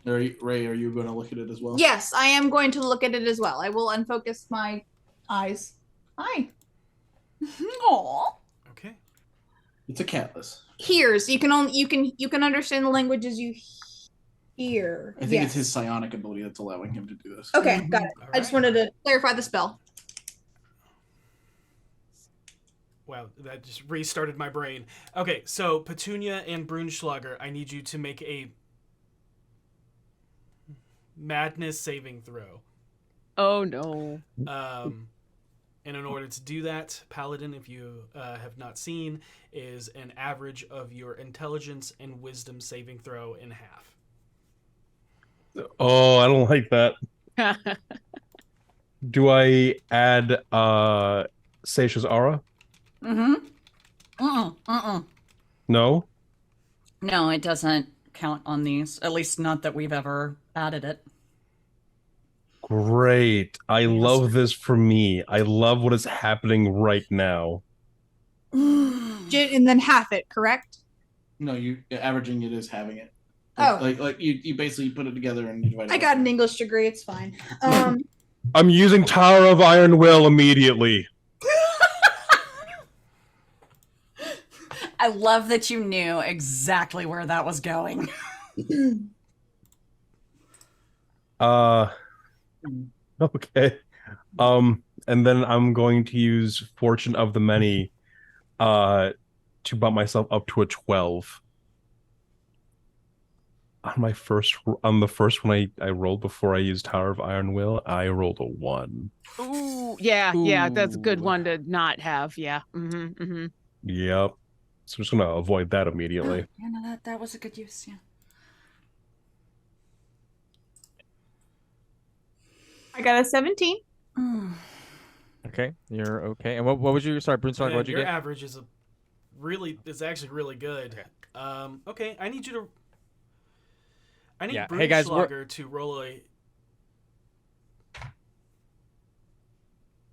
Ray, are you going to look at it as well? Yes, I am going to look at it as well. I will unfocus my eyes. Hi. Aww. Okay. It's a catalyst. Hears. You can understand the languages you hear. I think it's his psionic ability that's allowing him to do this. Okay, got it. I just wanted to clarify the spell. Wow, that just restarted my brain. Okay, so Petunia and Brunschlager, I need you to make a madness saving throw. Oh no. And in order to do that, Paladin, if you have not seen, is an average of your intelligence and wisdom saving throw in half. Oh, I don't like that. Do I add Seisha's aura? No? No, it doesn't count on these. At least not that we've ever added it. Great. I love this for me. I love what is happening right now. And then half it, correct? No, you averaging it is having it. Oh. Like you basically put it together and you divide it. I got an English degree, it's fine. I'm using Tower of Iron Will immediately. I love that you knew exactly where that was going. Okay. And then I'm going to use Fortune of the Many to bump myself up to a 12. On the first one I rolled before I used Tower of Iron Will, I rolled a 1. Ooh, yeah, that's a good one to not have. Yeah. Yep. So I'm just gonna avoid that immediately. Yeah, no, that was a good use, yeah. I got a 17. Okay, you're okay. And what would you? Sorry, Brunstone, what'd you your get? average is actually really good. Okay, I need Hey guys, Brunschlager to roll a.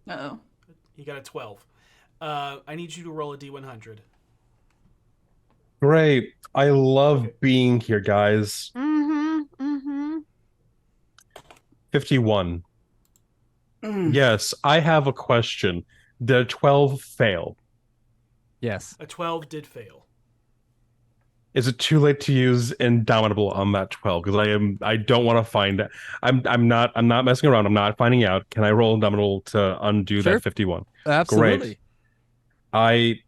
Uh-oh. He got a 12. I need you to roll a D100. Great. I love being here, guys. 51. Yes, I have a question. Did a 12 fail? Yes. A 12 did fail. Is it too late to use Indomitable on that 12? Because I don't want to find. I'm not messing around. I'm not finding out. Can I roll Indomitable to undo that 51? Absolutely. Great. I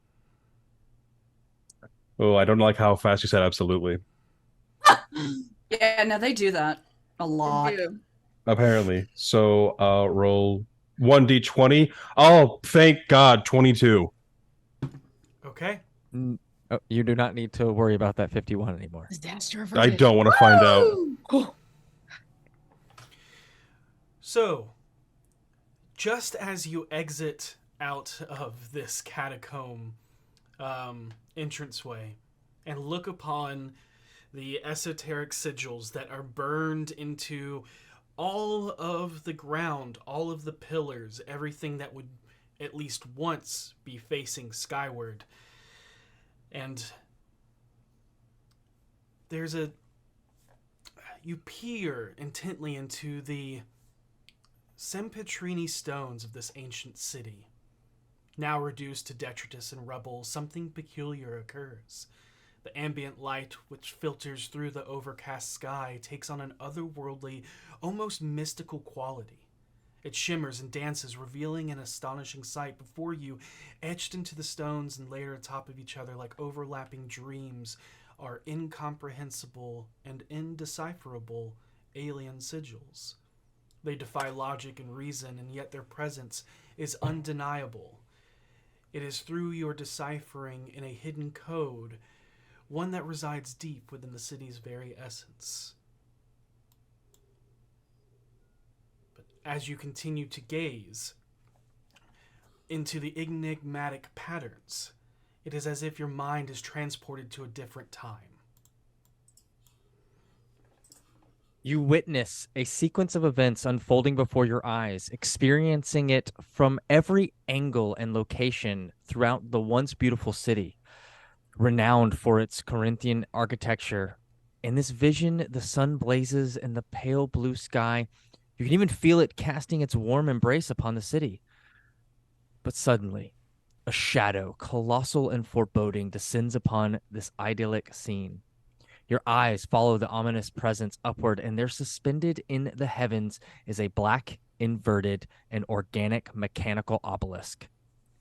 don't like how fast you said absolutely. Yeah, no, they do that a lot. Apparently. So roll 1d20. Oh, thank God, 22. Okay. Oh, you do not need to worry about that 51 anymore. Disaster I don't want to find out. So, just as you exit out of this catacomb entranceway, and look upon the esoteric sigils that are burned into all of the ground, all of the pillars, everything that would at least once be facing skyward. And you peer intently into the Sempitrini stones of this ancient city. Now reduced to detritus and rubble, something peculiar occurs. The ambient light which filters through the overcast sky takes on an otherworldly, almost mystical quality. It shimmers and dances, revealing an astonishing sight before you, etched into the stones and layered atop of each other like overlapping dreams, are incomprehensible and indecipherable alien sigils. They defy logic and reason, and yet their presence is undeniable. It is through your deciphering in a hidden code, one that resides deep within the city's very essence. But as you continue to gaze into the enigmatic patterns, it is as if your mind is transported to a different time. You witness a sequence of events unfolding before your eyes, experiencing it from every angle and location throughout the once beautiful city, renowned for its Corinthian architecture. In this vision, the sun blazes in the pale blue sky. You can even feel it casting its warm embrace upon the city. But suddenly, a shadow, colossal and foreboding, descends upon this idyllic scene. Your eyes follow the ominous presence upward, and there suspended in the heavens is a black, inverted, and organic mechanical obelisk.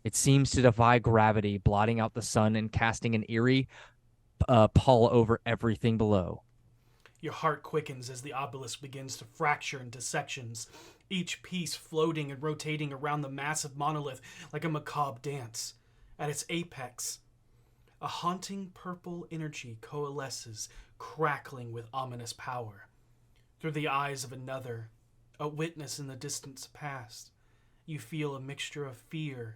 It seems to defy gravity, blotting out the sun and casting an eerie pall over everything below. Your heart quickens as the obelisk begins to fracture into sections, each piece floating and rotating around the massive monolith like a macabre dance. At its apex, a haunting purple energy coalesces, crackling with ominous power. Through the eyes of another, a witness in the distance past, you feel a mixture of fear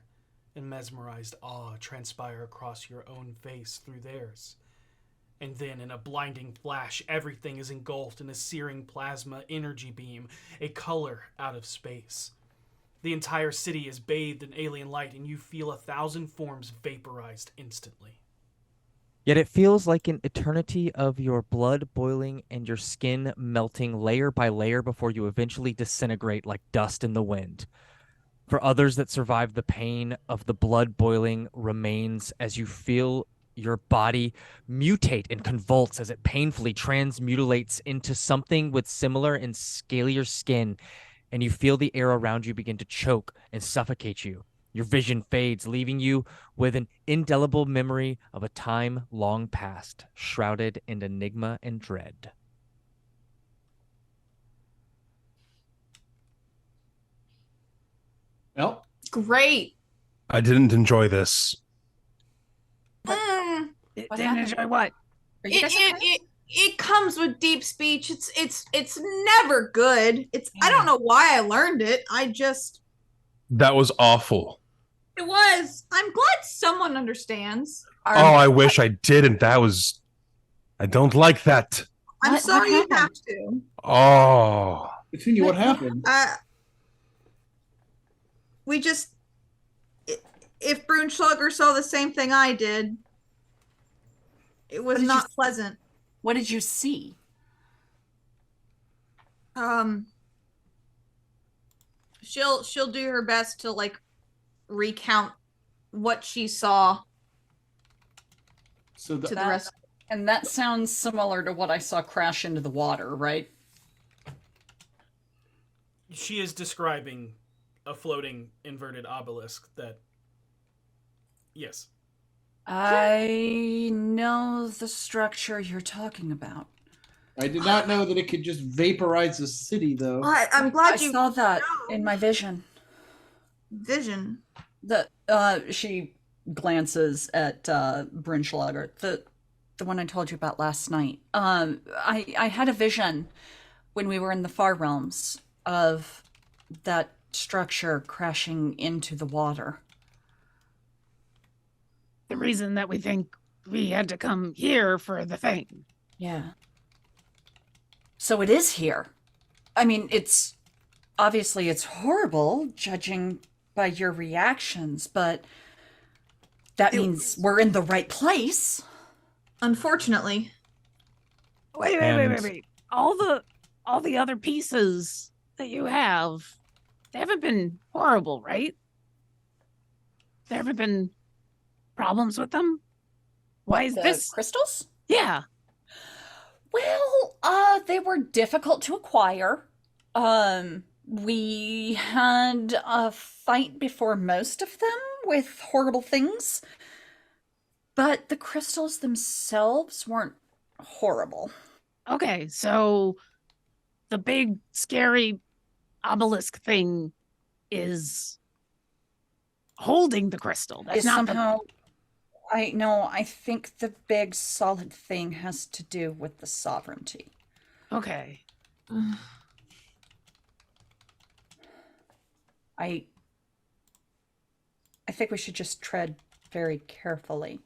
and mesmerized awe transpire across your own face through theirs. And then, in a blinding flash, everything is engulfed in a searing plasma energy beam, a color out of space. The entire city is bathed in alien light, and you feel 1,000 forms vaporized instantly. Yet it feels like an eternity of your blood boiling and your skin melting layer by layer before you eventually disintegrate like dust in the wind. For others that survive the pain of the blood boiling remains as you feel your body mutate and convulse as it painfully transmutates into something with similar and scalier skin, and you feel the air around you begin to choke and suffocate you. Your vision fades, leaving you with an indelible memory of a time long past, shrouded in enigma and dread. Well, Great. I didn't enjoy this. Didn't happened? enjoy what? Are you guys okay? It comes with deep speech. It's never good. I don't know why I learned it. That was awful. It was. I'm glad someone understands. I wish I didn't. I don't like that. I'm What sorry you happened? have to. Oh. Petunia, what happened? We just, if Brunschlager saw the same thing I did, it was What did you not s- pleasant. What did you see? She'll do her best to like recount what she saw So to the That- rest. And that sounds similar to what I saw crash into the water, right? She is describing a floating inverted obelisk that... Yes. I know the structure you're talking about. I did not know that it could just vaporize the city, though. I'm glad I you saw that know. in my vision. Vision. She glances at Brunschlager, the one I told you about last night. I had a vision when we were in the Far Realms of that structure crashing into the water. The reason that we think we had to come here for the thing. Yeah. So it is here. I mean, it's obviously it's horrible judging by your reactions, but that means we're in the right place. Unfortunately. Wait. All the other pieces that you have, they haven't been horrible, right? There haven't been problems with them? Why is The this? crystals? Yeah. Well, they were difficult to acquire. We had a fight before most of them with horrible things. But the crystals themselves weren't horrible. Okay, so the big scary obelisk thing is holding the crystal. That's Is not somehow I think the big solid thing has to do with the sovereignty. Okay. I think we should just tread very carefully.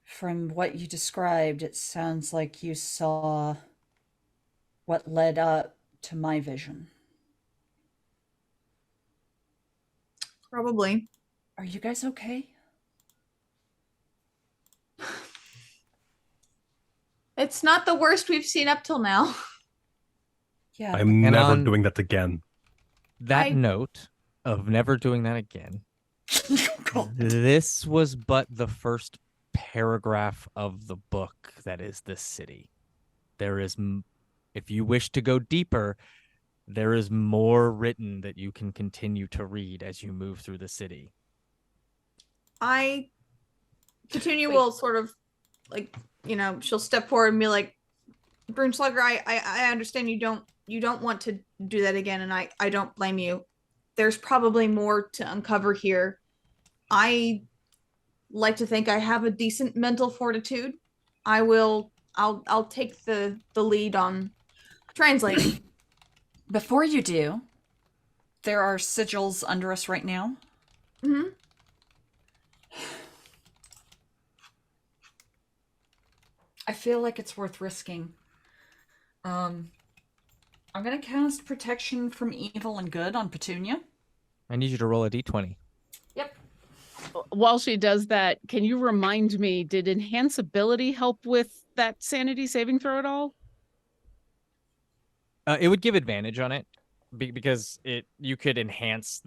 From what you described, it sounds like you saw what led up to my vision. Probably. Are you guys okay? It's not the worst we've seen up till now. Yeah. I'm And never on- doing that again. That I- note of never doing that again. God. This was but the first paragraph of the book that is this city. There is, if you wish to go deeper, there is more written that you can continue to read as you move through the city. Petunia will sort of, like, she'll step forward and be like, Broomslugger, I understand you don't want to do that again, and I don't blame you. There's probably more to uncover here. I like to think I have a decent mental fortitude. I'll take the lead on translating. Before you do, there are sigils under us right now. Mm-hmm. I feel like it's worth risking. I'm gonna cast protection from evil and good on Petunia. I need you to roll a d20. Yep. While she does that, can you remind me, did enhance ability help with that sanity saving throw at all? It would give advantage on it because you could enhance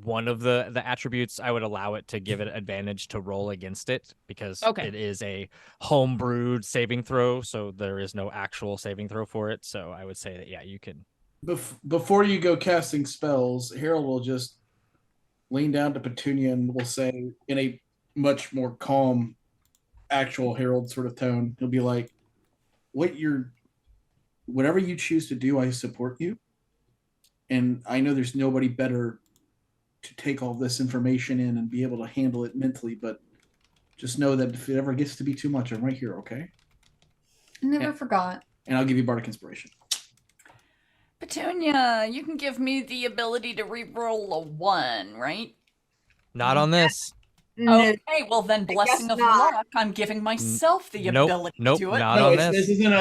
one of the attributes. I would allow it to give it advantage to roll against it because it is a homebrewed saving throw, so there is no actual saving throw for it. So I would say that you can. Before you go casting spells, Harold will just lean down to Petunia and will say in a much more calm, actual Harold sort of tone, he'll be like, whatever you choose to do, I support you. And I know there's nobody better to take all this information in and be able to handle it mentally, but just know that if it ever gets to be too much, I'm right here, okay? Never forgot. And I'll give you Bardic Inspiration. Petunia, you can give me the ability to re-roll a 1, right? Not on this. Okay, well then, blessing of not. luck, I'm giving myself the ability Nope, to do it. not on this. This isn't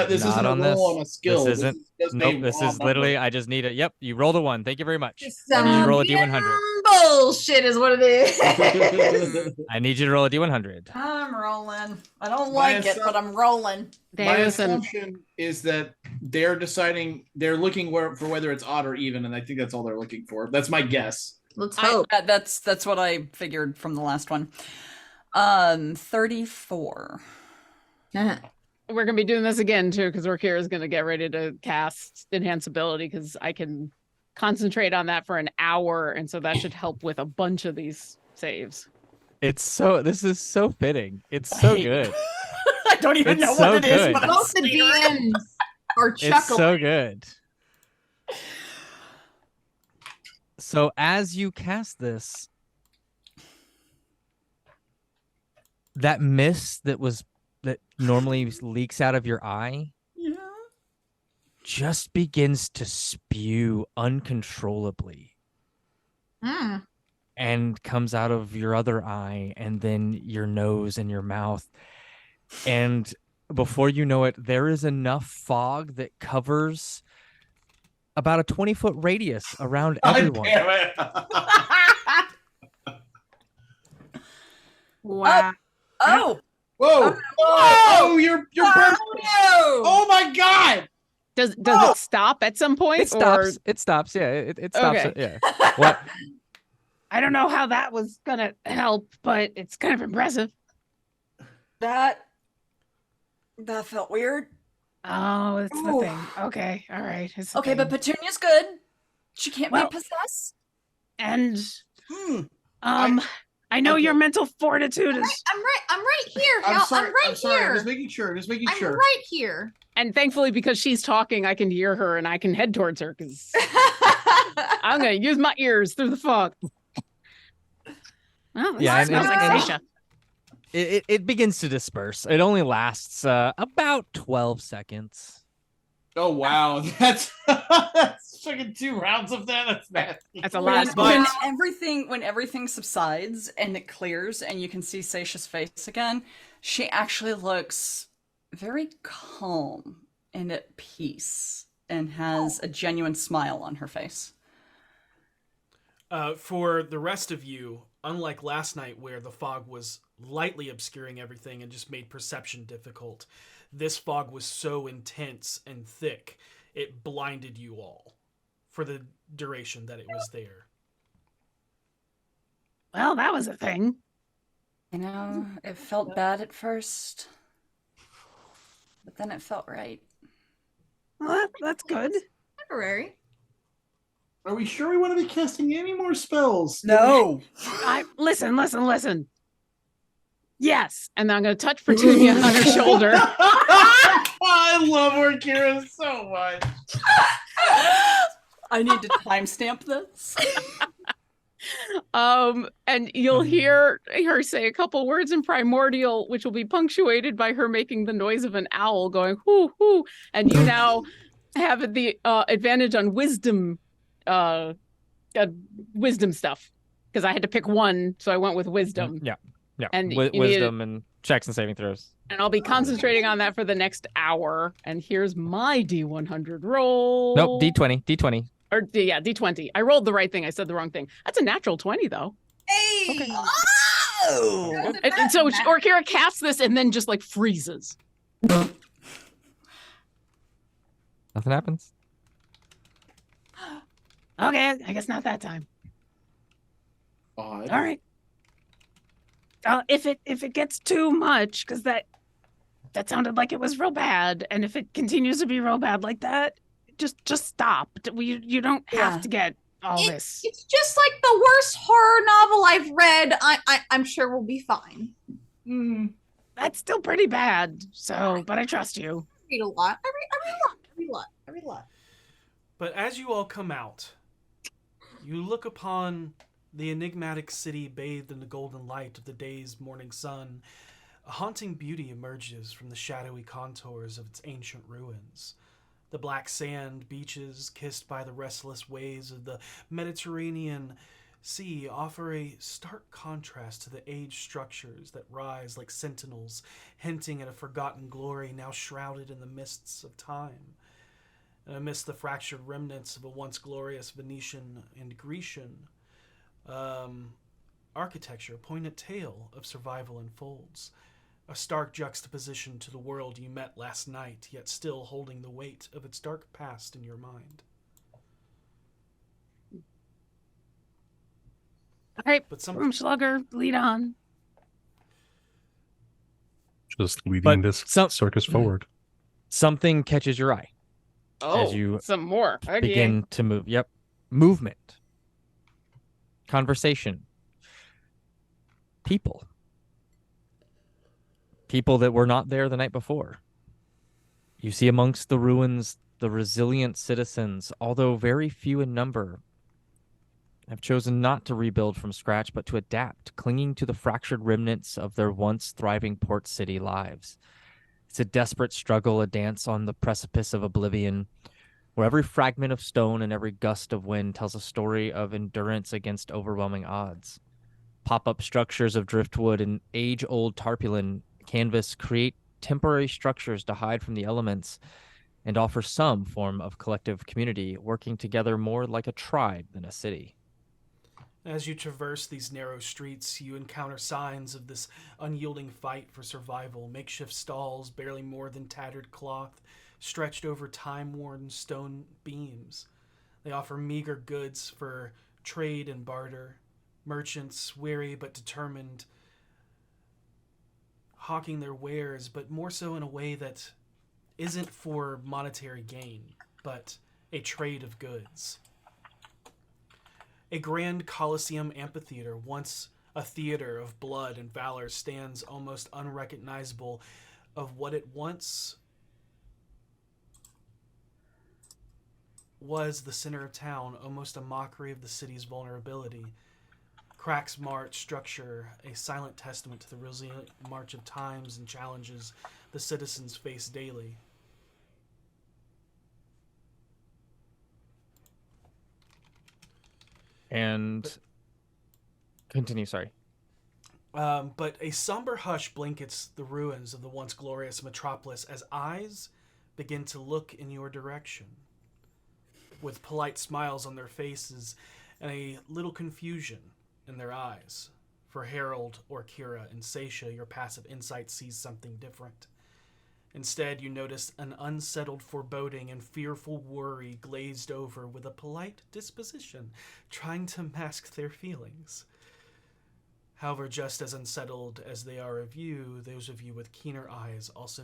a on roll on a skill. This isn't. This is literally. I just need it. Yep, you rolled a 1. Thank you very much. I need you to roll a d100. Bullshit is what it is. I need you to roll a d100. I'm rolling. I don't like it, but I'm rolling. My assumption is that they're deciding, they're looking for whether it's odd or even, and I think that's all they're looking for. That's my guess. Let's hope. That's what I figured from the last one. 34. We're gonna be doing this again too, because Orkira is gonna get ready to cast enhance ability because I can concentrate on that for an hour, and so that should help with a bunch of these saves. This is so fitting. It's so good. I don't even know so what it is, good. but Both the DMs are chuckling. It's so good. So as you cast this, that mist that normally leaks out of your eye just begins to spew uncontrollably. Mm. and comes out of your other eye and then your nose and your mouth. And before you know it, there is enough fog that covers about a 20-foot radius around everyone. Damn it. Wow. Oh, Whoa. Oh, you're burning. Oh my god. Does it stop at some point? It stops. Or... It stops. Yeah, it stops. Okay. Yeah. What? I don't know how that was gonna help, but it's kind of impressive. that felt weird. Oh, that's the Ooh. thing. Okay, all right. It's the Okay, thing. but Petunia's good. She can't Well- be possessed. And Hmm. I know okay. your mental fortitude is. I'm right here. I'm Hal. sorry. I'm right I'm sorry. here. I'm just making sure. I'm right here. And thankfully, because she's talking, I can hear her and I can head towards her because I'm going to use my ears through the fog. Well, Yeah, yeah, smells like and- Seisha. It begins to disperse. It only lasts about 12 seconds. Oh wow, that's fucking 2 rounds of that. That's nasty. That's a When, lot. when everything subsides and it clears and you can see Seisha's face again, she actually looks very calm and at peace and has a genuine smile on her face. For the rest of you, unlike last night where the fog was lightly obscuring everything and just made perception difficult, this fog was so intense and thick, it blinded you all for the duration that it was there. Well, that was a thing. You know, it felt bad at first, but then it felt right. Well, that's good. Temporary. Are we sure we want to be casting any more spells? No. Listen. Yes, and I'm going to touch Petunia on her shoulder. I love Orkira so much. I need to timestamp this. And you'll hear her say a couple words in primordial, which will be punctuated by her making the noise of an owl going whoo whoo, and you now have the advantage on wisdom stuff because I had to pick one, so I went with wisdom. Yeah. And you need Wisdom and checks and saving throws. And I'll be concentrating on that for the next hour. And here's my D100 roll. Nope, D20. Or D20. I rolled the right thing. I said the wrong thing. That's a natural 20 though. Hey! Okay. Oh! And so Orkira casts this and then just like freezes. Nothing happens. Okay, I guess not that time. Odd. All right. If it gets too much, because that sounded like it was real bad, and if it continues to be real bad like that, just stop. You don't have Yeah. to get all this. It's just like the worst horror novel I've read. I'm sure we'll be fine. That's still pretty bad. So, but I trust you. I read a lot. I read a lot. But as you all come out, you look upon the enigmatic city bathed in the golden light of the day's morning sun. A haunting beauty emerges from the shadowy contours of its ancient ruins. The black sand beaches, kissed by the restless waves of the Mediterranean Sea, offer a stark contrast to the aged structures that rise like sentinels, hinting at a forgotten glory now shrouded in the mists of time. And amidst the fractured remnants of a once glorious Venetian and Grecian architecture, point a tale of survival unfolds. A stark juxtaposition to the world you met last night, yet still holding the weight of its dark past in your mind. All right, But some Slugger, lead on. Just leading But this some- circus forward. Something catches your eye as you Some more. Okay. begin to move. Yep. Movement. Conversation. People. People that were not there the night before. You see amongst the ruins the resilient citizens, although very few in number, have chosen not to rebuild from scratch, but to adapt, clinging to the fractured remnants of their once thriving port city lives. It's a desperate struggle, a dance on the precipice of oblivion, where every fragment of stone and every gust of wind tells a story of endurance against overwhelming odds. Pop-up structures of driftwood and age-old tarpaulin canvas create temporary structures to hide from the elements and offer some form of collective community, working together more like a tribe than a city. As you traverse these narrow streets, you encounter signs of this unyielding fight for survival. Makeshift stalls, barely more than tattered cloth, stretched over time-worn stone beams. They offer meager goods for trade and barter. Merchants, weary but determined, hawking their wares, but more so in a way that isn't for monetary gain, but a trade of goods. A grand Colosseum amphitheater, once a theater of blood and valor, stands almost unrecognizable of what it once was the center of town, almost a mockery of the city's vulnerability. Cracks march structure, a silent testament to the resilient march of times and challenges the citizens face daily. And continue, sorry. But a somber hush blankets the ruins of the once glorious metropolis as eyes begin to look in your direction, with polite smiles on their faces and a little confusion in their eyes. For Harold or Kira and Seisha, your passive insight sees something different. Instead, you notice an unsettled foreboding and fearful worry glazed over with a polite disposition, trying to mask their feelings. However, just as unsettled as they are of you, those of you with keener eyes also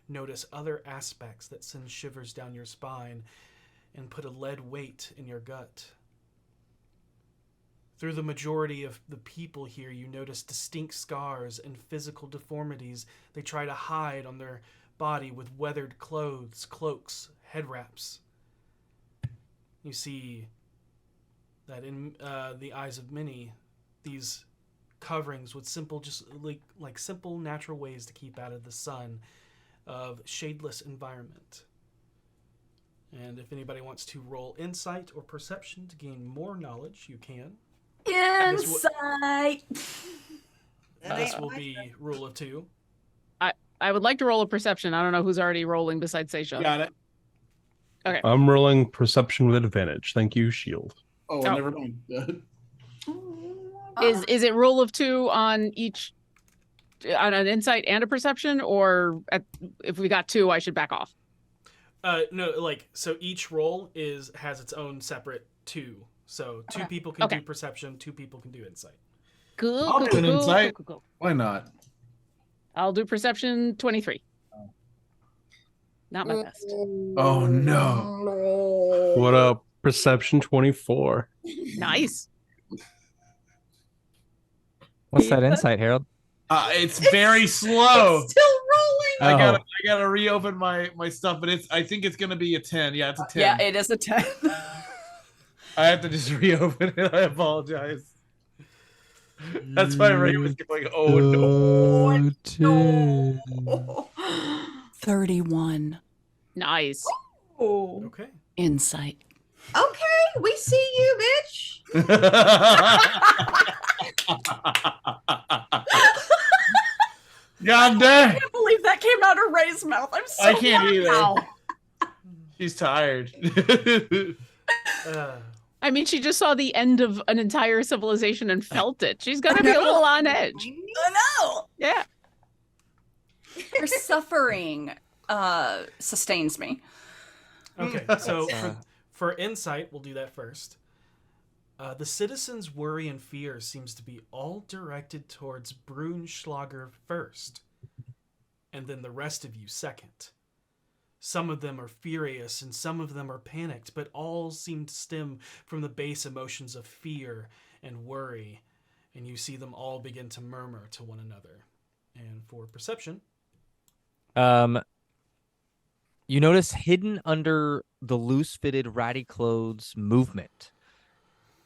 notice other aspects that send shivers down your spine and put a lead weight in your gut. Through the majority of the people here, you notice distinct scars and physical deformities they try to hide on their body with weathered clothes, cloaks, head wraps. You see that in the eyes of many, these coverings with simple, just like simple natural ways to keep out of the sun of shadeless environment. And if anybody wants to roll insight or perception to gain more knowledge, you can. Insight. This will be rule of 2. I would like to roll a perception. I don't know who's already rolling besides Seisha. Got it. Okay. I'm rolling perception with advantage. Thank you, Shield. Oh, never mind. Is it rule of 2 on each, on an insight and a perception, or if we got 2, I should back off? No, so each roll has its own separate 2. So 2 people can do perception, 2 people can do insight. Cool. I'll do an insight. Cool. Why not? I'll do perception 23. Not my best. Oh no. What up? Perception 24. Nice. What's that insight, Harold? It's very slow. It's still rolling. I gotta reopen my stuff, but I think it's gonna be a 10. Yeah, it's a 10. Yeah, it is a 10. I have to just reopen it. I apologize. That's why Ray was going, oh no. 31. Nice. Oh. Okay. Insight. Okay, we see you, bitch. God dang. I can't believe that came out of Ray's mouth. I'm so I can't glad either. now. She's tired. I mean, she just saw the end of an entire civilization and felt it. She's gonna be a little on edge. I know. Yeah. Her suffering sustains me. Okay, so for insight, we'll do that first. The citizens' worry and fear seems to be all directed towards Brunschlager first, and then the rest of you second. Some of them are furious and some of them are panicked, but all seem to stem from the base emotions of fear and worry, and you see them all begin to murmur to one another. And for perception, you notice hidden under the loose-fitted ratty clothes movement,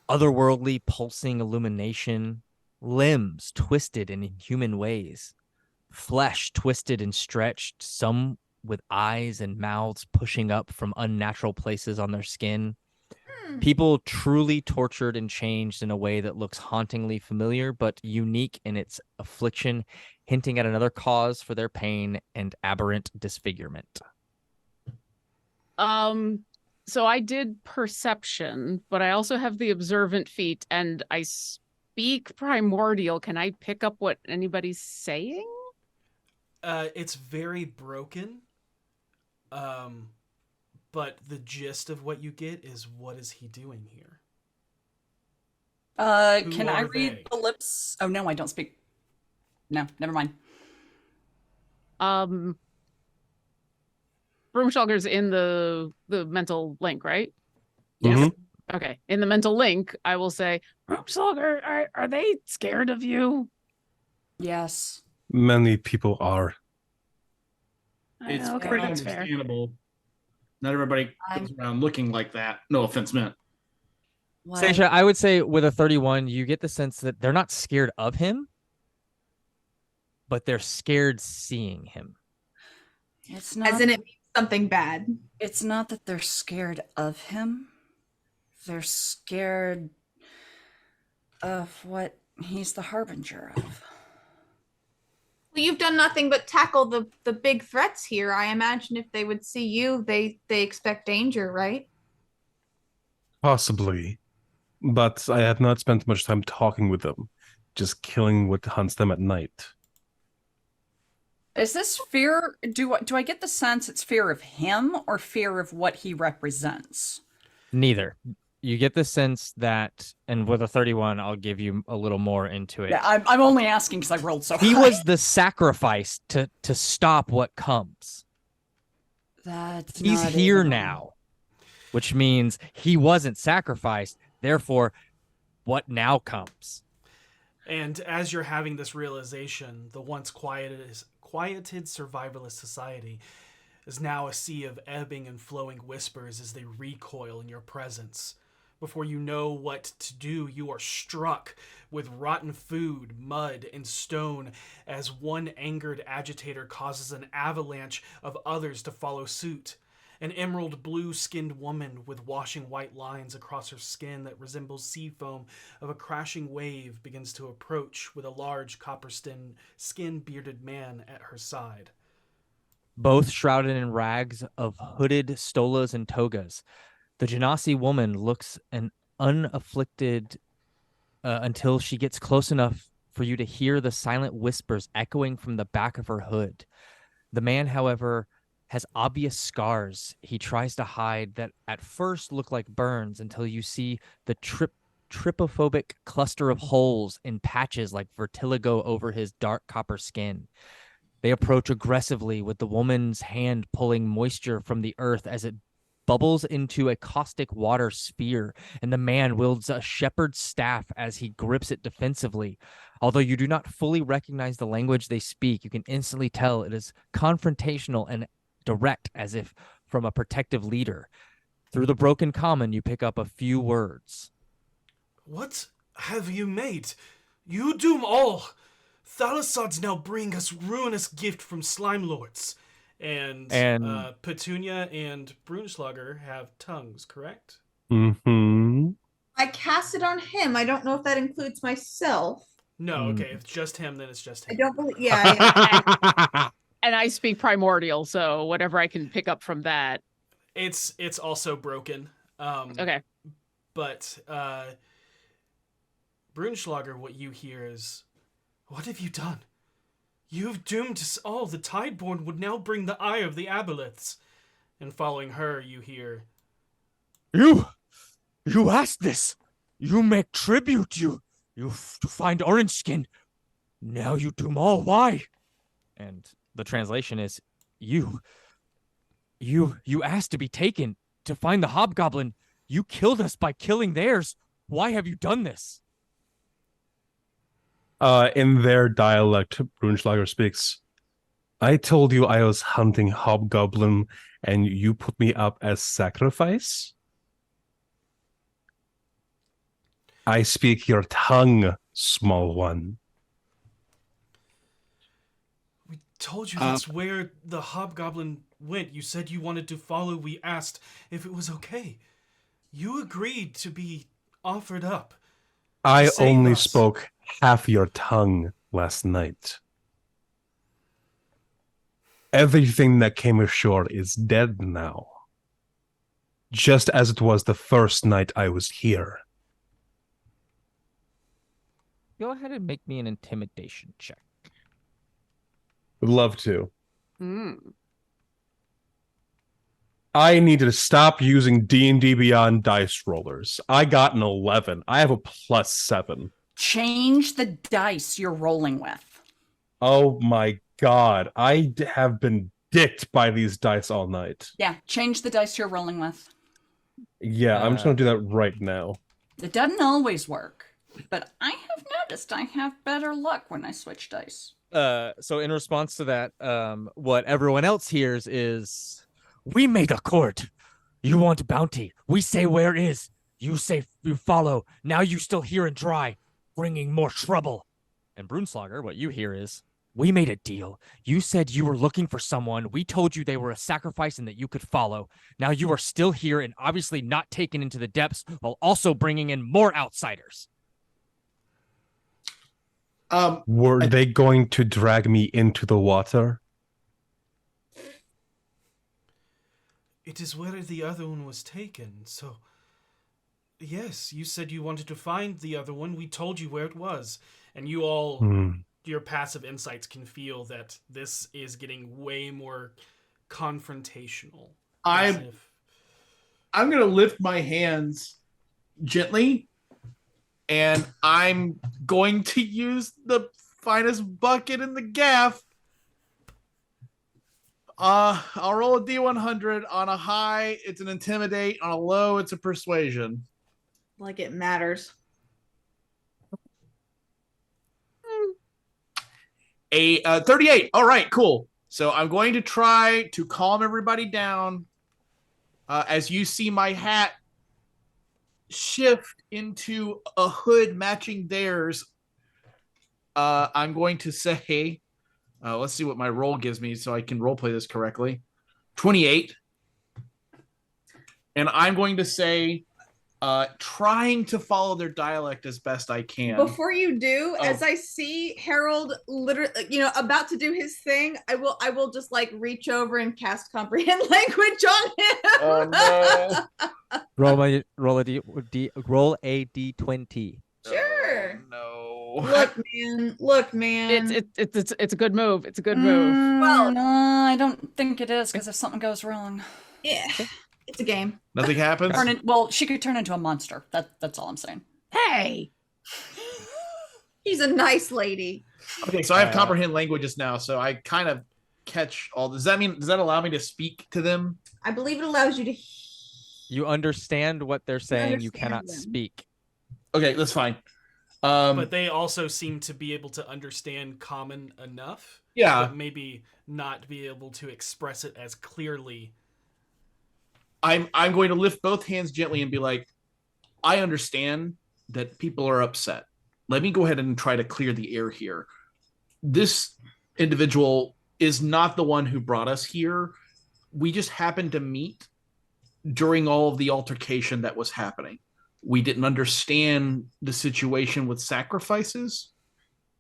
otherworldly pulsing illumination, limbs twisted in inhuman ways, flesh twisted and stretched, some with eyes and mouths pushing up from unnatural places on their skin. People truly tortured and changed in a way that looks hauntingly familiar, but unique in its affliction, hinting at another cause for their pain and aberrant disfigurement. So I did perception, but I also have the observant feat, and I speak primordial. Can I pick up what anybody's saying? It's very broken. But the gist of what you get is, what is he doing here? Can I are read they? the lips? Oh no, I don't speak. No, never mind. Broomstalker's in the mental link, right? Yes. Mhm. Okay. In the mental link, I will say, Broomstalker, are they scared of you? Yes. Many people are. It's Okay, pretty that's fair. understandable. Not everybody goes around looking like that. No offense meant. What? Seisha, I would say with a 31, you get the sense that they're not scared of him, but they're scared seeing him. It's not. As in it means something bad. It's not that they're scared of him. They're scared of what he's the harbinger of. Well, you've done nothing but tackle the big threats here. I imagine if they would see you, they expect danger, right? Possibly. But I have not spent much time talking with them, just killing what hunts them at night. Is this fear? Do I get the sense it's fear of him or fear of what he represents? Neither. You get the sense that, and with a 31, I'll give you a little more into it. Yeah, I'm only asking because I rolled so He high. was the sacrifice to stop what comes. That's He's not here even- now, which means he wasn't sacrificed. Therefore, what now comes? And as you're having this realization, the once quieted survivalist society is now a sea of ebbing and flowing whispers as they recoil in your presence. Before you know what to do, you are struck with rotten food, mud, and stone as one angered agitator causes an avalanche of others to follow suit. An emerald blue-skinned woman with washing white lines across her skin that resembles sea foam of a crashing wave begins to approach with a large skin-bearded man at her side. Both shrouded in rags of hooded stolas and togas. The Genasi woman looks an unafflicted until she gets close enough for you to hear the silent whispers echoing from the back of her hood. The man, however, has obvious scars he tries to hide that at first look like burns until you see the trypophobic cluster of holes in patches like vertigo over his dark copper skin. They approach aggressively with the woman's hand pulling moisture from the earth as it bubbles into a caustic water sphere, and the man wields a shepherd's staff as he grips it defensively. Although you do not fully recognize the language they speak, you can instantly tell it is confrontational and direct, as if from a protective leader. Through the broken common, you pick up a few words. What have you made? You doom all! Thalassards now bring us ruinous gift from slime lords. And Petunia and Brunschlager have tongues, correct? Mm-hmm. I cast it on him. I don't know if that includes myself. No, okay. If it's just him, then it's just him. I don't believe. Yeah. And I speak primordial, so whatever I can pick up from that. It's also broken. Okay. But Brunschlager, what you hear is, "What have you done? You've doomed us all. The Tideborn would now bring the eye of the Aboleths." And following her, you hear, You asked this. You make tribute. You to find Orange Skin. Now you doom all. Why? And the translation is, you asked to be taken to find the Hobgoblin. You killed us by killing theirs. Why have you done this? In their dialect, Brunschlager speaks, "I told you I was hunting Hobgoblin, and you put me up as sacrifice? I speak your tongue, small one." told you that's where the hobgoblin went. You said you wanted to follow. We asked if it was okay. You agreed to be offered up. I save only us. spoke half your tongue last night. Everything that came ashore is dead now. Just as it was the first night I was here. Go ahead and make me an intimidation check. Would love to. Hmm. I need to stop using D&D Beyond dice rollers. I got an 11. I have a +7. Change the dice you're rolling with. Oh my god. I have been dicked by these dice all night. Yeah, change the dice you're rolling with. Yeah, I'm just going to do that right now. It doesn't always work, but I have noticed I have better luck when I switch dice. So in response to that, what everyone else hears is, "We made a court. You want bounty. We say where it is. You say you follow. Now you still here and dry, bringing more trouble." And Brunslager, what you hear is, "We made a deal. You said you were looking for someone. We told you they were a sacrifice and that you could follow. Now you are still here and obviously not taken into the depths while also bringing in more outsiders." Were they going to drag me into the water? It is where the other one was taken, so... Yes, you said you wanted to find the other one. We told you where it was. And you all, your passive insights can feel that this is getting way more confrontational. I'm going to lift my hands gently, and I'm going to use the finest bucket in the gaff. I'll roll a D100. On a high, it's an intimidate. On a low, it's a persuasion. Like it matters. A 38. All right, cool. So I'm going to try to calm everybody down. As you see my hat shift into a hood matching theirs, I'm going to say, let's see what my roll gives me so I can roleplay this correctly. 28. And I'm going to say, trying to follow their dialect as best I can. Before you do, as I see Harold literally, about to do his thing, I will just like reach over and cast comprehend language on him. Oh no. Roll a d20. Sure. No. Look, man. It's a good move. It's a good move. Well, No, I don't think it is, because if something goes wrong, yeah, it's a game. Nothing happens? she could turn into a monster. That's all I'm saying. Hey, She's a nice lady. Okay, so I have comprehend languages now, so I kind of catch all. Does that allow me to speak to them? I believe it allows you to. You understand what they're saying. You understand cannot them. speak. Okay, that's fine. But they also seem to be able to understand common enough. Yeah. But maybe not be able to express it as clearly. I'm going to lift both hands gently and be like, I understand that people are upset. Let me go ahead and try to clear the air here. This individual is not the one who brought us here. We just happened to meet during all of the altercation that was happening. We didn't understand the situation with sacrifices,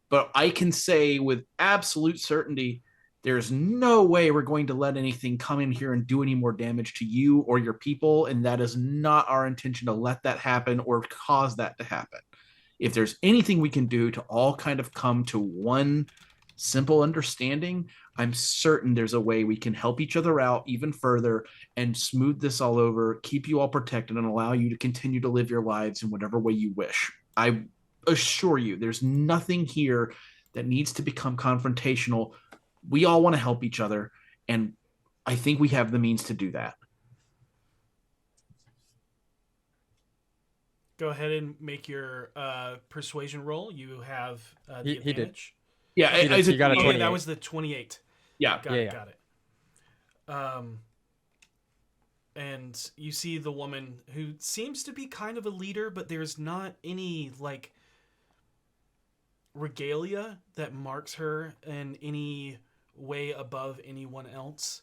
but I can say with absolute certainty, there's no way we're going to let anything come in here and do any more damage to you or your people, and that is not our intention to let that happen or cause that to happen. If there's anything we can do to all kind of come to one simple understanding, I'm certain there's a way we can help each other out even further and smooth this all over, keep you all protected, and allow you to continue to live your lives in whatever way you wish. I assure you, there's nothing here that needs to become confrontational. We all want to help each other, and I think we have the means to do that. Go ahead and make your persuasion roll. You have the He did. advantage. Yeah, You got a Oh, 28. that was the 28. Yeah. Got it. And you see the woman who seems to be kind of a leader, but there's not any like regalia that marks her in any way above anyone else.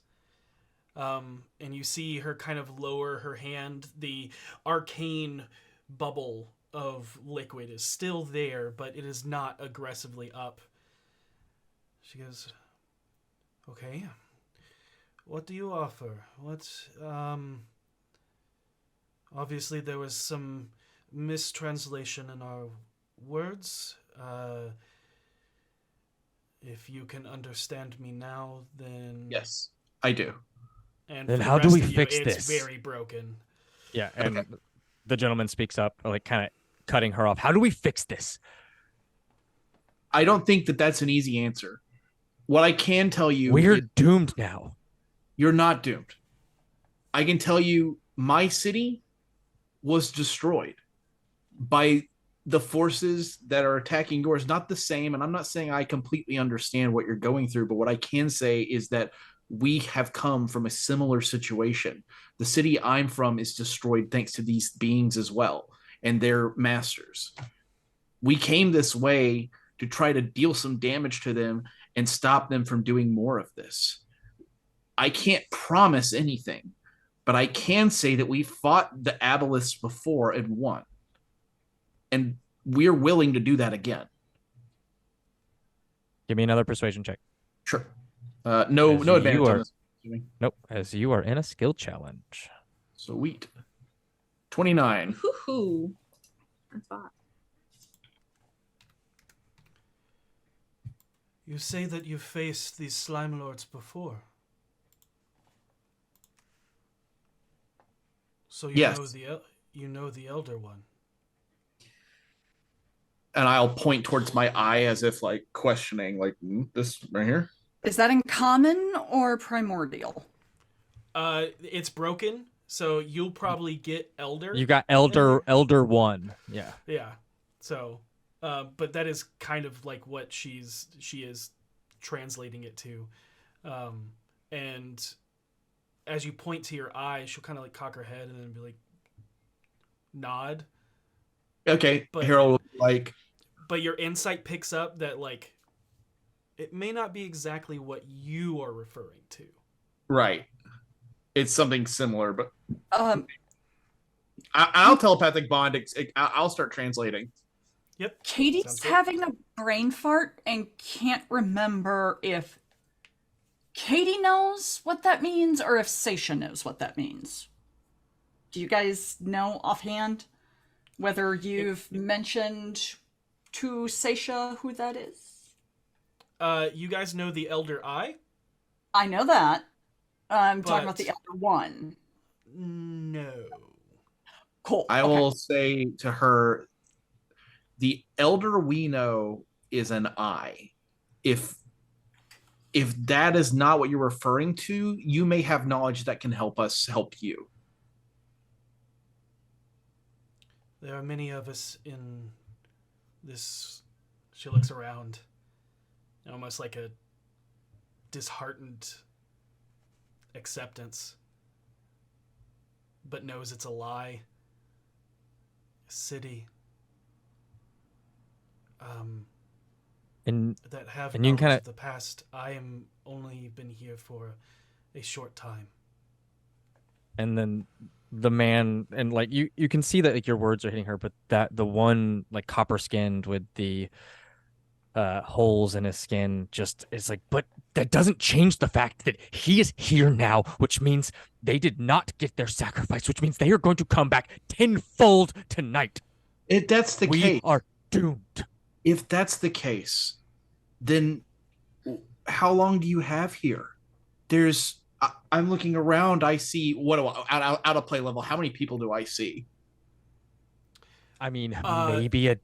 And you see her kind of lower her hand. The arcane bubble of liquid is still there, but it is not aggressively up. She goes, okay. What do you offer? Obviously there was some mistranslation in our words. If you can understand me now, then... Yes, I do. And then for the how do rest we of you, fix it's this? very broken. Yeah, and Okay. the gentleman speaks up, like kind of cutting her off. How do we fix this? I don't think that that's an easy answer. What I can tell you We're is doomed now. you're not doomed. I can tell you my city was destroyed by the forces that are attacking yours. Not the same, and I'm not saying I completely understand what you're going through, but what I can say is that we have come from a similar situation. The city I'm from is destroyed thanks to these beings as well, and their masters. We came this way to try to deal some damage to them and stop them from doing more of this. I can't promise anything, but I can say that we fought the abelisks before and won. And we're willing to do that again. Give me another persuasion check. Sure. No As advantage you on are- this. Nope, as you are in a skill challenge. Sweet. 29. Hoo-hoo. That's hot. You say that you've faced these slime lords before. So Yes. you know the Elder One. And I'll point towards my eye as if like questioning, like this right here. Is that in common or primordial? It's broken, so you'll probably get Elder. You got Elder 1. Yeah. Yeah. So, but that is kind of like what she is translating it to. And as you point to your eye, she'll kind of like cock her head and then be like, nod. Okay. But- Harold, like, But your insight picks up that like, it may not be exactly what you are referring to. right. It's something similar, but Um, I'll telepathic bond. I'll start translating. Yep. Sounds Katie's good. having a brain fart and can't remember if Katie knows what that means or if Seisha knows what that means. Do you guys know offhand whether you've mentioned to Seisha who that is? You guys know the Elder Eye? I know that. I'm talking about But- the Elder One. No. Cool. I okay. will say to her, the elder we know is an eye. If that is not what you're referring to, you may have knowledge that can help us help you. There are many of us in this. She looks around, almost like a disheartened acceptance, but knows it's a lie. A city. And That have And you can knowledge kinda- of the past. I am only been here for a short time. and then the man, and like you can see that like your words are hitting her, but that the one like copper skinned with the holes in his skin just is like, but that doesn't change the fact that he is here now, which means they did not get their sacrifice, which means they are going to come back tenfold tonight. If that's the We case, are doomed. if that's the case, then how long do you have here? I'm looking around. I see out of play level. How many people do I see? I mean, Uh, maybe a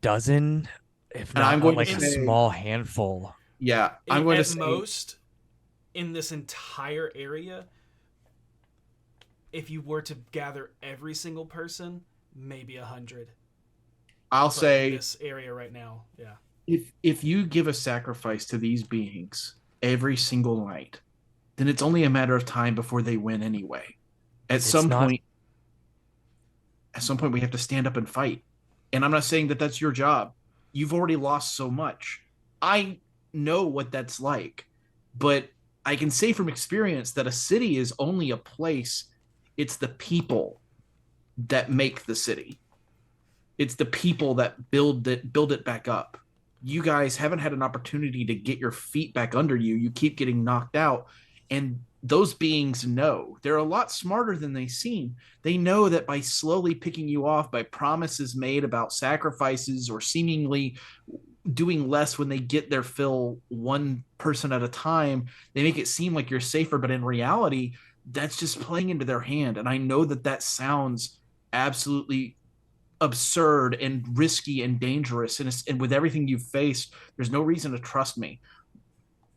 dozen, if And not I'm going like to a say- small handful. Yeah, I'm going to At say most, in this entire area, if you were to gather every single person, maybe 100. I'll But in say this area right now, yeah. if you give a sacrifice to these beings every single night, then it's only a matter of time before they win anyway. At It's some not- point, we have to stand up and fight. And I'm not saying that that's your job. You've already lost so much. I know what that's like, but I can say from experience that a city is only a place. It's the people that make the city. It's the people that build it back up. You guys haven't had an opportunity to get your feet back under you. You keep getting knocked out, and those beings know. They're a lot smarter than they seem. They know that by slowly picking you off, by promises made about sacrifices or seemingly doing less when they get their fill one person at a time, they make it seem like you're safer, but in reality, that's just playing into their hand. And I know that that sounds absolutely absurd and risky and dangerous. And with everything you've faced, there's no reason to trust me.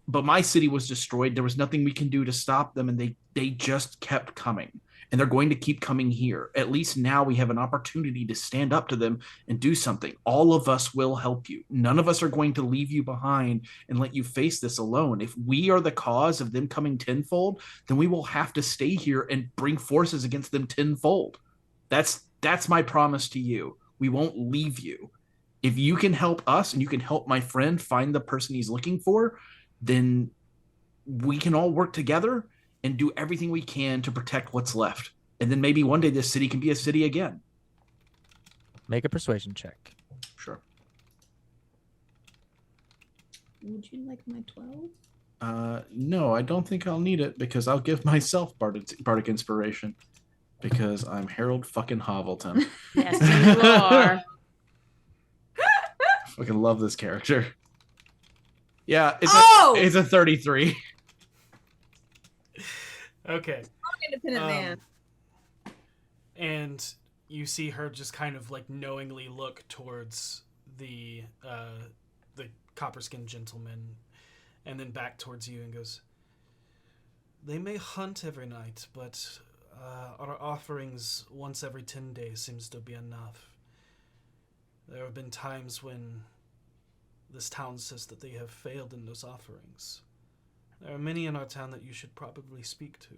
But my city was destroyed. There was nothing we can do to stop them, and they just kept coming. And they're going to keep coming here. At least now we have an opportunity to stand up to them and do something. All of us will help you. None of us are going to leave you behind and let you face this alone. If we are the cause of them coming tenfold, then we will have to stay here and bring forces against them tenfold. That's my promise to you. We won't leave you. If you can help us and you can help my friend find the person he's looking for, then we can all work together and do everything we can to protect what's left. And then maybe one day this city can be a city again. Make a persuasion check. Sure. Would you like my 12? No, I don't think I'll need it because I'll give myself Bardic Inspiration because I'm Harold fucking Hovelton. Yes, you are. I fucking love this character. Yeah, it's a 33. Okay. Independent man. And you see her just kind of like knowingly look towards the copper-skinned gentleman, and then back towards you and goes, "They may hunt every night, but our offerings once every 10 days seems to be enough. There have been times when this town says that they have failed in those offerings. There are many in our town that you should probably speak to."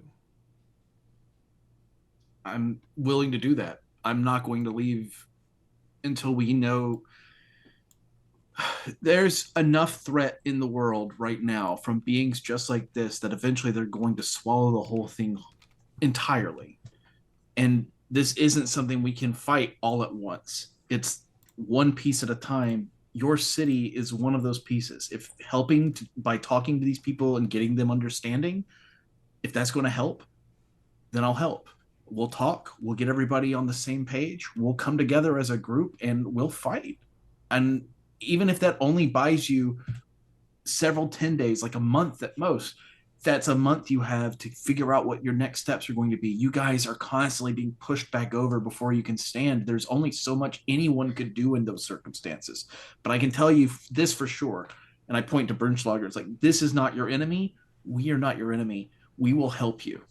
I'm willing to do that. I'm not going to leave until we know. There's enough threat in the world right now from beings just like this that eventually they're going to swallow the whole thing entirely. And this isn't something we can fight all at once. It's one piece at a time. Your city is one of those pieces. If by talking to these people and getting them understanding, if that's going to help, then I'll help. We'll talk. We'll get everybody on the same page. We'll come together as a group and we'll fight. And even if that only buys you several 10 days, like a month at most, that's a month you have to figure out what your next steps are going to be. You guys are constantly being pushed back over before you can stand. There's only so much anyone could do in those circumstances. But I can tell you this for sure, and I point to Bernschlager, it's like, this is not your enemy. We are not your enemy. We will help you.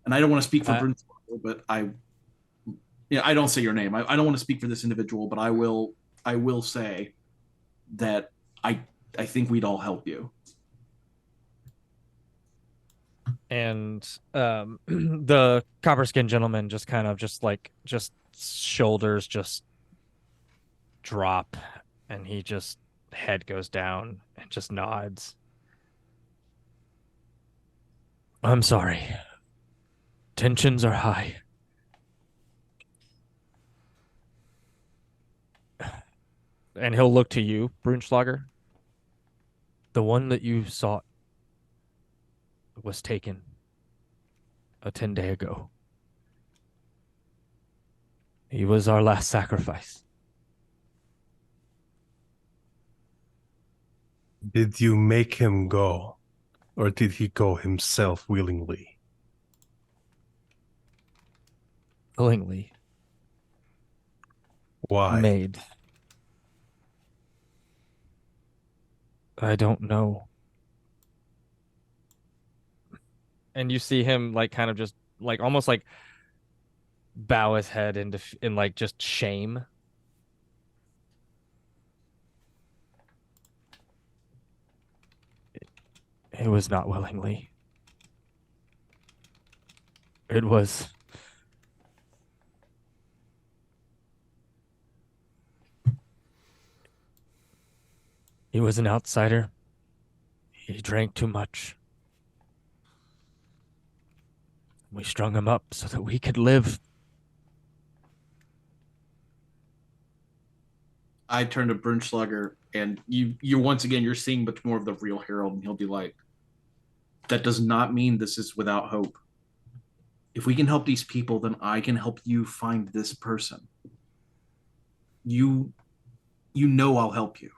And I don't want to speak for Bernschlager, but I don't say your name. I don't want to speak for this individual, but I will say that I think we'd all help you. And the copper-skinned gentleman just kind of just shoulders just drop, and he just head goes down and just nods. I'm sorry. Tensions are high. And he'll look to you, Brunschlager. The one that you sought was taken a 10-day ago. He was our last sacrifice. Did you make him go, or did he go himself willingly? Willingly. Why? Made. I don't know. And you see him kind of just almost bow his head in just shame. It was not willingly. It was. He was an outsider He drank too much. We strung him up so that we could live. I turn to Brunschlager, and you once again, you're seeing much more of the real Harold, and he'll be like, that does not mean this is without hope. If we can help these people, then I can help you find this person. You know I'll help you.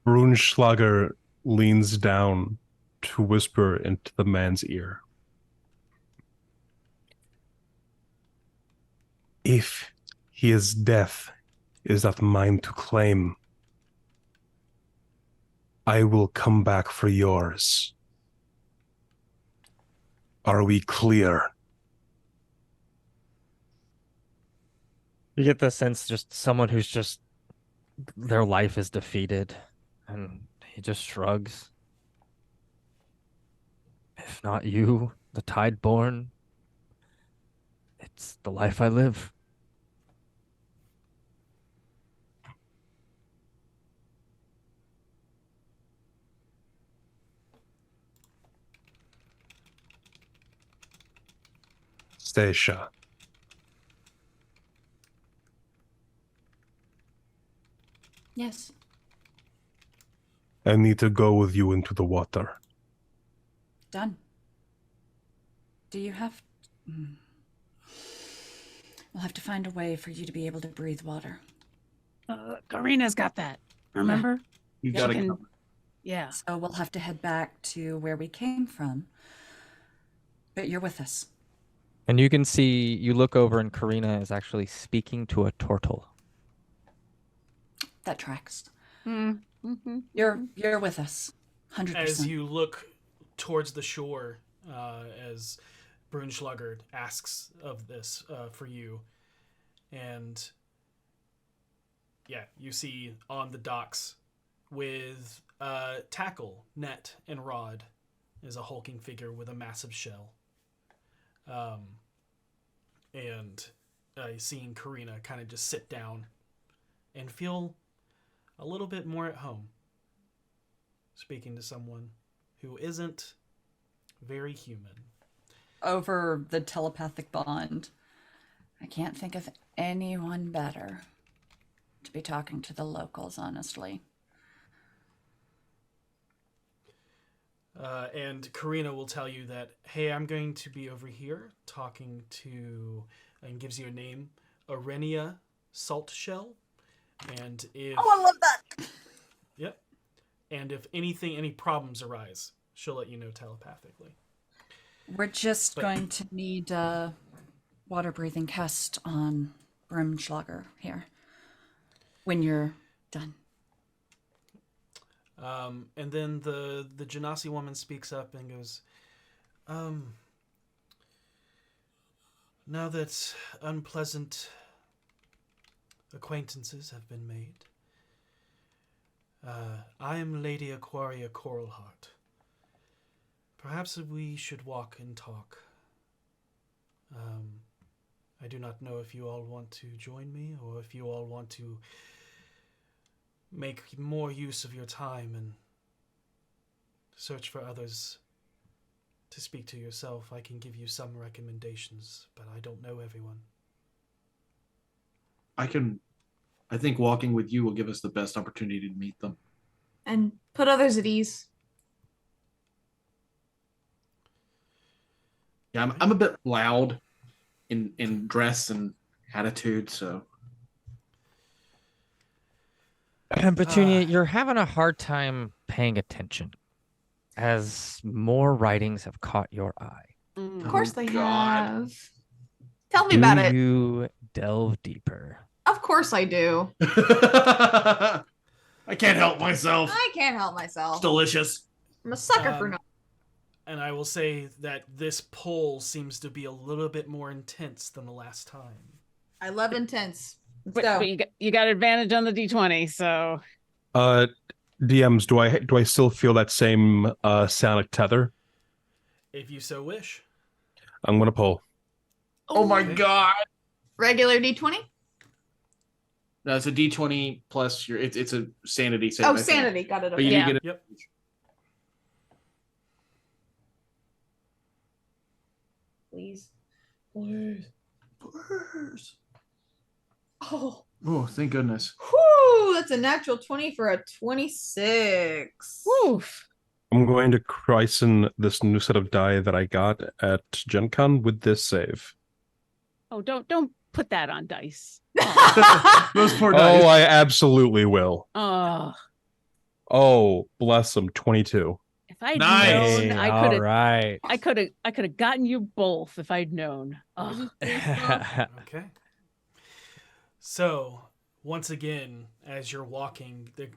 Brunschlager leans down to whisper into the man's ear. If his death is not mine to claim, I will come back for yours. Are we clear? You get the sense just someone who's just their life is defeated, and he just shrugs. If not you, the Tideborn, it's the life I live. Stacia, Yes. I need to go with you into the water. Done. Do you have... Mm. We'll have to find a way for you to be able to breathe water. Karina's got that. Remember? You Yeah, gotta can- come. Yeah. So we'll have to head back to where we came from. But you're with us. And you can see, you look over, and Karina is actually speaking to a turtle. That tracks. Mm-hmm. You're with us. 100%. As you look towards the shore, as Brunschlager asks of this for you, and yeah, you see on the docks with tackle, net, and rod is a hulking figure with a massive shell. And seeing Karina kind of just sit down and feel a little bit more at home, speaking to someone who isn't very human. Over the telepathic bond, I can't think of anyone better to be talking to the locals, honestly. And Karina will tell you that, hey, I'm going to be over here talking to, and gives you a name, Arenia Saltshell. And if... Oh, I love that! Yep. And if any problems arise, she'll let you know telepathically. We're just going to need a water breathing test on Brimschlager here when you're done. And then the Genasi woman speaks up and goes, now that unpleasant acquaintances have been made, I am Lady Aquaria Coralheart. Perhaps we should walk and talk. I do not know if you all want to join me, or if you all want to make more use of your time and search for others to speak to yourself. I can give you some recommendations, but I don't know everyone. I think walking with you will give us the best opportunity to meet them. And put others at ease. Yeah, I'm a bit loud in dress and attitude, so And Petunia, you're having a hard time paying attention as more writings have caught your eye. Of course they God. have. Tell me about it. Do you delve deeper? Of course I do. I can't help myself. I can't help It's myself. delicious. I'm a sucker for no. And I will say that this pull seems to be a little bit more intense than the last time. I love intense. But, So- but you got advantage on the d20, so DMs, do I still feel that same sonic tether? If you so wish. I'm gonna pull. Oh my god. Regular D20? No, it's a D20 plus your. It's a sanity save. Oh, I think. sanity. Got it. But Okay. you Yeah. do get Yep. Please. Please. Please. Oh. Oh, thank goodness. Whew, that's a natural 20 for a 26. Woof. I'm going to christen this new set of die that I got at Gen Con with this save. Oh, don't put that on dice. Those poor Oh, dice. I absolutely will. Oh, Oh, bless them. 22. if I'd Nice. known, I all could have. right. I could have gotten you both if I'd known. Oh, Okay. So, once again, as you're walking, the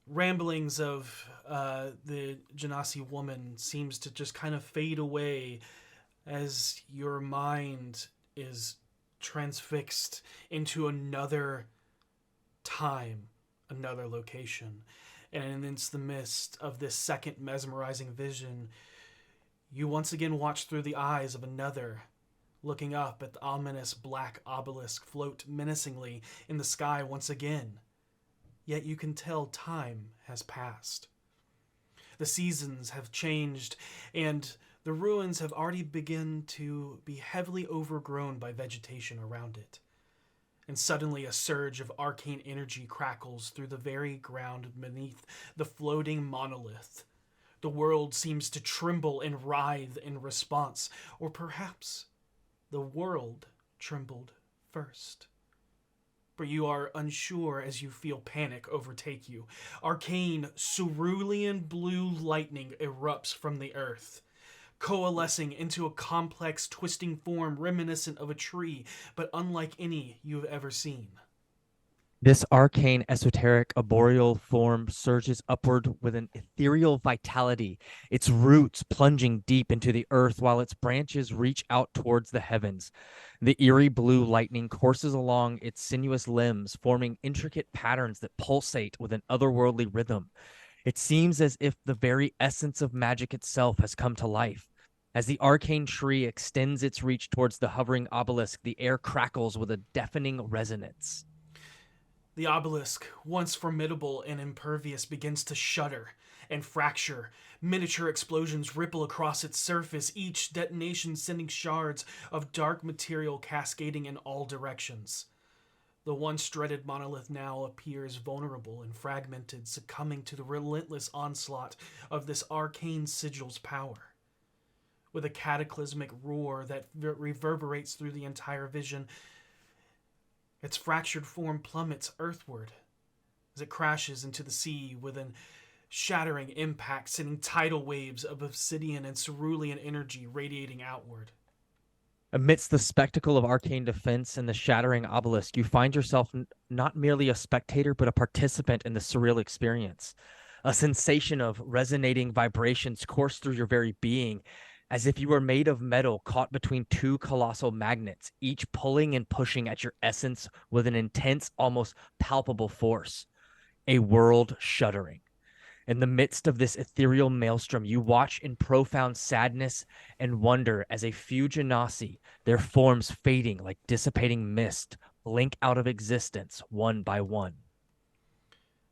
ramblings of the Genasi woman seems to just kind of fade away as your mind is transfixed into another time, another location. And in the midst of this second mesmerizing vision, you once again watch through the eyes of another, looking up at the ominous black obelisk float menacingly in the sky once again. Yet you can tell time has passed. The seasons have changed, and the ruins have already begun to be heavily overgrown by vegetation around it. And suddenly a surge of arcane energy crackles through the very ground beneath the floating monolith. The world seems to tremble and writhe in response, or perhaps the world trembled first. But you are unsure as you feel panic overtake you. Arcane, cerulean blue lightning erupts from the earth, coalescing into a complex, twisting form reminiscent of a tree, but unlike any you have ever seen. This arcane, esoteric, arboreal form surges upward with an ethereal vitality, its roots plunging deep into the earth while its branches reach out towards the heavens. The eerie blue lightning courses along its sinuous limbs, forming intricate patterns that pulsate with an otherworldly rhythm. It seems as if the very essence of magic itself has come to life. As the arcane tree extends its reach towards the hovering obelisk, the air crackles with a deafening resonance. The obelisk, once formidable and impervious, begins to shudder and fracture. Miniature explosions ripple across its surface, each detonation sending shards of dark material cascading in all directions. The once dreaded monolith now appears vulnerable and fragmented, succumbing to the relentless onslaught of this arcane sigil's power. With a cataclysmic roar that reverberates through the entire vision, its fractured form plummets earthward as it crashes into the sea with a shattering impact, sending tidal waves of obsidian and cerulean energy radiating outward. Amidst the spectacle of arcane defense and the shattering obelisk, you find yourself not merely a spectator, but a participant in the surreal experience. A sensation of resonating vibrations course through your very being, as if you were made of metal caught between two colossal magnets, each pulling and pushing at your essence with an intense, almost palpable force. A world shuddering. In the midst of this ethereal maelstrom, you watch in profound sadness and wonder as a few Genasi, their forms fading like dissipating mist, blink out of existence one by one.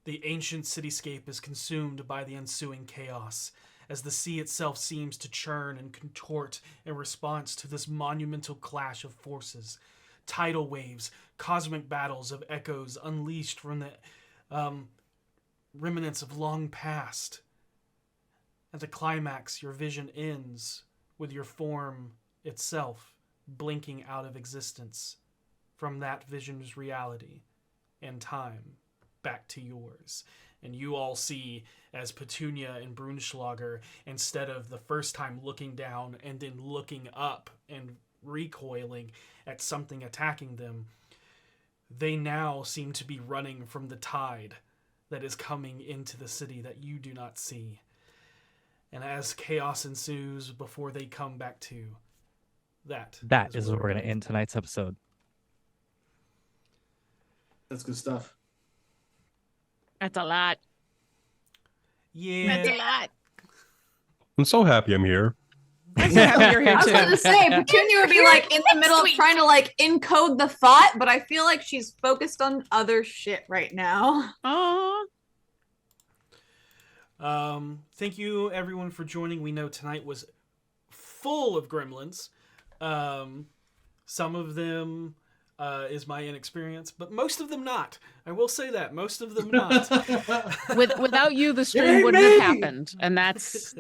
The ancient cityscape is consumed by the ensuing chaos, as the sea itself seems to churn and contort in response to this monumental clash of forces. Tidal waves, cosmic battles of echoes unleashed from the remnants of long past. At the climax, your vision ends with your form itself blinking out of existence from that vision's reality and time back to yours. And you all see as Petunia and Brunschlager, instead of the first time looking down and then looking up and recoiling at something attacking them, they now seem to be running from the tide that is coming into the city that you do not see. And as chaos ensues before they come back to, that is where we're going to end tonight's episode. That's good stuff. that's a lot. Yeah. That's a lot. I'm so happy I'm here. Nice to have you here I was too. going to say, Petunia would be like in the middle of trying to like encode the thought, but I feel like she's focused on other shit right now. Aw. Thank you everyone for joining. We know tonight was full of gremlins. Some of them is my inexperience, but most of them not. I will say that most of them not. Without you, the stream wouldn't have happened, and that's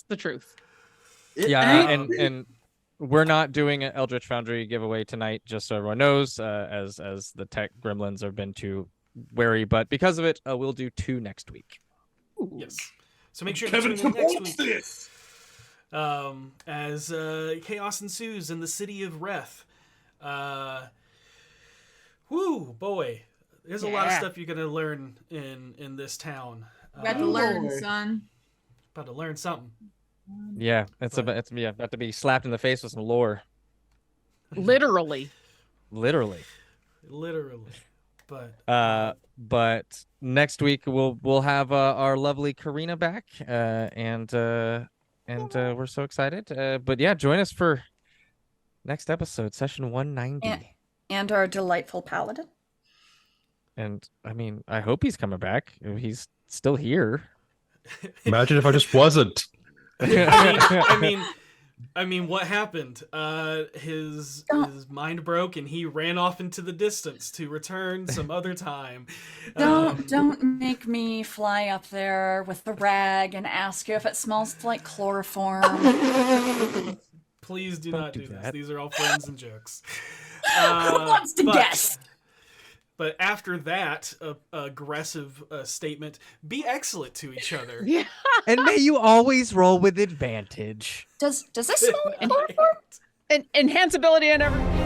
the truth. Yeah, and we're not doing an Eldritch Foundry giveaway tonight, just so everyone knows, as the tech gremlins have been too wary. But because of it, we'll do 2 next week. Yes. So make sure to Kevin tune in next promotes week. this. As chaos ensues in the city of Reth. Whoo, boy. There's a lot of stuff you're going to learn in this town. Got to learn, son. About to learn something. Yeah, it's about to be slapped in the face with some lore. Literally. Literally. But next week we'll have our lovely Karina back, and we're so excited. But yeah, join us for next episode, session 190. And our delightful paladin. And I mean, I hope he's coming back. He's still here. Imagine if I just wasn't. I mean, what happened? His mind broke and he ran off into the distance to return some other time. Don't make me fly up there with the rag and ask you if it smells like chloroform. Please do Don't not do do this. that. These are all friends and jokes. Who wants to guess? But after that aggressive statement, be excellent to each other. Yeah. And may you always roll with advantage. Does this smell like chloroform? And enhance ability and everything.